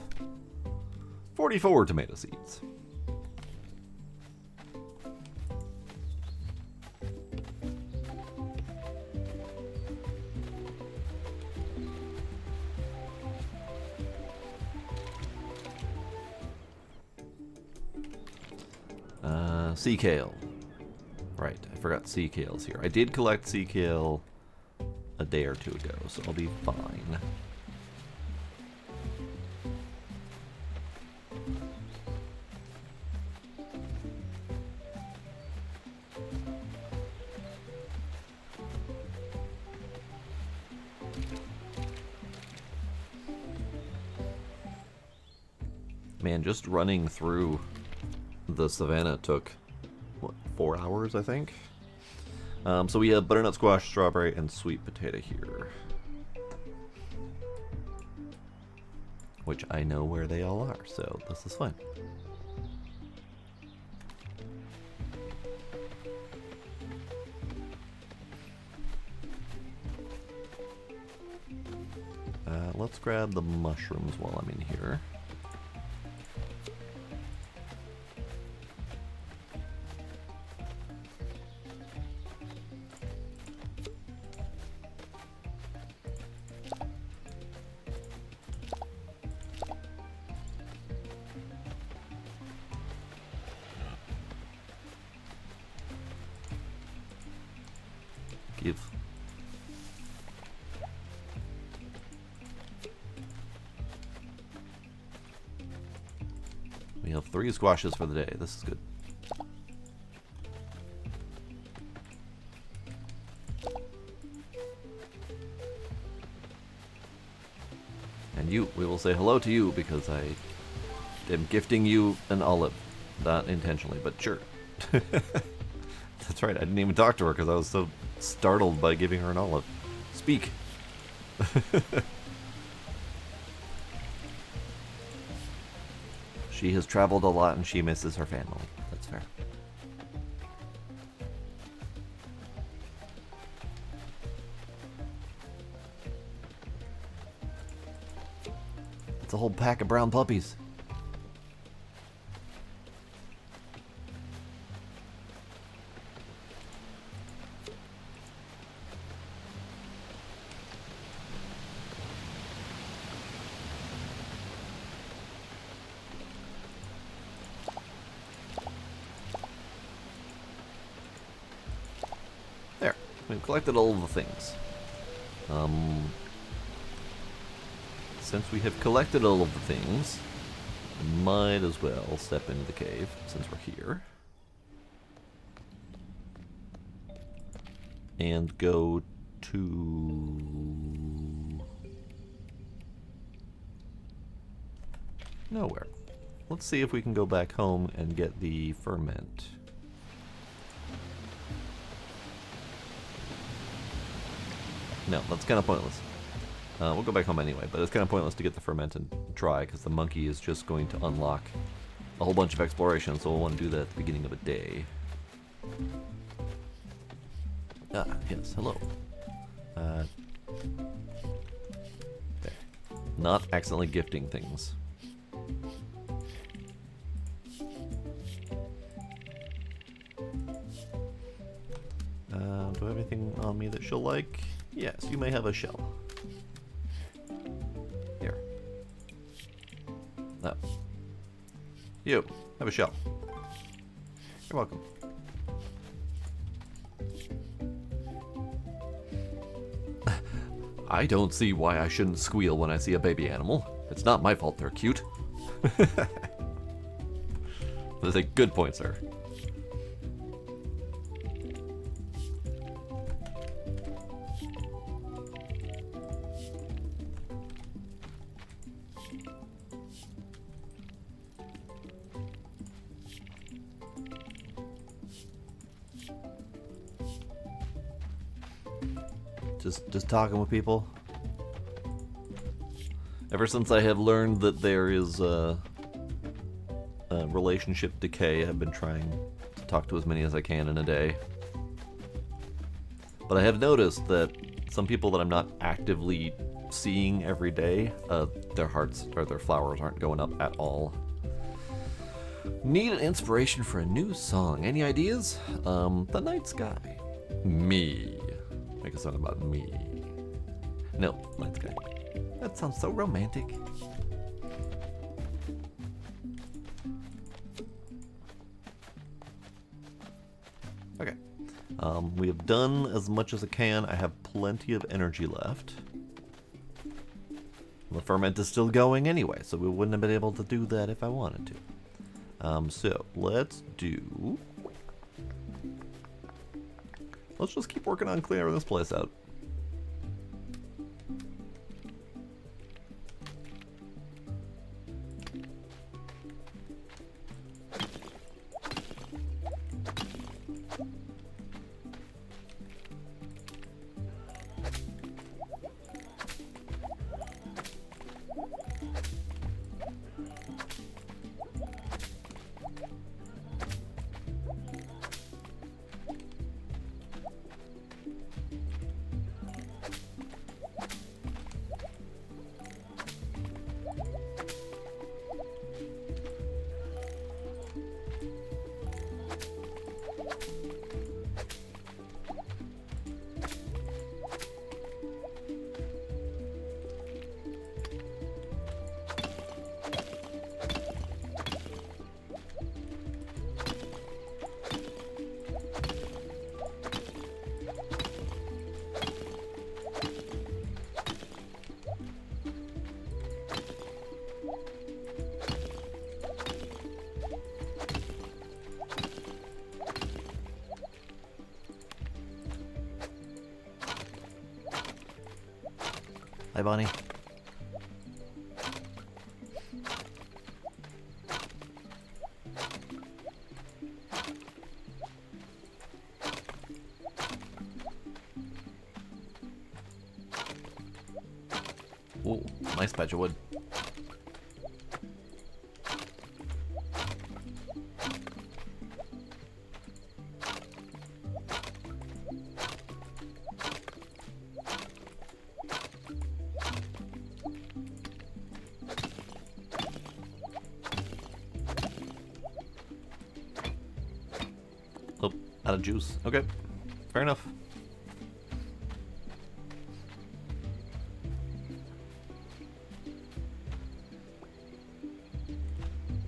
44 tomato seeds. Sea kale. Right, I forgot sea kale's here. I did collect sea kale a day or two ago, so I'll be fine. Man, just running through the savannah took, what, 4 hours, I think? So we have butternut squash, strawberry, and sweet potato here. Which I know where they all are, so this is fine. Let's grab the mushrooms while I'm in here. Give. We have 3 squashes for the day. This is good. And you, we will say hello to you because I am gifting you an olive. Not intentionally, but sure. That's right, I didn't even talk to her because I was so startled by giving her an olive. Speak! She has traveled a lot and she misses her family. That's fair. It's a whole pack of brown puppies. There. We've collected all of the things. Since we have collected all of the things, we might as well step into the cave since we're here. And go to... nowhere. Let's see if we can go back home and get the ferment. No, that's kind of pointless. We'll go back home anyway, but it's kind of pointless to get the ferment and try, because the monkey is just going to unlock a whole bunch of exploration, so we'll want to do that at the beginning of a day. Ah, yes, hello. There. Not accidentally gifting things. Do I have anything on me that she'll like? Yes, you may have a shell. Here. No. You, have a shell. You're welcome. I don't see why I shouldn't squeal when I see a baby animal. It's not my fault they're cute. That's a good point, sir. Just talking with people. Ever since I have learned that there is a relationship decay, I've been trying to talk to as many as I can in a day. But I have noticed that some people that I'm not actively seeing every day, their hearts or their flowers aren't going up at all. Need an inspiration for a new song. Any ideas? The Night Sky. Me. Make a song about me. No, Night Sky. That sounds so romantic. We have done as much as I can. I have plenty of energy left. The ferment is still going anyway, so we wouldn't have been able to do that if I wanted to. So let's do... Let's just keep working on clearing this place out. Hi, Bonnie. Ooh, nice patch of wood. Oh, out of juice. Okay, fair enough.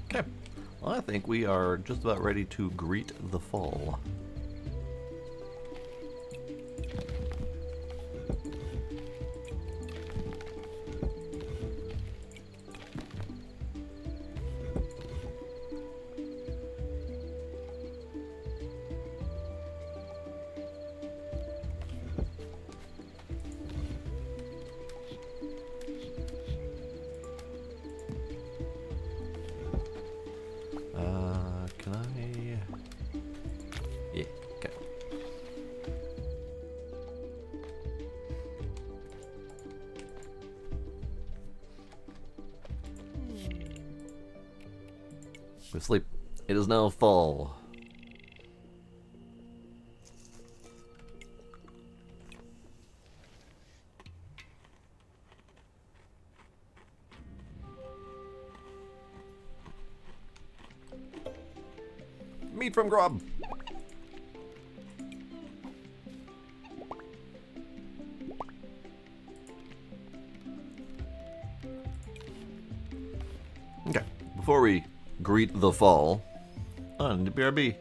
Okay, well, I think we are just about ready to greet the fall. Can I? Yeah, okay. Go sleep. It is now fall. Meat from Grob. Okay, before we greet the fall, on to BRB.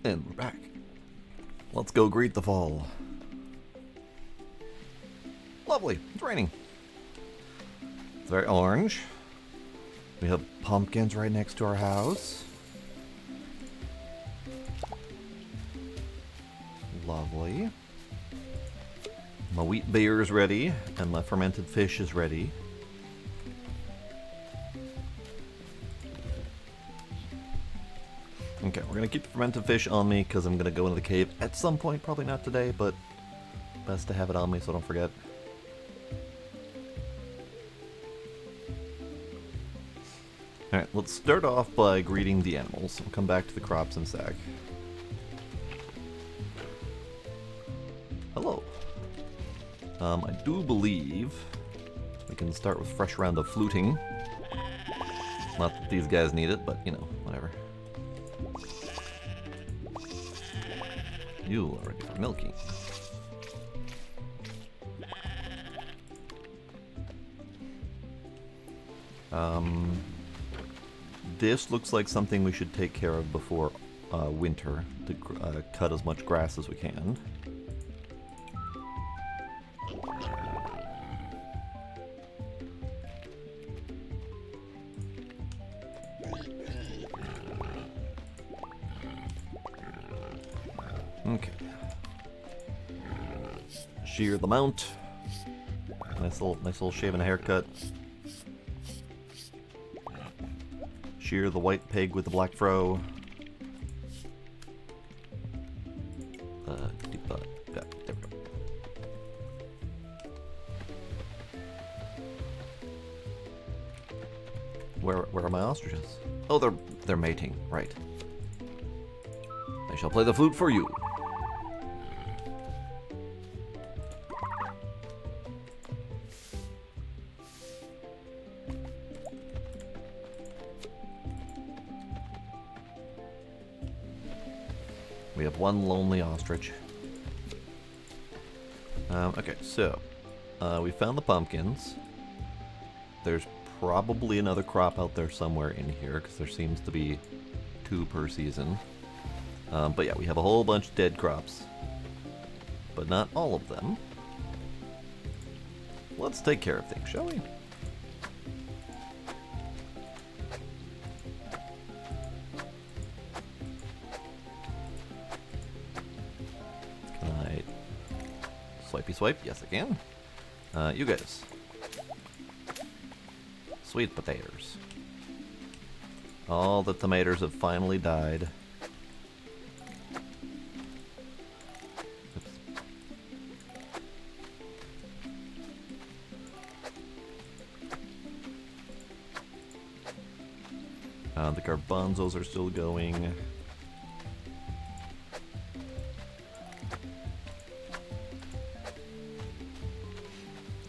And we're back. Let's go greet the fall. Lovely. It's raining. It's very orange. We have pumpkins right next to our house. Lovely. My wheat beer is ready, and my fermented fish is ready. Okay, we're gonna keep the fermented fish on me because I'm gonna go into the cave at some point. Probably not today, but best to have it on me so I don't forget. Alright, let's start off by greeting the animals. I'll come back to the crops in a sec. Hello. I do believe we can start with a fresh round of fluting. Not that these guys need it, but you know, whatever. You are ready for milking. This looks like something we should take care of before winter, to cut as much grass as we can. Okay. Shear the mount. Nice little shave and a haircut. Shear the white pig with the black fro. Yeah, there we go. Where are my ostriches? Oh, they're mating, right. I shall play the flute for you. We have one lonely ostrich. Okay, so we found the pumpkins. There's probably another crop out there somewhere in here because there seems to be 2 per season. But yeah, we have a whole bunch of dead crops, but not all of them. Let's take care of things, shall we? Swipey swipe, yes I can. You guys. Sweet potatoes. All the tomatoes have finally died. Oops. The garbanzos are still going.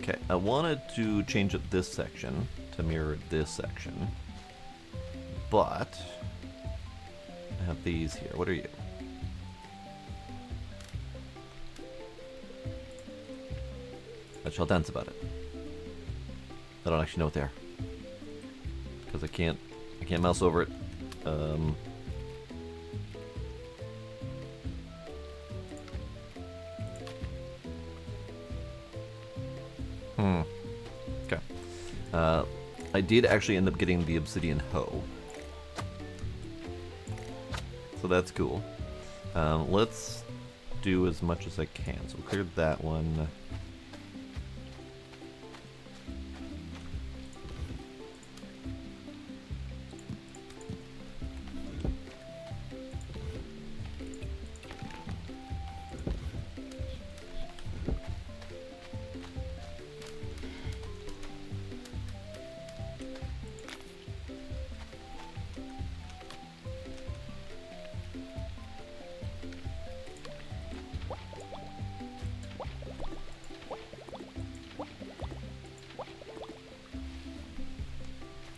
Okay, I wanted to change up this section to mirror this section, but I have these here. What are you? I shall dance about it. I don't actually know what they are because I can't mouse over it. Okay. I did actually end up getting the obsidian hoe. So that's cool. Let's do as much as I can. So we'll clear that one.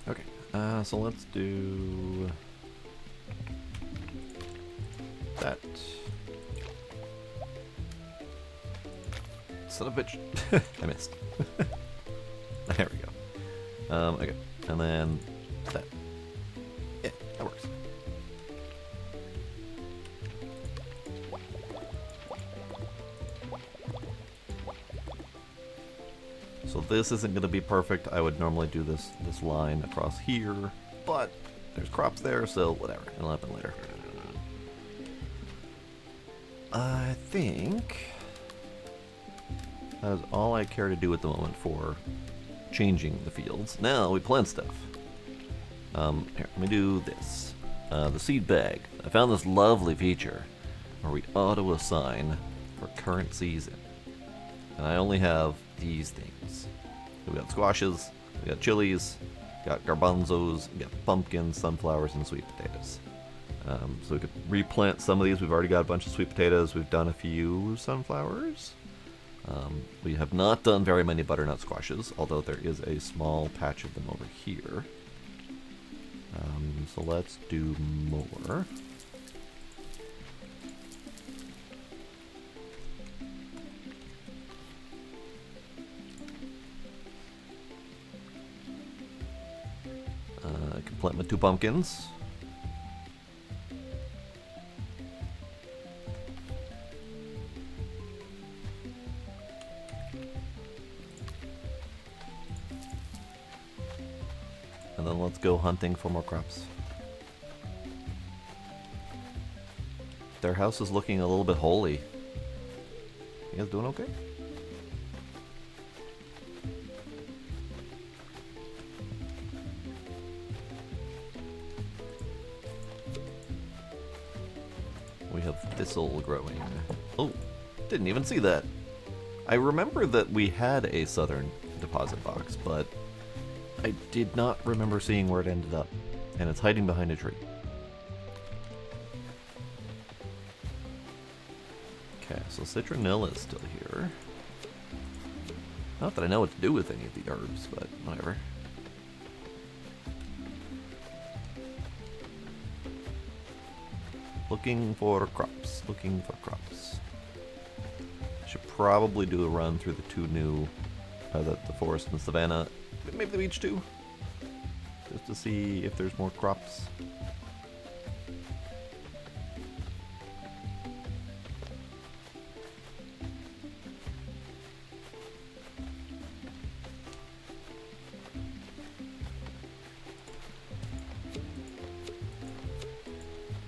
Okay, so let's do that. Son of a bitch. I missed. There we go. Okay, and then that. Yeah, that works. So this isn't going to be perfect. I would normally do this line across here, but there's crops there, so whatever. It'll happen later. I think that is all I care to do at the moment for changing the fields. Now we plant stuff. Here, let me do this. The seed bag. I found this lovely feature where we auto assign for current season. And I only have these things. We got squashes, we got chilies, got garbanzos, we got pumpkins, sunflowers, and sweet potatoes. So we could replant some of these. We've already got a bunch of sweet potatoes. We've done a few sunflowers. We have not done very many butternut squashes, although there is a small patch of them over here. So let's do more. I can plant my 2 pumpkins. And then let's go hunting for more crops. Their house is looking a little bit holy. You guys doing okay? We have thistle growing. Oh, didn't even see that. I remember that we had a southern deposit box, but I did not remember seeing where it ended up. And it's hiding behind a tree. Okay, so citronella is still here. Not that I know what to do with any of the herbs, but whatever. Looking for crops, looking for crops. Should probably do a run through the 2 new, the forest and the savanna, maybe the beach too, just to see if there's more crops.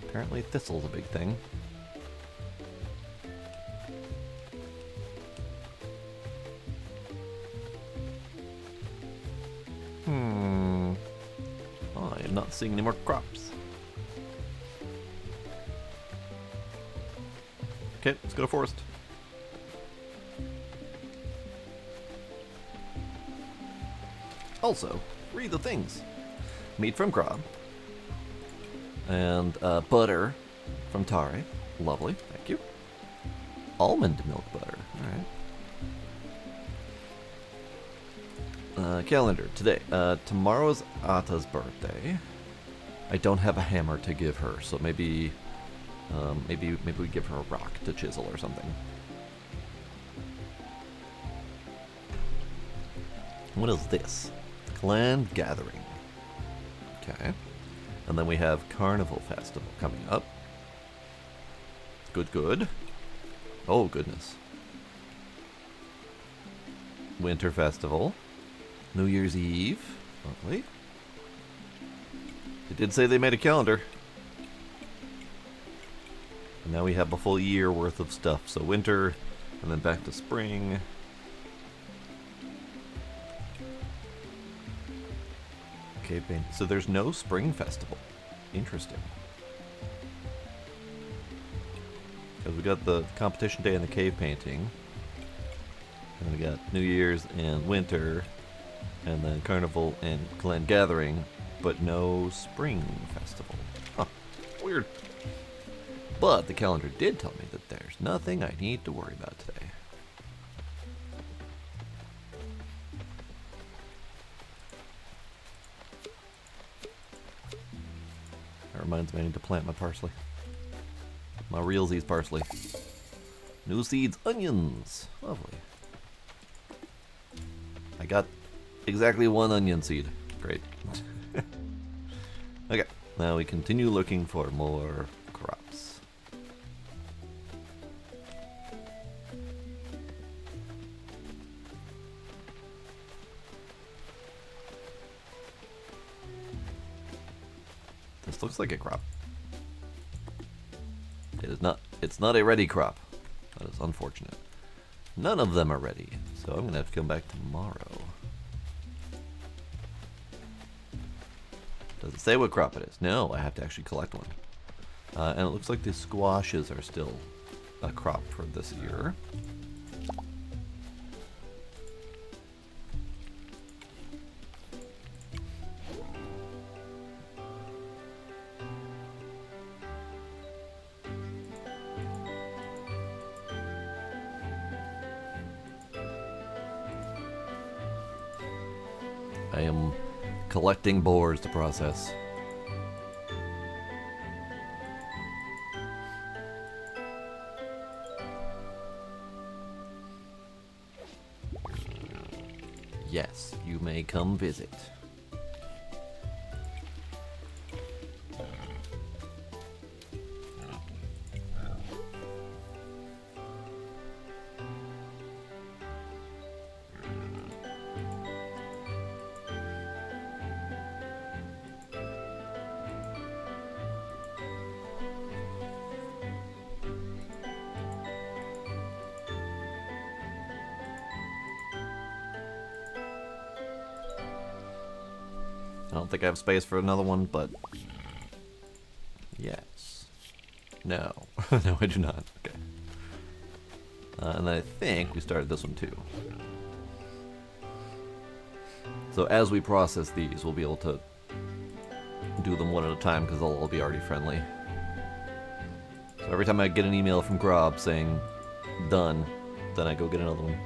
Apparently thistle's a big thing. Oh, I'm not seeing any more crops. Okay, let's go to forest. Also, read the things. Meat from crab. And butter from Tare. Lovely, thank you. Almond milk butter, alright. Calendar, today. Tomorrow's Ata's birthday. I don't have a hammer to give her, so maybe we give her a rock to chisel or something. What is this? Clan Gathering. Okay. And then we have Carnival Festival coming up. Good, good. Oh, goodness. Winter Festival. New Year's Eve. Lovely. They did say they made a calendar. And now we have a full year worth of stuff. So winter, and then back to spring. Cave paint. So there's no spring festival. Interesting. Because we got the competition day and the cave painting. And we got New Year's and winter. And then carnival and clan gathering. But no spring festival. Huh. Weird. But the calendar did tell me that there's nothing I need to worry about today. That reminds me I need to plant my parsley. My realsies parsley. New seeds, onions. Lovely. I got exactly 1 onion seed. Great. Okay, now we continue looking for more crops. This looks like a crop. It is not. It's not a ready crop. That is unfortunate. None of them are ready, so I'm gonna have to come back tomorrow. Does it say what crop it is? No, I have to actually collect one. And it looks like the squashes are still a crop for this year. I am collecting boars to process. Yes, you may come visit. I don't think I have space for another one, but yes. No. No, I do not. Okay. And I think we started this one too. So as we process these, we'll be able to do them one at a time because they'll all be already friendly. So every time I get an email from Grob saying done, then I go get another one.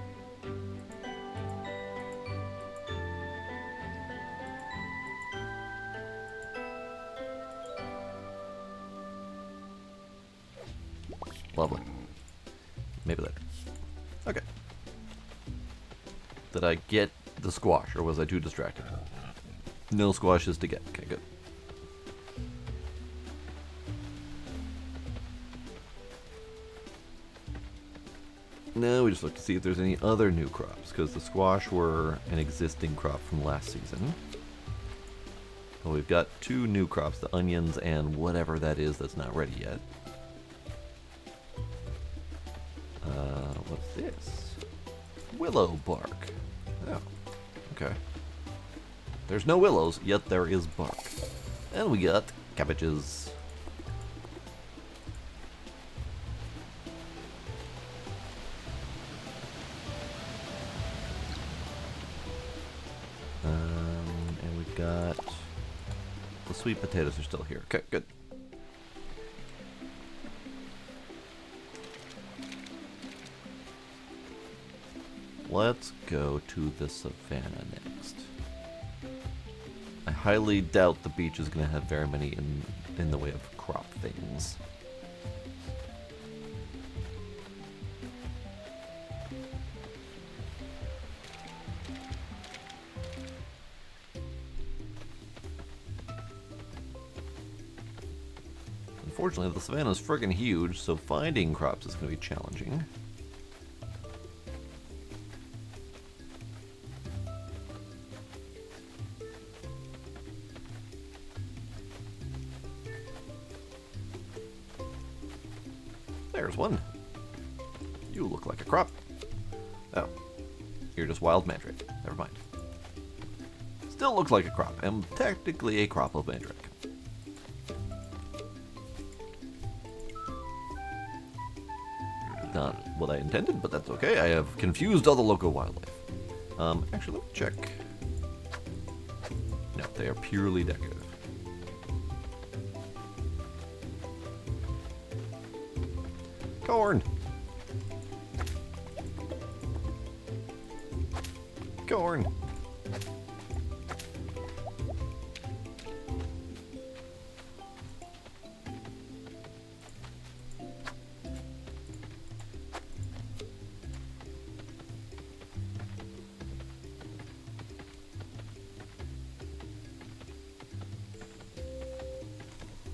Lovely. Maybe later. Okay. Did I get the squash, or was I too distracted? No squashes to get. Okay, good. Now we just look to see if there's any other new crops, because the squash were an existing crop from last season. Well, we've got two new crops, the onions and whatever that is that's not ready yet. What's this? Willow bark. Oh, okay. There's no willows, yet there is bark. And we got cabbages. And we've got the sweet potatoes are still here. Okay, good. Let's go to the savannah next. I highly doubt the beach is going to have very many in the way of crop things. Unfortunately, the savannah is friggin' huge, so finding crops is going to be challenging. There's one. You look like a crop. Oh, you're just wild mandrake. Never mind. Still looks like a crop. I'm technically a crop of mandrake. Not what I intended, but that's okay. I have confused all the local wildlife. Actually, let me check. No, they are purely decorative. Corn! Corn!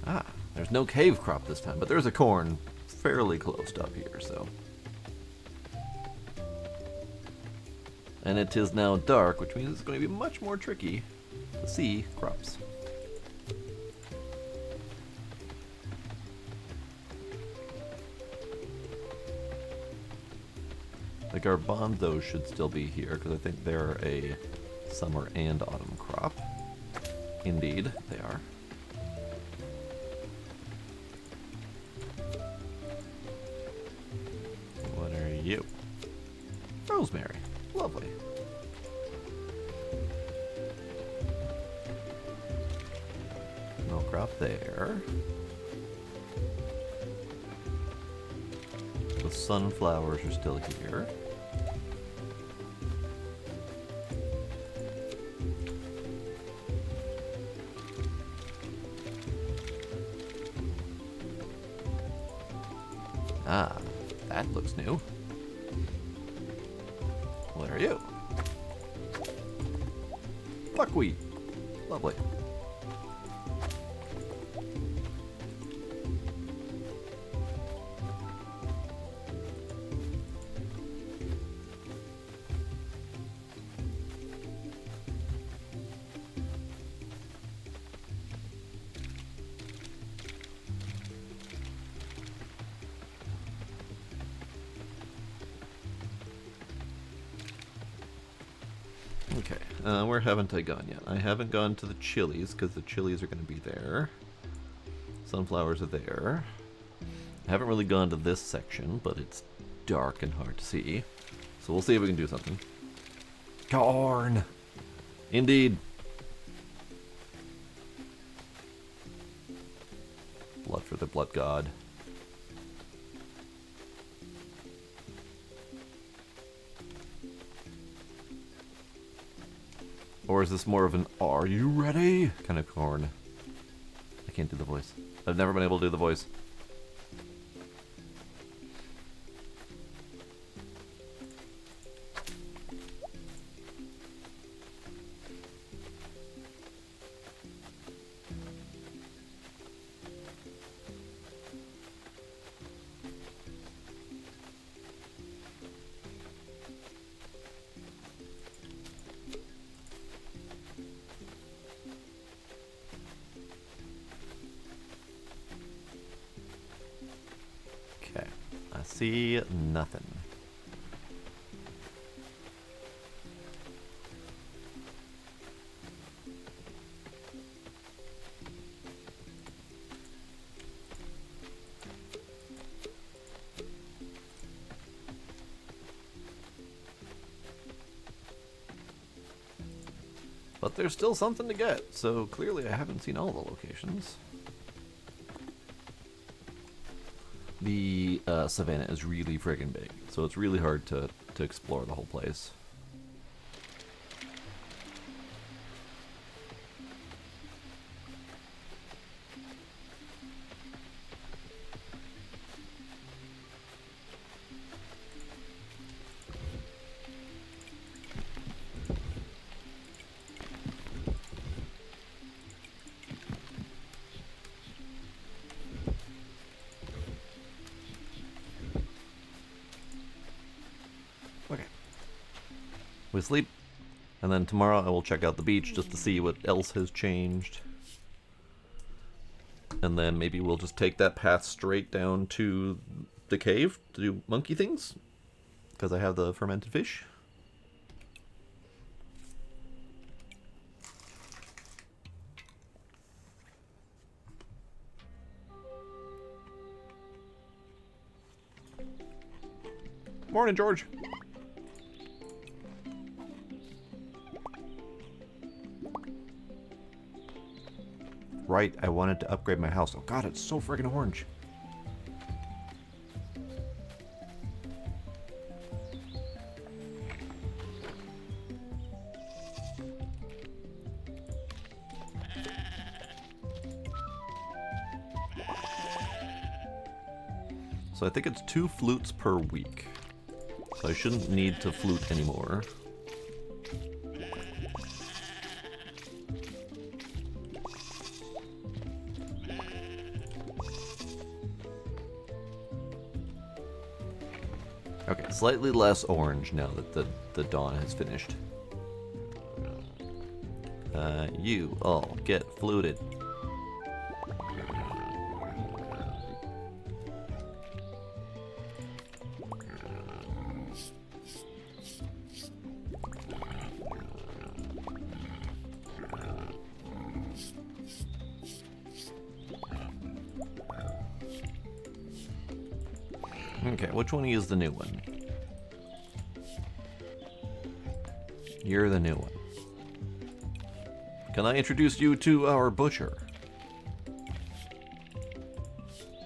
Ah, there's no cave crop this time, but there's a corn fairly close up here, so. And it is now dark, which means it's going to be much more tricky to see crops. The garbanzos should still be here, because I think they're a summer and autumn crop. Indeed, they are. What are you? Rosemary. Lovely. No crop there. The sunflowers are still here. Ah, that looks new. What are you? Buckwheat. Lovely. Okay, where haven't I gone yet? I haven't gone to the chilies, because the chilies are going to be there. Sunflowers are there. I haven't really gone to this section, but it's dark and hard to see. So we'll see if we can do something. Corn! Indeed! Blood for the blood god. Or is this more of an "are you ready" kind of corn? I can't do the voice. I've never been able to do the voice. Okay, I see nothing. But there's still something to get, so clearly I haven't seen all the locations. The savannah is really friggin' big, so it's really hard to explore the whole place. Okay. We sleep, and then tomorrow I will check out the beach just to see what else has changed. And then maybe we'll just take that path straight down to the cave to do monkey things, because I have the fermented fish. Morning, George. Right, I wanted to upgrade my house. Oh god, it's so friggin' orange. So I think it's 2 flutes per week. So I shouldn't need to flute anymore. Okay, slightly less orange now that the dawn has finished. You all get fluted. Okay, which one is the new one? You're the new one. Can I introduce you to our butcher?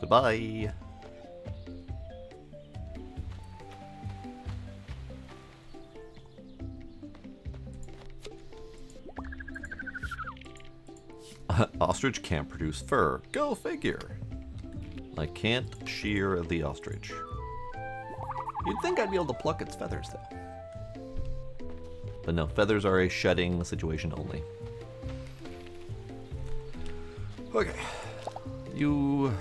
Goodbye. Ostrich can't produce fur. Go figure. I can't shear the ostrich. You'd think I'd be able to pluck its feathers, though. But no, feathers are a shedding situation only. Okay. You.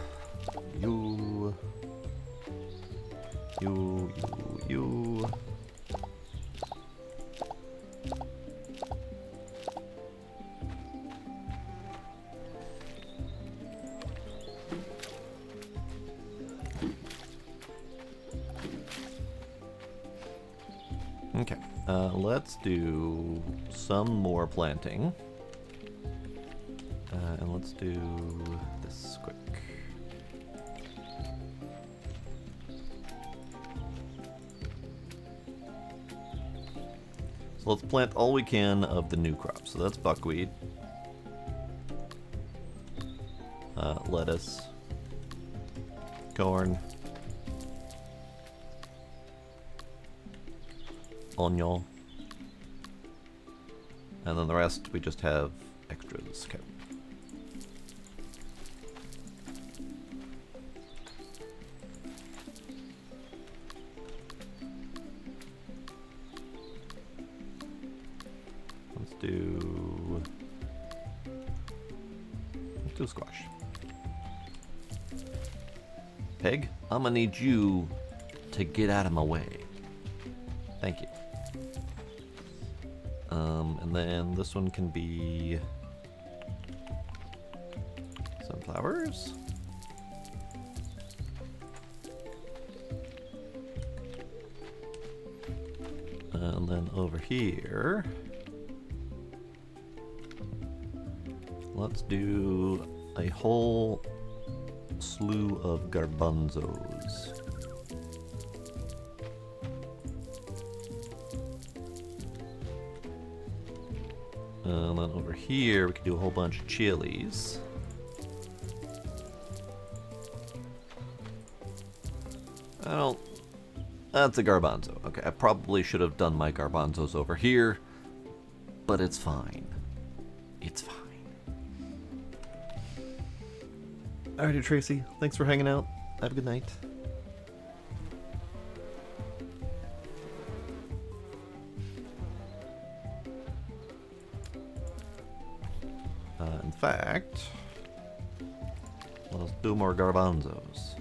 Okay, let's do some more planting. And let's do this quick. So let's plant all we can of the new crop. So that's buckwheat, lettuce, corn, onion, and then the rest we just have extras. Okay. Let's do squash. Peg, I'm gonna need you to get out of my way. Thank you. And then this one can be sunflowers. And then over here, let's do a whole slew of garbanzos. And then over here, we can do a whole bunch of chilies. Well, that's a garbanzo. Okay, I probably should have done my garbanzos over here, but it's fine. It's fine. Alrighty, Tracy. Thanks for hanging out. Have a good night. In fact, let's do more garbanzos.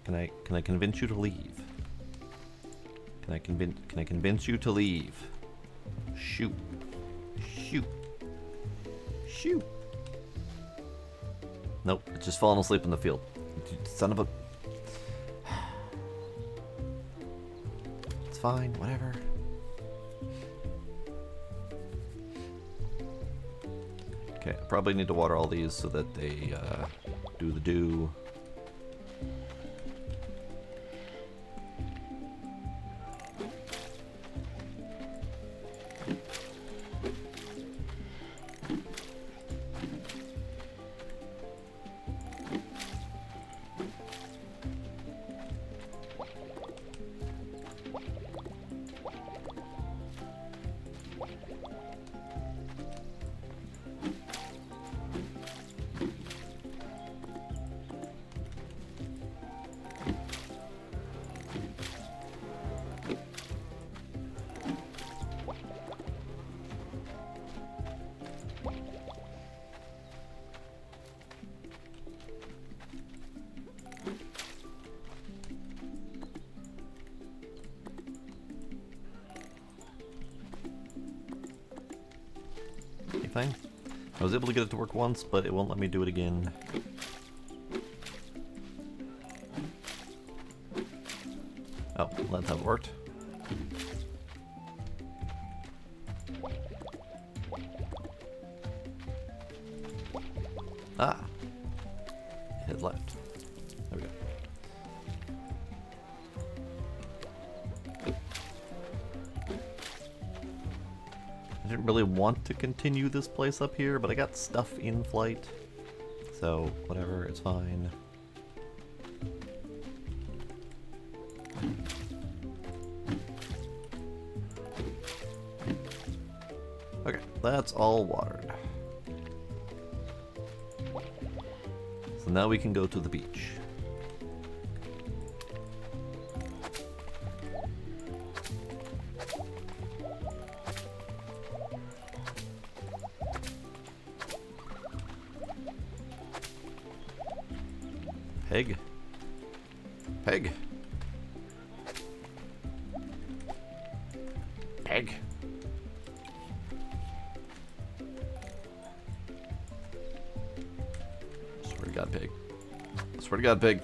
Can I convince you to leave? Can I convince you to leave? Shoot. Shoot. Shoot. Nope, it's just falling asleep in the field. Son of a... It's fine, whatever. Okay, I probably need to water all these so that they do the do. Fine. I was able to get it to work once, but it won't let me do it again. Oh, that's how it worked. Ah, head left. There we go. I didn't really want to continue this place up here, but I got stuff in flight. So, whatever, it's fine. Okay, that's all watered. So now we can go to the beach. Peg. Peg. Peg. Swear to God, pig. Swear to God, pig.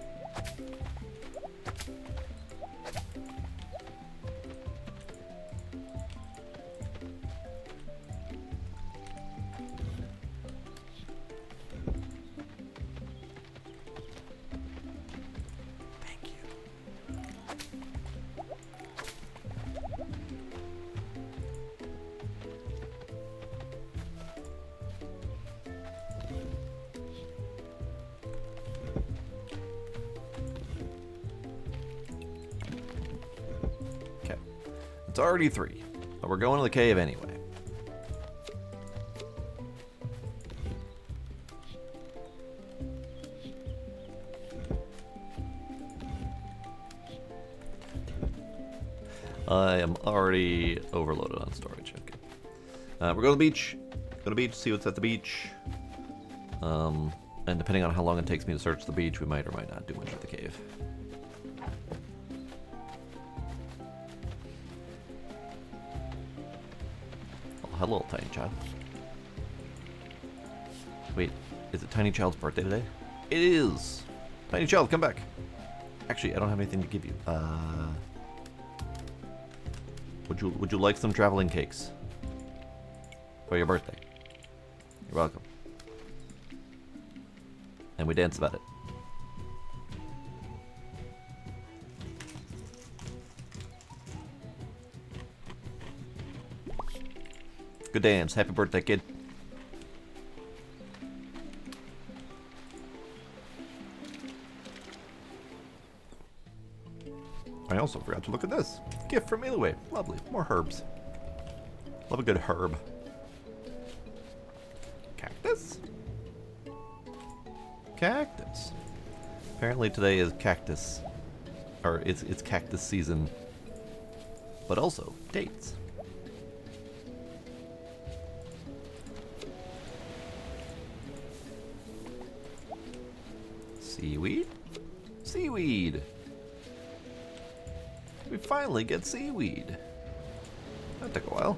It's already 3, but we're going to the cave anyway. I am already overloaded on storage. Okay. We're going to the beach. Go to the beach, see what's at the beach. And depending on how long it takes me to search the beach, we might or might not do much of the cave. Hello, Tiny Child. Wait, is it Tiny Child's birthday today? It is! Tiny Child, come back! Actually, I don't have anything to give you. Would you like some traveling cakes? For your birthday? You're welcome. And we dance about it. Good dance. Happy birthday, kid. I also forgot to look at this. Gift from Ilway. Lovely. More herbs. Love a good herb. Cactus? Cactus. Apparently today is cactus. Or it's cactus season. But also dates. Seaweed? Seaweed! We finally get seaweed. That took a while.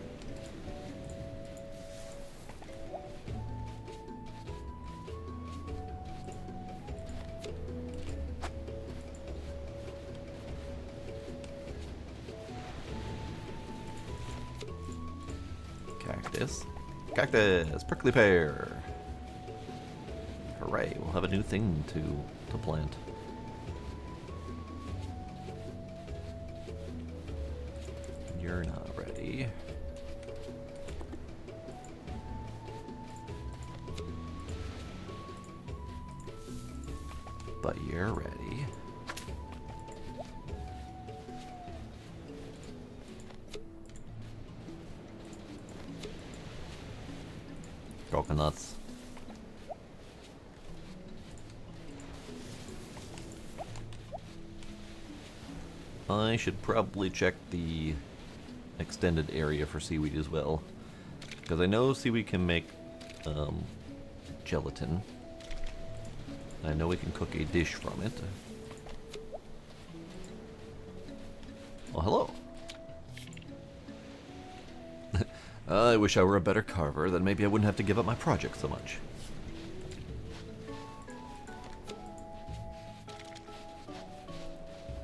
Cactus. Cactus! Prickly pear! Hooray, we'll have a new thing to plant. You're not ready. But you're ready. Coconuts. I should probably check the extended area for seaweed as well, because I know seaweed can make gelatin. I know we can cook a dish from it. Well, hello. I wish I were a better carver, then maybe I wouldn't have to give up my project so much.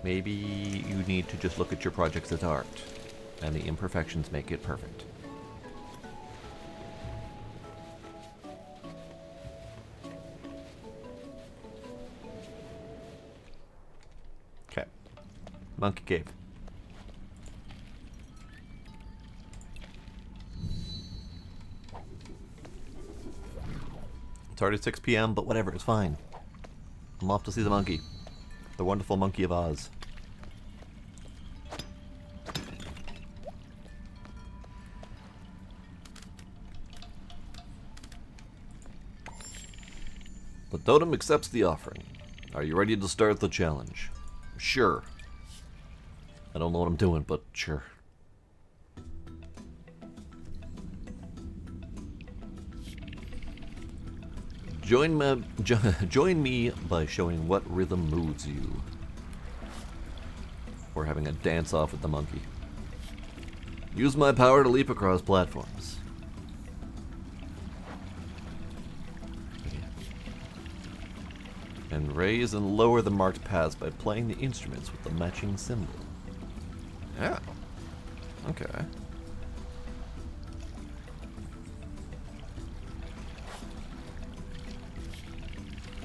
Maybe you need to just look at your projects as art, and the imperfections make it perfect. Monkey cave. It's already 6 p.m., but whatever, it's fine. I'm off to see the monkey. The wonderful monkey of Oz. The totem accepts the offering. Are you ready to start the challenge? Sure. I don't know what I'm doing, but sure. Join me by showing what rhythm moves you. We're having a dance-off with the monkey. Use my power to leap across platforms. And raise and lower the marked paths by playing the instruments with the matching symbol. Yeah. Okay.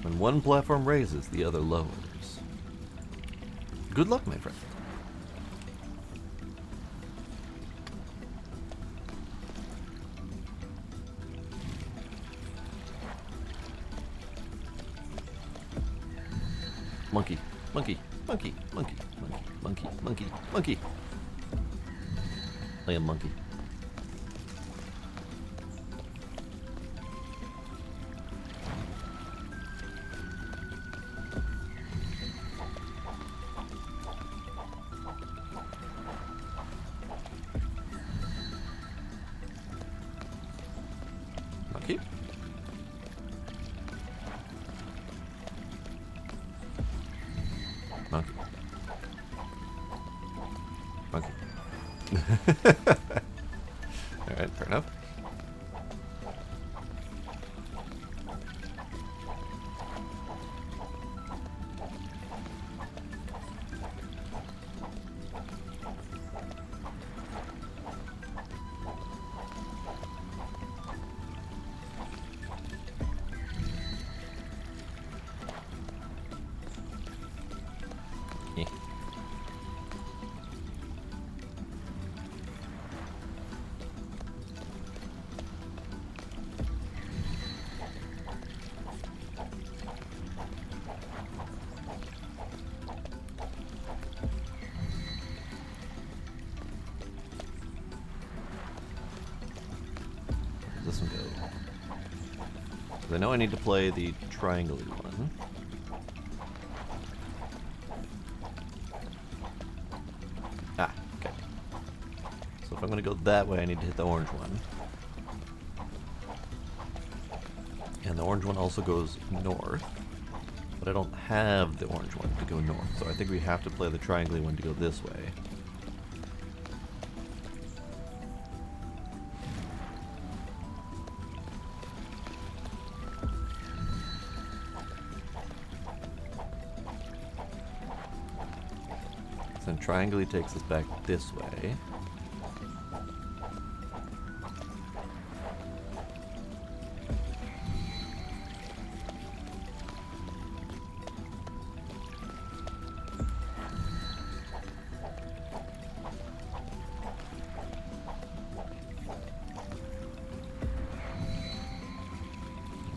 When one platform raises, the other lowers. Good luck, my friend. Monkey, monkey, monkey, monkey, monkey, monkey, monkey, monkey. I am monkey. Monkey. Monkey. Monkey. Alright, fair enough. This one go. Because I know I need to play the triangle one. Ah, okay. So if I'm going to go that way, I need to hit the orange one. And the orange one also goes north. But I don't have the orange one to go north. So I think we have to play the triangle one to go this way. Then triangle takes us back this way.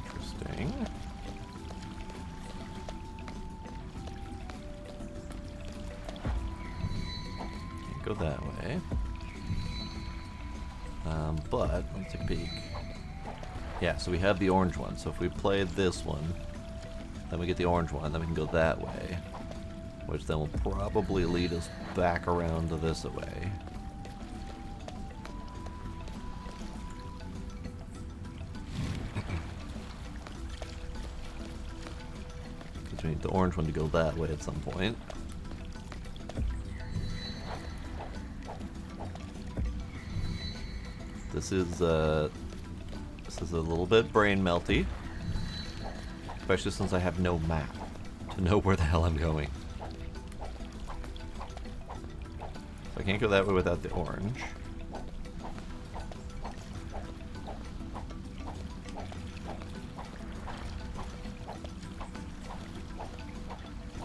Interesting. Go that way. But let's take a peek. Yeah, so we have the orange one. So if we play this one, then we get the orange one, then we can go that way. Which then will probably lead us back around to this way. Because we need the orange one to go that way at some point. This is a little bit brain melty, especially since I have no map to know where the hell I'm going. So I can't go that way without the orange.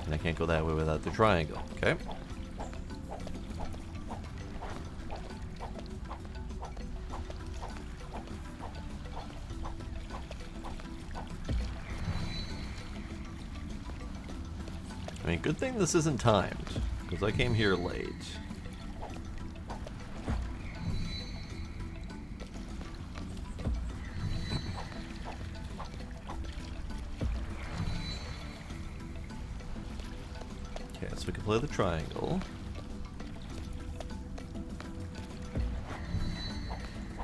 And I can't go that way without the triangle, okay? I mean, good thing this isn't timed, because I came here late. Okay, so we can play the triangle.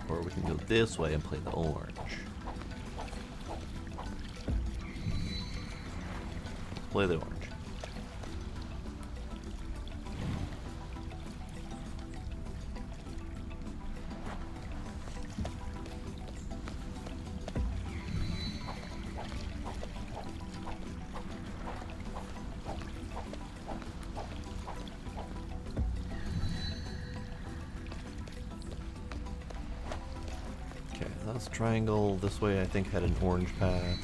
Or we can go this way and play the orange. Play the orange. Okay, that's triangle. This way I think had an orange path.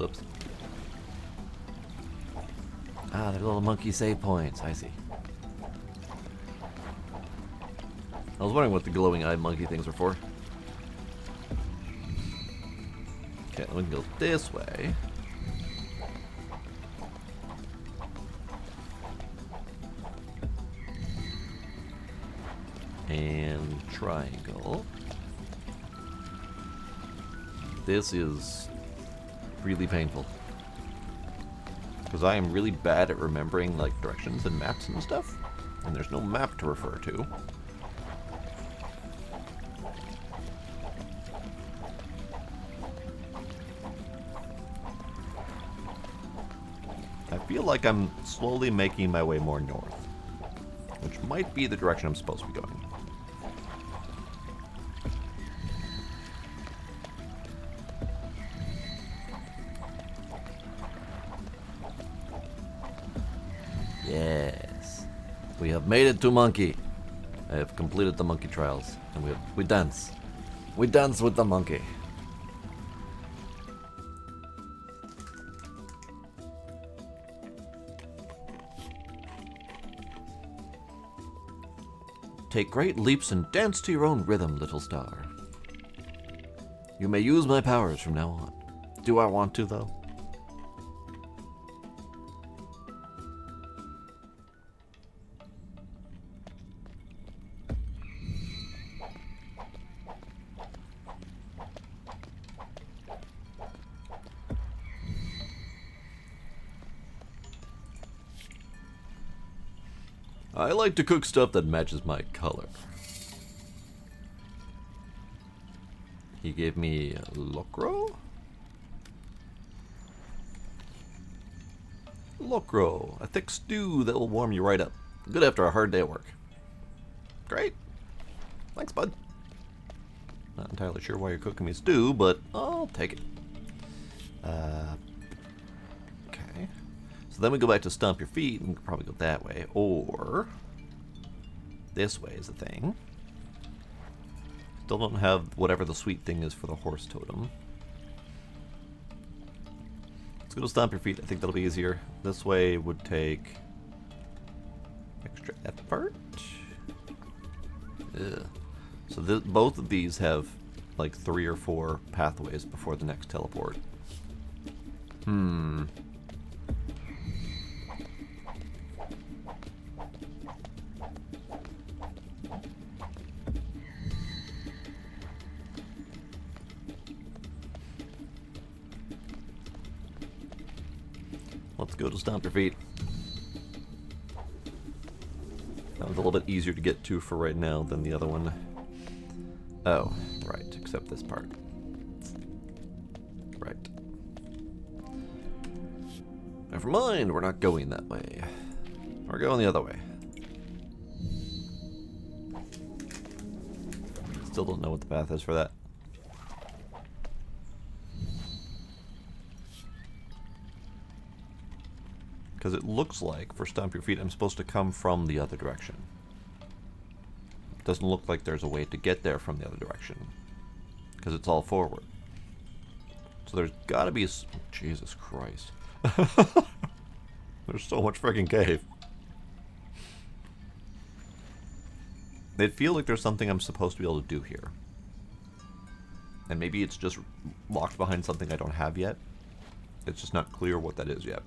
Oops. Ah, they're little monkey save points. I see. I was wondering what the glowing eye monkey things were for. Okay, we can go this way. And triangle. This is really painful. Because I am really bad at remembering like directions and maps and stuff. And there's no map to refer to. I feel like I'm slowly making my way more north. Which might be the direction I'm supposed to be going. Yes. We have made it to Monkey. I have completed the monkey trials. And we dance. We dance with the monkey. Take great leaps and dance to your own rhythm, little star. You may use my powers from now on. Do I want to, though? I like to cook stuff that matches my color. He gave me locro? Locro, a thick stew that will warm you right up. Good after a hard day at work. Great. Thanks, bud. Not entirely sure why you're cooking me stew, but I'll take it. Okay. So then we go back to stomp your feet, and we can probably go that way, or this way is the thing. Still don't have whatever the sweet thing is for the horse totem. Let's go to stomp your feet. I think that'll be easier. This way would take extra effort. Ugh. So both of these have like 3 or 4 pathways before the next teleport. Let's go to stomp your feet. That was a little bit easier to get to for right now than the other one. Oh, right, except this part. Right. Never mind, we're not going that way. We're going the other way. Still don't know what the path is for that. Because it looks like, for Stomp Your Feet, I'm supposed to come from the other direction. It doesn't look like there's a way to get there from the other direction. Because it's all forward. So So there's gotta be... Jesus Christ. There's so much freaking cave. It feels like there's something I'm supposed to be able to do here. And maybe it's just locked behind something I don't have yet. It's just not clear what that is yet.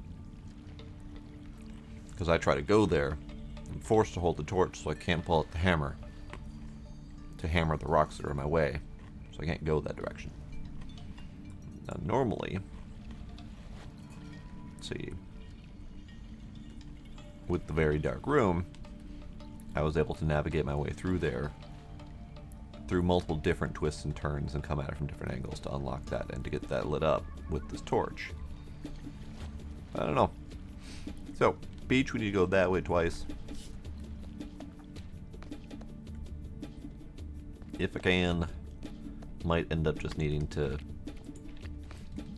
Because I try to go there, I'm forced to hold the torch, so I can't pull out the hammer to hammer the rocks that are in my way. So I can't go that direction. Now normally, let's see, with the very dark room, I was able to navigate my way through there, through multiple different twists and turns, and come at it from different angles to unlock that and to get that lit up with this torch. I don't know. So, beach, we need to go that way twice. If I can, might end up just needing to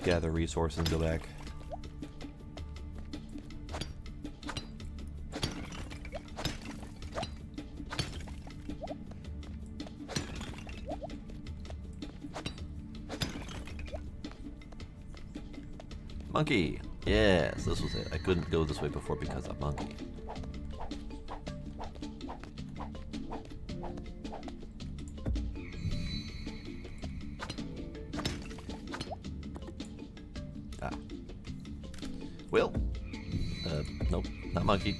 gather resources and go back. Monkey! Yes, this was it. I couldn't go this way before because of monkey. Ah. Well. Nope. Not monkey.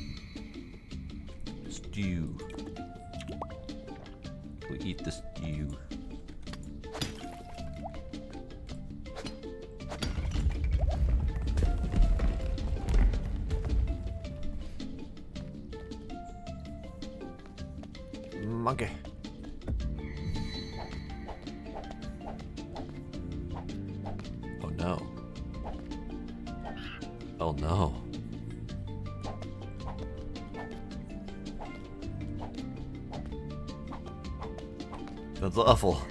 Stew. We eat the stew. Monkey. Oh no. Oh no. That's awful.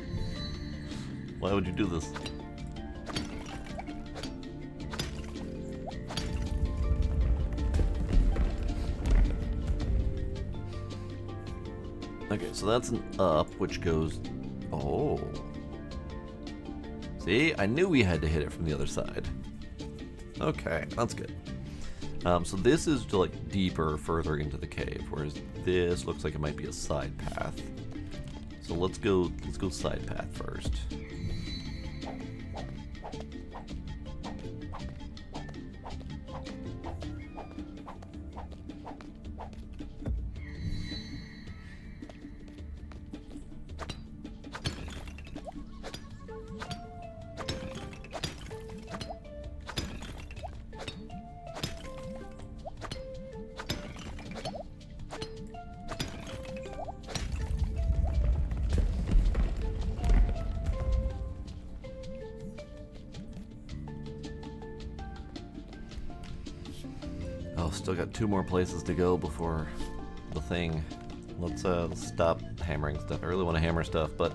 Why would you do this? Okay, so that's an up, which goes... Oh. See? I knew we had to hit it from the other side. Okay, that's good. So this is to, like, deeper, further into the cave, whereas this looks like it might be a side path. So let's go side path first. Oh, still got 2 more places to go before the thing. Let's stop hammering stuff. I really want to hammer stuff, but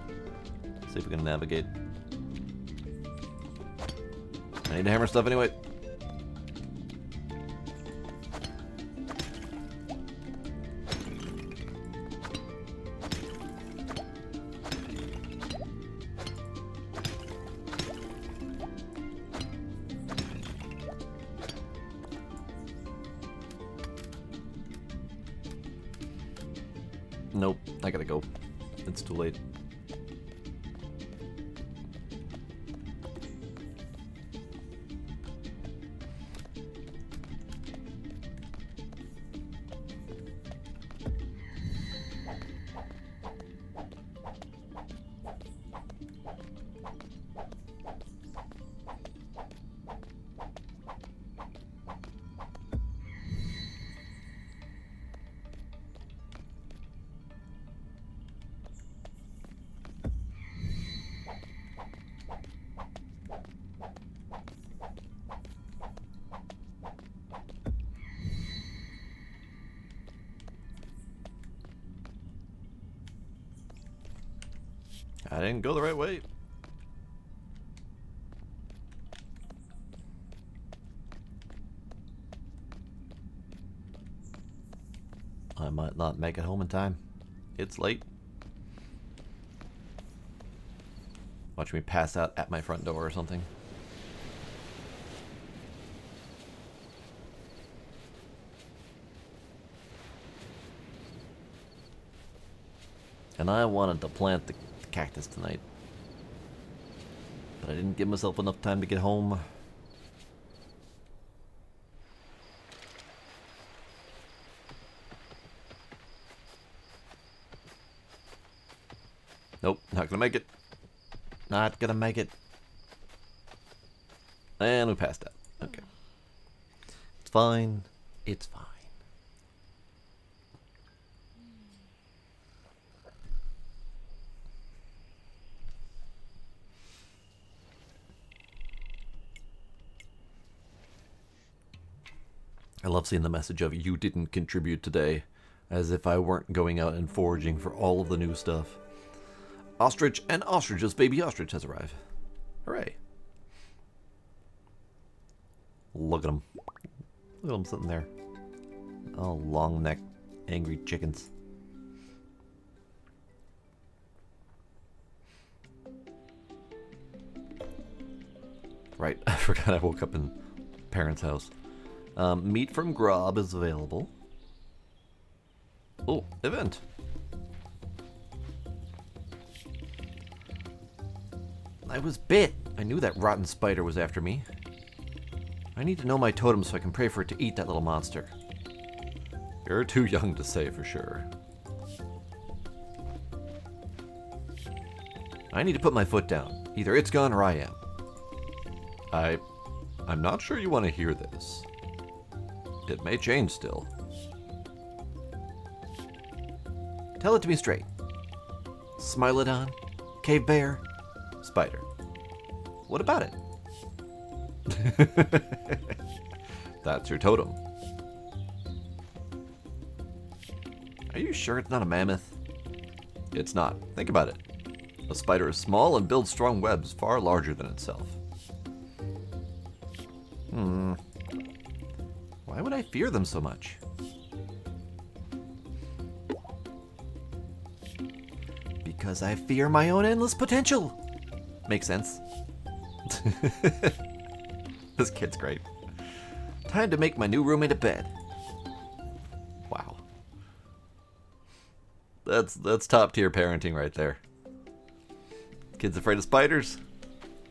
see if we can navigate. I need to hammer stuff anyway. Nope, I gotta go. It's too late. I didn't go the right way. I might not make it home in time. It's late. Watch me pass out at my front door or something. And I wanted to plant the cactus tonight. But I didn't give myself enough time to get home. Nope, not gonna make it. Not gonna make it. And we passed out. Okay. It's fine. It's fine. I love seeing the message of "you didn't contribute today," as if I weren't going out and foraging for all of the new stuff. Ostrich and ostrich's baby ostrich has arrived. Hooray. Look at them. Look at them sitting there. Oh, long-necked, angry chickens. Right, I forgot I woke up in parents' house. Meat from Grob is available. Oh, event. I was bit. I knew that rotten spider was after me. I need to know my totem so I can pray for it to eat that little monster. You're too young to say for sure. I need to put my foot down. Either it's gone or I am. I'm not sure you want to hear this. It may change still. Tell it to me straight. Smilodon? Cave bear? Spider. What about it? That's your totem. Are you sure it's not a mammoth? It's not. Think about it. A spider is small and builds strong webs far larger than itself. Why would I fear them so much? Because I fear my own endless potential. Makes sense. This kid's great. Time to make my new roommate a bed. Wow. That's top tier parenting right there. Kids afraid of spiders?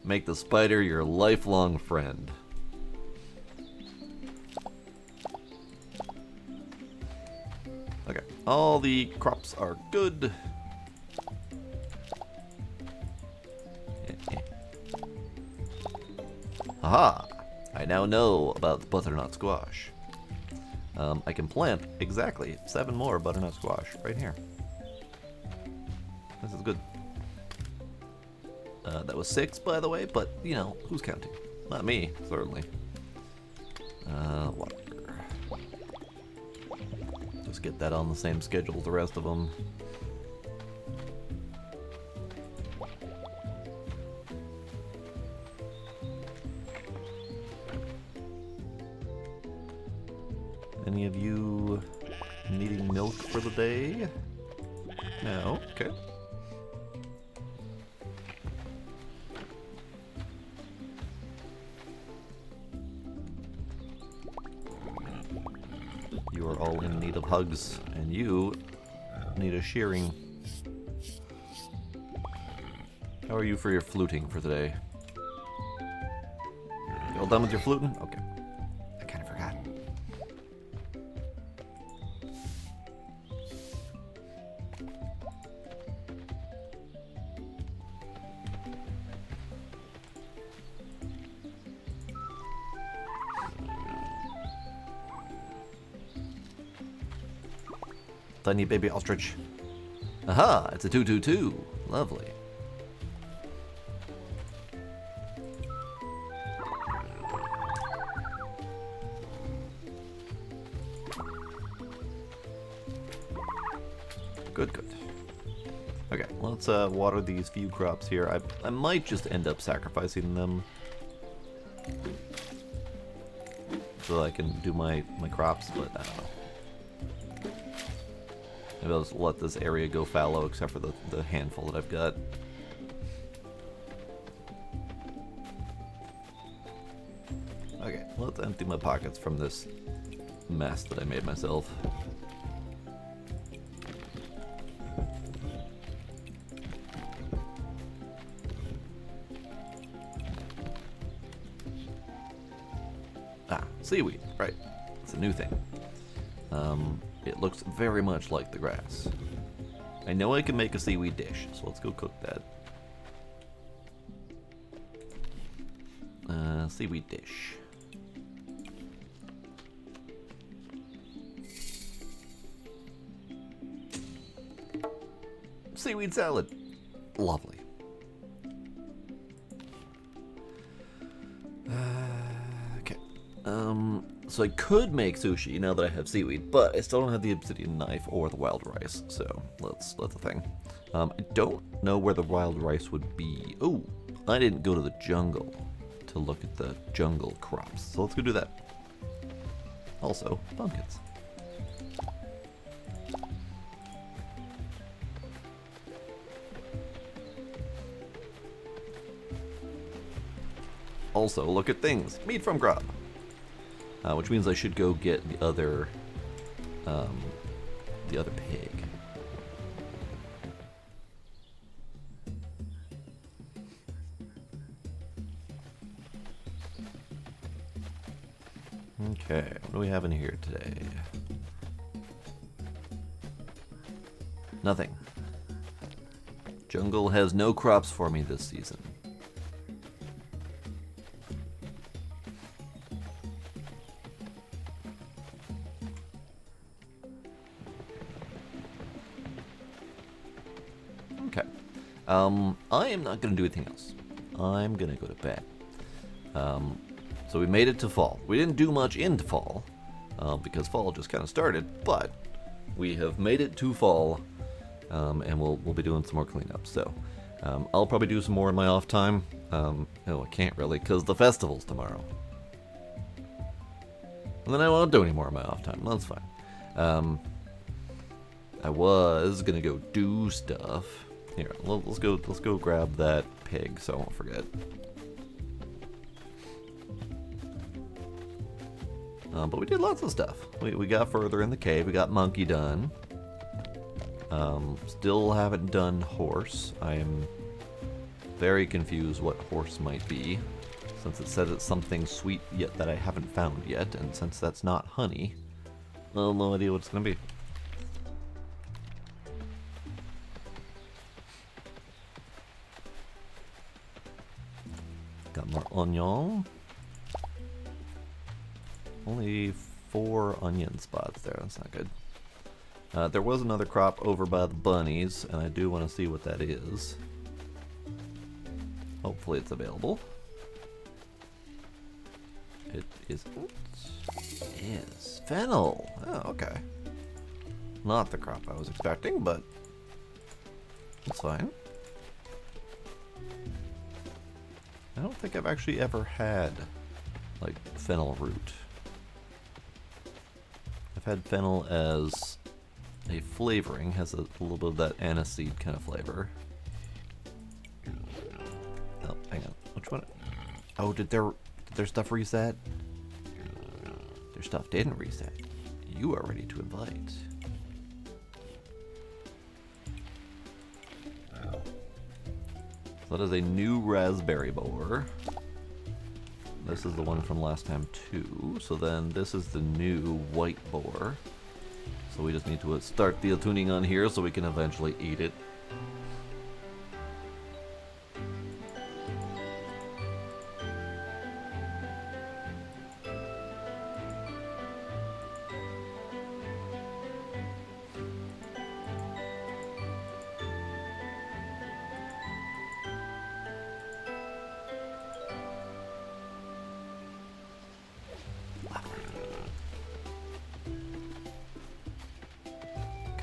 Make the spider your lifelong friend. Okay, all the crops are good. Aha! I now know about the butternut squash. I can plant exactly 7 more butternut squash right here. This is good. That was 6, by the way, but, you know, who's counting? Not me, certainly. Water. Just get that on the same schedule as the rest of them. Any of you needing milk for the day? No? Okay. You are all in need of hugs, and you need a shearing. How are you for your fluting for today? You all done with your fluting? Okay. I kind of forgot. Tiny baby ostrich. Aha! It's a 222. Lovely. Good, good. Okay, let's water these few crops here. I might just end up sacrificing them so I can do my crops, but I don't know. Maybe I'll just let this area go fallow, except for the handful that I've got. Okay, let's empty my pockets from this mess that I made myself. Seaweed, right. It's a new thing. It looks very much like the grass. I know I can make a seaweed dish, so let's go cook that. Seaweed dish. Seaweed salad. Lovely. Okay. So I could make sushi now that I have seaweed, but I still don't have the obsidian knife or the wild rice, so that's the thing. I don't know where the wild rice would be. Oh, I didn't go to the jungle to look at the jungle crops, so let's go do that. Also, pumpkins. Also, look at things. Meat from crop. Which means I should go get the other pig. Okay, what do we have in here today? Nothing. Jungle has no crops for me this season. Okay. I am not going to do anything else. I'm going to go to bed. So we made it to fall. We didn't do much into fall, because fall just kind of started, but we have made it to fall, and we'll be doing some more cleanup. So I'll probably do some more in my off time. No, I can't really, because the festival's tomorrow. And then I won't do any more in my off time. That's fine. I was gonna go do stuff. Here, let's go grab that pig so I won't forget. But we did lots of stuff. We got further in the cave. We got monkey done. Still haven't done horse. I am very confused what horse might be, since it says it's something sweet yet that I haven't found yet, and since that's not honey, I have no idea what it's gonna be. Got more onion. Only 4 onion spots there. That's not good. There was another crop over by the bunnies, and I do want to see what that is. Hopefully it's available. It is. Yes, fennel. Oh, okay. Not the crop I was expecting, but it's fine. I don't think I've actually ever had, like, fennel root. I've had fennel as a flavoring, has a little bit of that aniseed kind of flavor. Oh, hang on. Which one? Oh, did their stuff reset? Their stuff didn't reset. You are ready to invite. Wow. So that is a new raspberry borer. This is the one from last time too. So then this is the new white boar. So we just need to start the tuning on here so we can eventually eat it.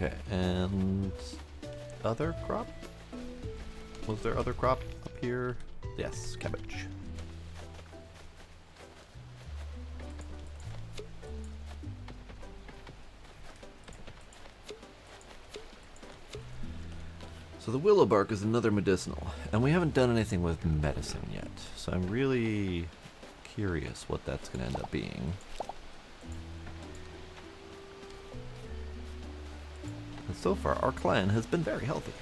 Okay, and other crop? Was there other crop up here? Yes, cabbage. So the willow bark is another medicinal, and we haven't done anything with medicine yet, so I'm really curious what that's going to end up being. And so far, our clan has been very healthy.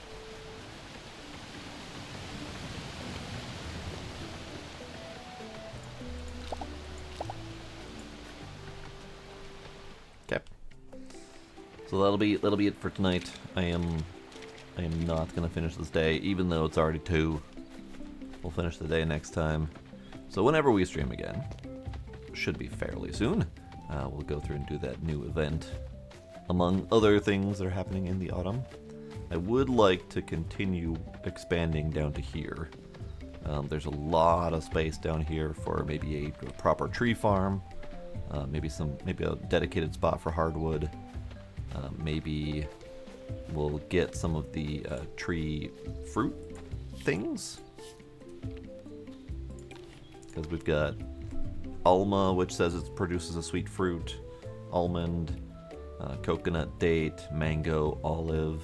So that'll be it for tonight. I am not gonna finish this day, even though it's already 2. We'll finish the day next time. So whenever we stream again, should be fairly soon, we'll go through and do that new event, among other things that are happening in the autumn. I would like to continue expanding down to here. There's a lot of space down here for maybe a proper tree farm, maybe a dedicated spot for hardwood. Maybe we'll get some of the tree fruit things, because we've got Alma, which says it produces a sweet fruit, almond, coconut, date, mango, olive,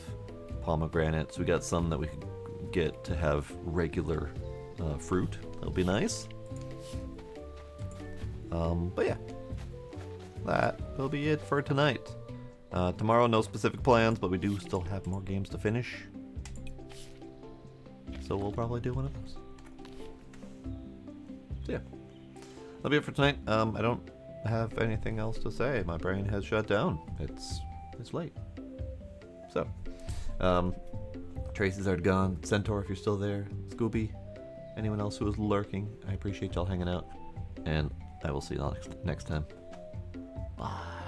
pomegranate. So we got some that we could get to have regular fruit. That'll be nice. But yeah, that will be it for tonight. Tomorrow, no specific plans, but we do still have more games to finish. So we'll probably do one of those. So yeah, that'll be it for tonight. I don't have anything else to say. My brain has shut down. It's late. So, Tracy's already gone. Centaur, if you're still there. Scooby, anyone else who is lurking, I appreciate y'all hanging out. And I will see you all next time. Bye.